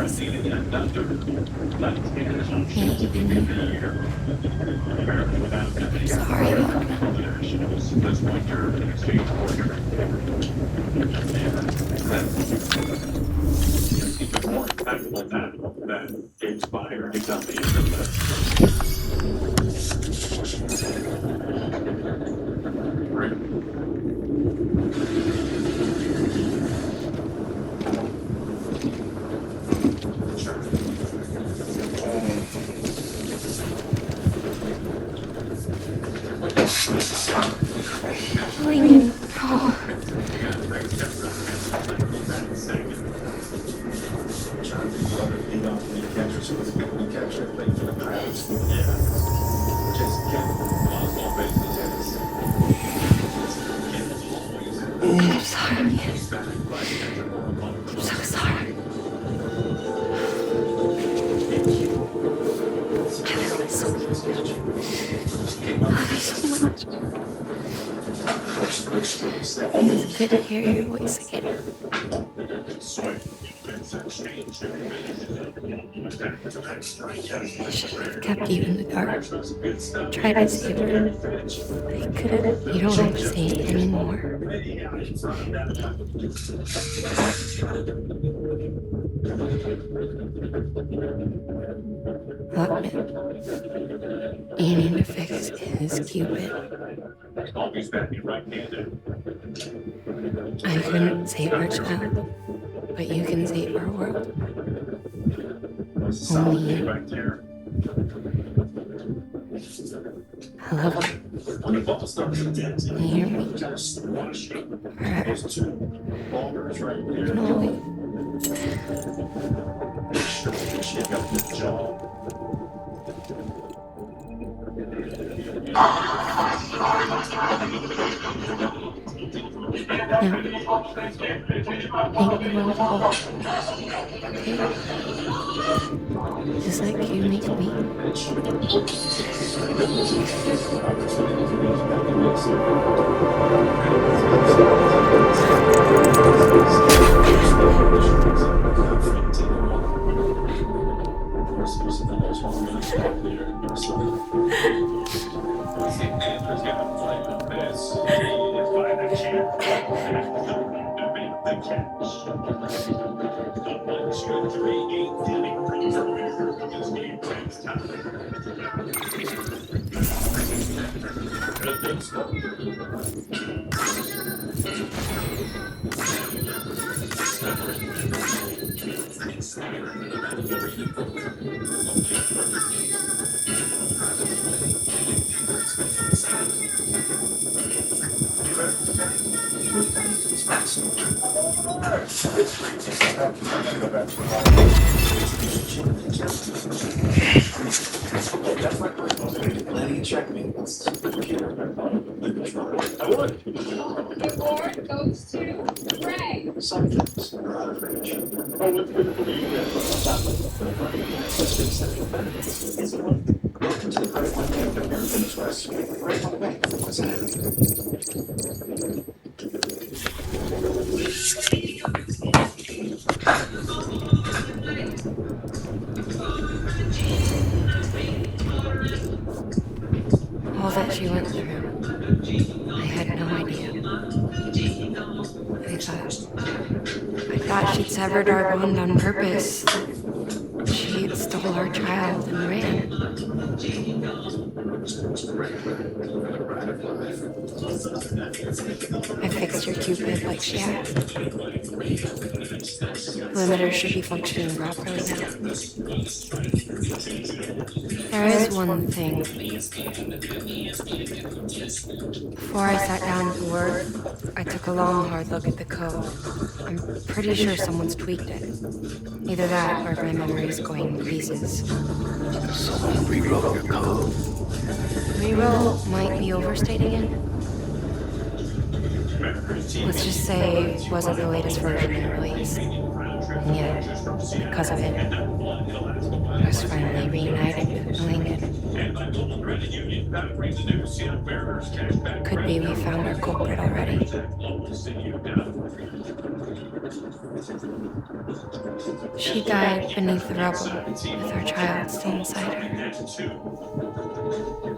I'm sorry, I'm sorry. I'm so sorry. I love you so much. It's good to hear your voice again. I should have kept you in the dark. Tried to save her. I couldn't. You don't have to say it anymore. Look, man. You need to fix his Cupid. I couldn't save our child, but you can save our world. Only you. I love you. You hear me? Forever. And always. Make the world whole. Okay? Just like you make me. Check me. The board goes to Ray. Some things are out of reach. Oh, what's good for you then? That's the essential benefits. It's one. Welcome to the Great White Bank of American Express. Great White Bank. What's that? All that she went through, I had no idea. I thought she'd severed our bond on purpose. She stole our child and ran. I fixed your Cupid like she asked. Limiters should be functioning properly now. There is one thing. Before I sat down to work, I took a long, hard look at the code. I'm pretty sure someone's tweaked it. Either that or my memory's going to pieces. Someone rewrote your code. Rewrote might be overstating it. Let's just say it wasn't the latest version they released. And yet, because of it, I was finally reunited with Elaine. Could be we found our culprit already. She died beneath the rubble with her child still inside her.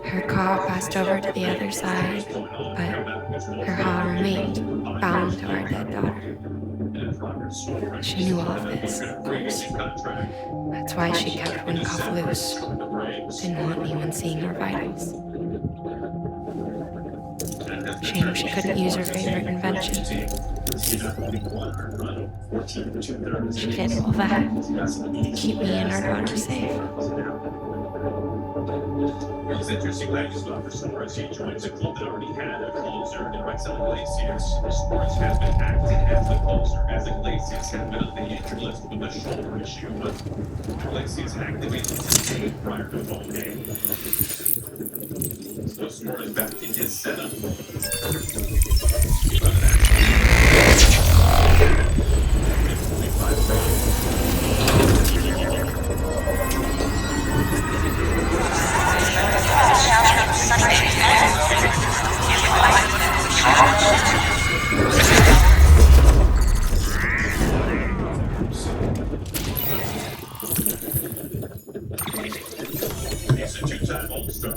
Her car passed over to the other side, but her heart remained bound to our dead daughter. She knew all of this, of course. That's why she kept one cuff loose. Didn't want anyone seeing her vitals. Shame she couldn't use her favorite invention. She did all that. Keep me and our daughter safe. It's interesting that you stop for Sports. He joins a club that already had a closer in Rexel Glaciers. Sports has been acting as the closer, as the Glaciers have been on the injury list with a shoulder issue, but Glaciers activated today prior to phone game. So Sport is back in his setup. He's a two-time All-Star.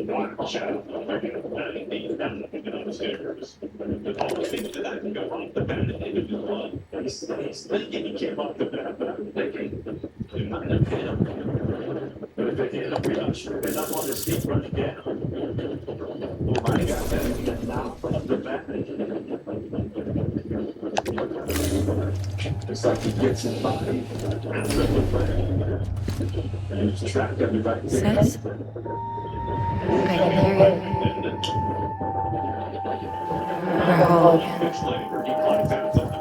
One child, upstairs. The only thing that I can go off the bat and do one. He's thinking he came off the bat, but I'm thinking he might have hit him. But if they can't up rush, they're not on the steep run again. Oh my God, that now off the bat. It's like he gets his body out of the play. And he's trapped everybody. Sis? I can hear you. We're whole again.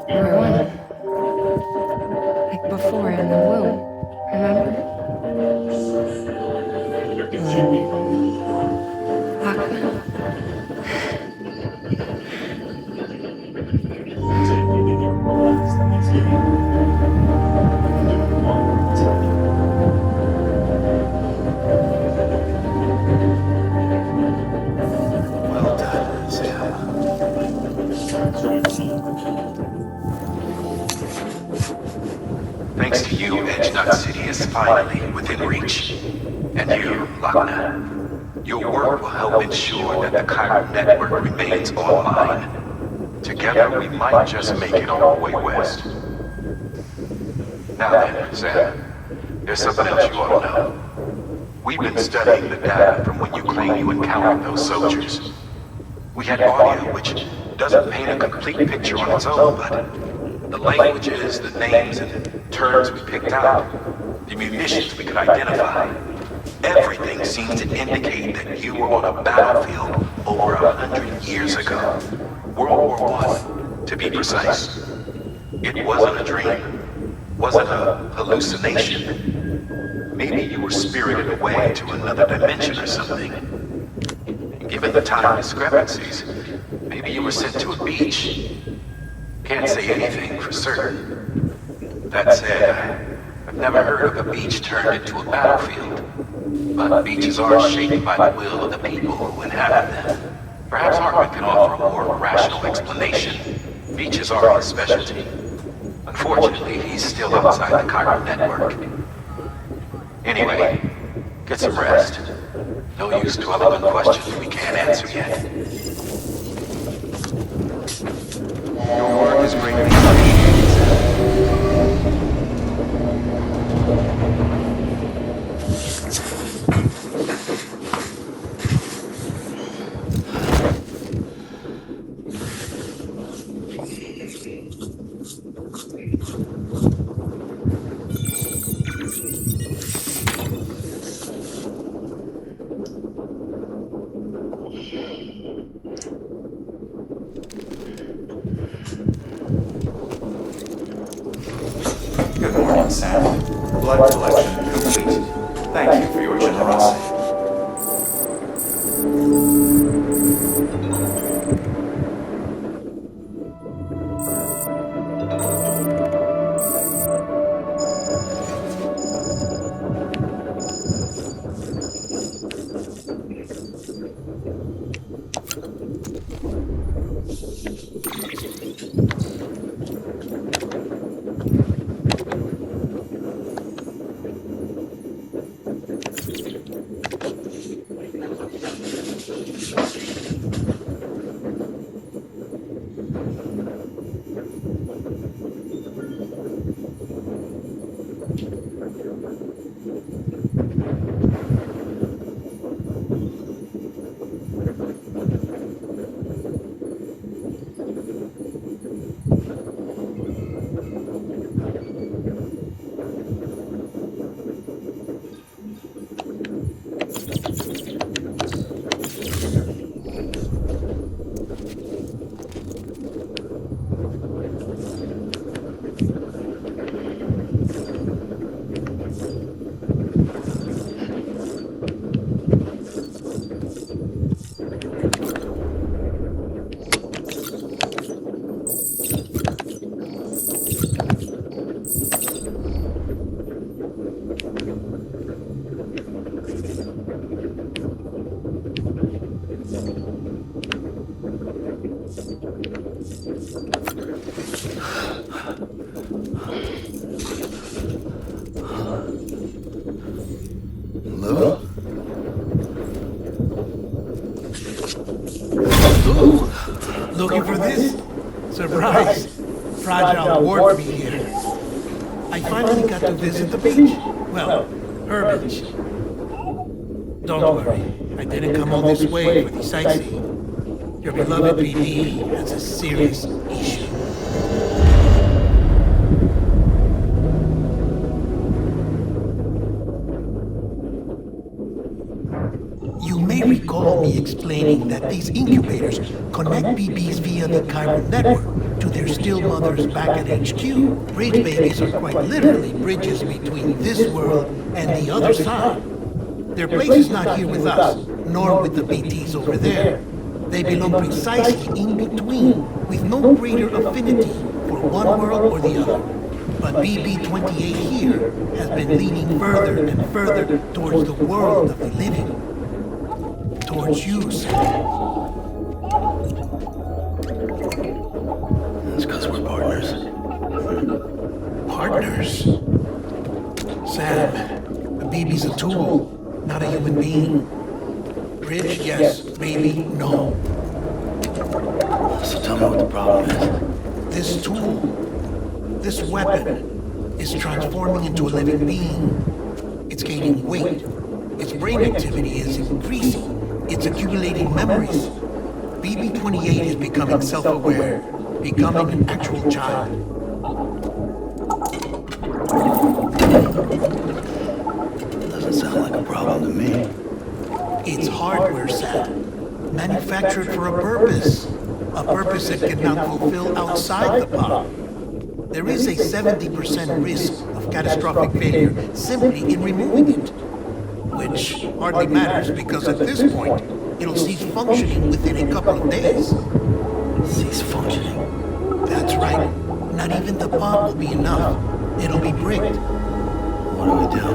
We're one. Like before in the womb. Remember? Well done, Sam. Thanks to you, Edge City is finally within reach. And you, Lachna, your work will help ensure that the Chiron network remains online. Together, we might just make it all the way west. Now then, Sam, there's something else you ought to know. We've been studying the data from when you claim you encountered those soldiers. We had audio which doesn't paint a complete picture on its own, but the languages, the names, and terms we picked out, the munitions we could identify, everything seemed to indicate that you were on a battlefield over 100 years ago. World War I. To be precise, it wasn't a dream. Wasn't a hallucination. Maybe you were spirited away to another dimension or something. Given the time discrepancies, maybe you were sent to a beach. Can't say anything for certain. That said, I've never heard of a beach turned into a battlefield. But beaches are shaped by the will of the people who inhabit them. Perhaps Hartman can offer a more rational explanation. Beaches are his specialty. Unfortunately, he's still outside the Cairo network. Anyway, get some rest. No use dwelling on questions we can't answer yet. Your work is greatly appreciated, Sam. Good morning, Sam. Blood collection complete. Thank you for your generosity. Lou? Ooh, looking for this? Surprise! Fragile warped me here. I finally got to visit the beach. Well, her beach. Don't worry, I didn't come all this way for the sightseeing. Your beloved BD has a serious issue. You may recall me explaining that these incubators connect BBs via the Chiron network to their still mothers back at HQ. Bridge babies are quite literally bridges between this world and the other side. Their place is not here with us, nor with the BTs over there. They belong precisely in between, with no greater affinity for one world or the other. But BB-28 here has been leaning further and further towards the world of the living. Towards you, Sam. That's because we're partners. Partners? Sam, a baby's a tool, not a human being. Bridge, yes. Baby, no. So tell me what the problem is. This tool, this weapon, is transforming into a living being. It's gaining weight. Its brain activity is increasing. It's accumulating memories. BB-28 is becoming self-aware, becoming an actual child. Doesn't sound like a problem to me. It's hardware, Sam. Manufactured for a purpose. a purpose it cannot fulfill outside the pod. There is a 70% risk of catastrophic failure simply in removing it, which hardly matters because at this point, it'll cease functioning within a couple of days. Cease functioning? That's right. Not even the pod will be enough. It'll be bricked. What do we do?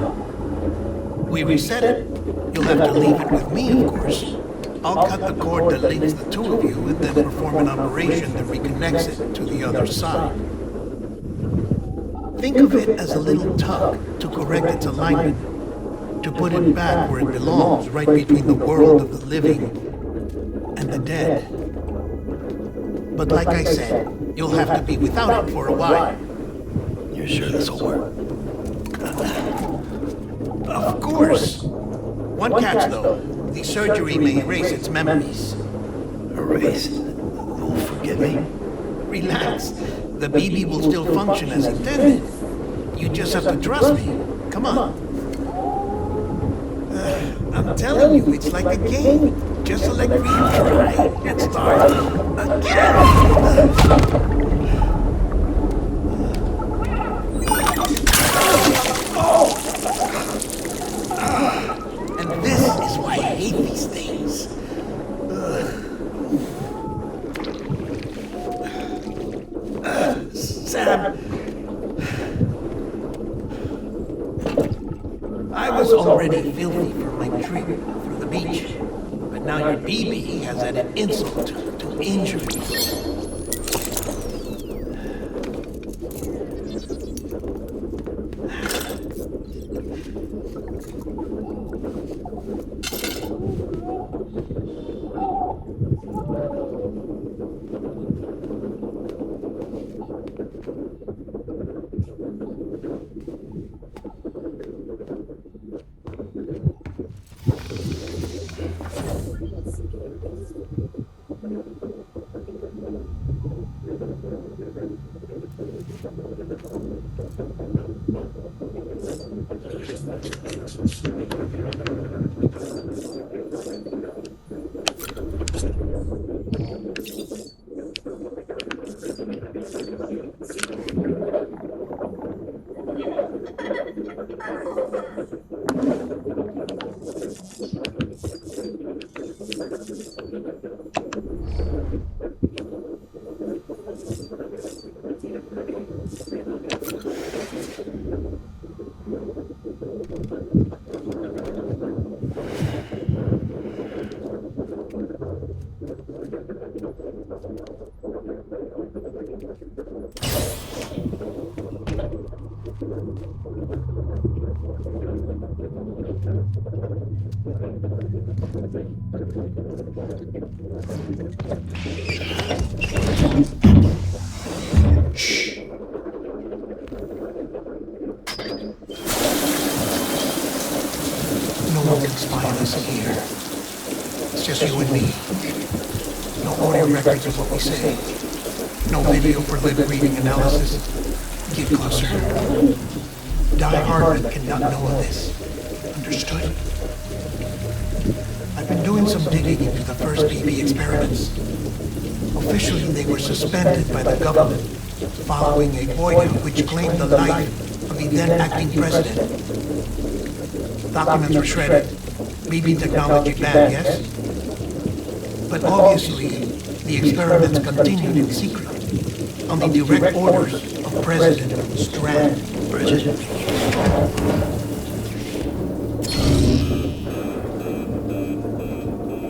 We reset it. You'll have to leave it with me, of course. I'll cut the cord that links the two of you and then perform an operation that reconnects it to the other side. Think of it as a little tug to correct its alignment, to put it back where it belongs, right between the world of the living and the dead. But like I said, you'll have to be without it for a while. You're sure this will work? Of course. One catch, though. The surgery may erase its memories. Erase? You'll forgive me? Relax. The BB will still function as intended. You just have to trust me. Come on. I'm telling you, it's like a game. Just let me try and start again. And this is why I hate these things. Sam, I was already filthy from my trip through the beach, but now your BB has added insult to injury. No one can spy on us here. It's just you and me. No audio records of what we say. No video for lip reading analysis. Get closer. Die Hardman cannot know of this. Understood? I've been doing some digging into the first BB experiments. Officially, they were suspended by the government following a boycott which claimed the life of the then acting president. Documents were shredded. BB technology banned, yes? But obviously, the experiments continued in secret, on the direct orders of President Stranding.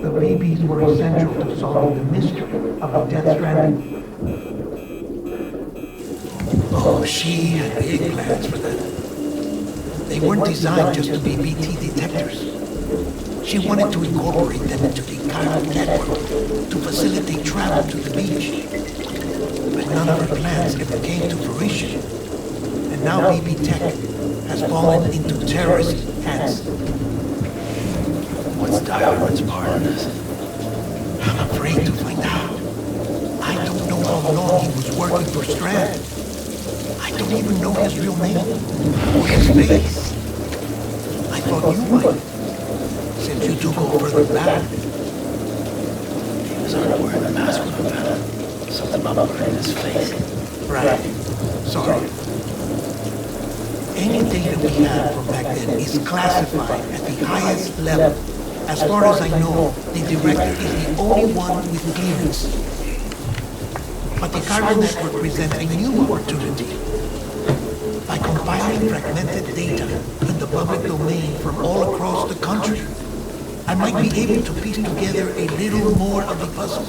The BBs were essential to solving the mystery of Death Stranding. Oh, she had big plans for them. They weren't designed just to be BT detectors. She wanted to incorporate them into the chiral network to facilitate travel to the beach. But none of her plans ever came to fruition. And now BB Tech has fallen into terrorist hands. What's Die Hard's part in this? I'm afraid to find out. I don't know how long he was working for Strand. I don't even know his real name or his face. I thought you might, since you two go further back. was already wearing the mask when I found him. Something about burning his face. Right. Sorry. Any data we have from back then is classified at the highest level. As far as I know, the director is the only one with clearance. But the Chiral network presents a new opportunity. By compiling fragmented data in the public domain from all across the country, I might be able to piece together a little more of the puzzle.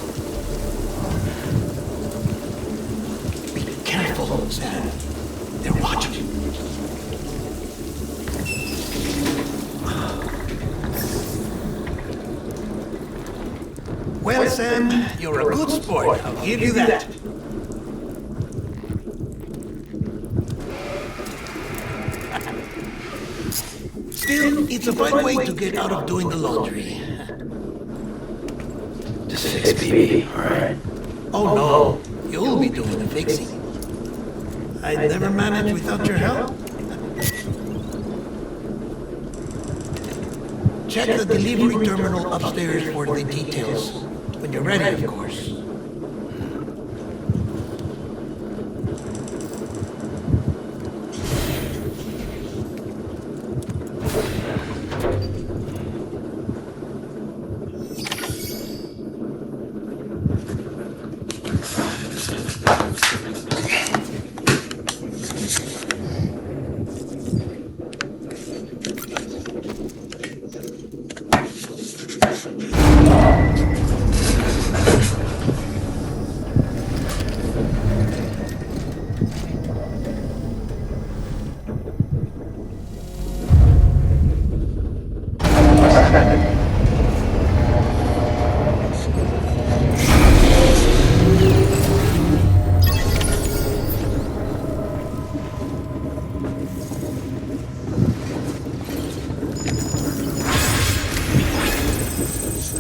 Be careful, Sam. They're watching. Well, Sam, you're a good sport. I'll give you that. Still, it's a fine way to get out of doing the laundry. Just fix BB, alright? Oh no, you'll be doing the fixing. I'd never manage without your help. Check the delivery terminal upstairs for the details. When you're ready, of course.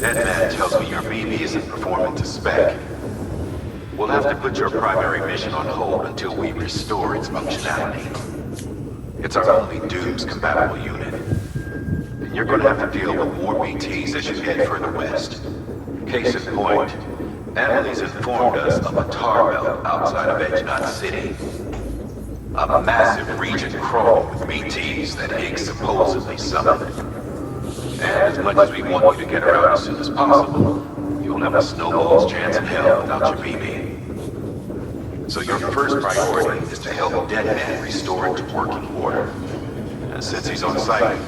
Deadman tells me your BB isn't performing to spec. We'll have to put your primary mission on hold until we restore its functionality. It's our only DOOMS-compatible unit. And you're going to have to deal with more BTs as you head further west. Case in point, Emily's informed us of a tar belt outside of Edgenot City. A massive region crawling with BTs that Higgs supposedly summoned. And as much as we want you to get her out as soon as possible, you'll have a snowball's chance in hell without your BB. So your first priority is to help Deadman restore it to working order. And since he's on site,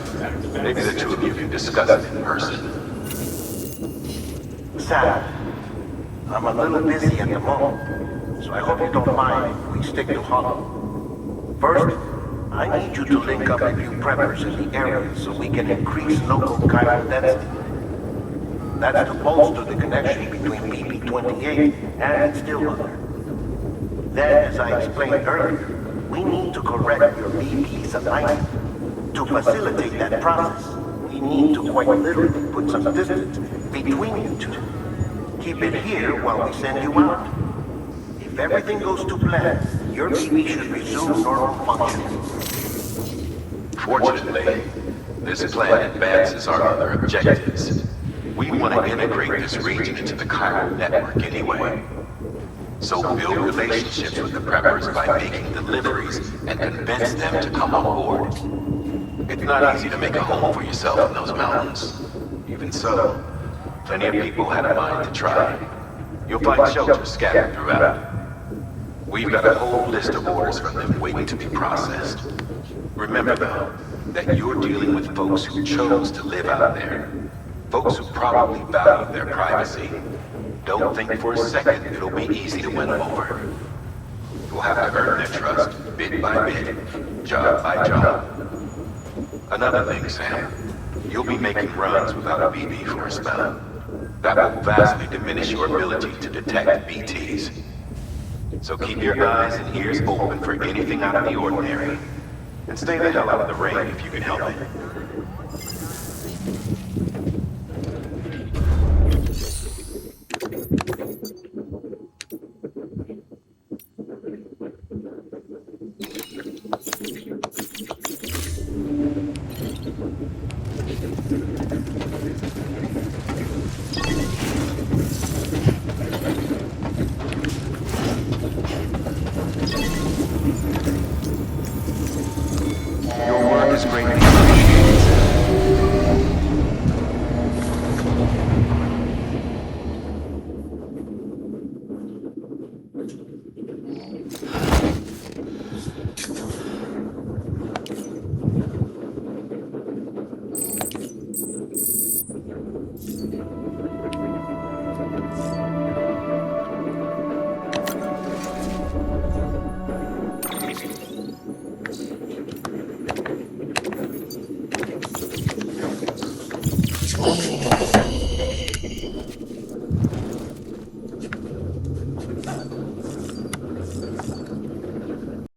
maybe the two of you can discuss it in person. Sam, I'm a little busy at the moment, so I hope you don't mind if we stick to Hollow. First, I need you to link up a few preppers in the area so we can increase local chiral density. That's to bolster the connection between BP-28 and Stillwater. Then, as I explained earlier, we need to correct your BP's alignment. To facilitate that process, we need to quite literally put some distance between you two. Keep it here while we send you out. If everything goes to plan, your BB should resume normal function. Fortunately, this plan advances our other objectives. We want to integrate this region into the chiral network anyway. So build relationships with the preppers by making deliveries and convince them to come on board. It's not easy to make a home for yourself in those mountains. Even so, plenty of people had a mind to try. You'll find shelter scattered throughout. We've got a whole list of orders from them waiting to be processed. Remember, though, that you're dealing with folks who chose to live out there. Folks who probably value their privacy. Don't think for a second it'll be easy to win them over. You'll have to earn their trust, bit by bit, job by job. Another thing, Sam. You'll be making runs without a BB for a spell. That will vastly diminish your ability to detect BTs. So keep your eyes and ears open for anything out of the ordinary. And stay the hell out of the rain if you can help it. great people.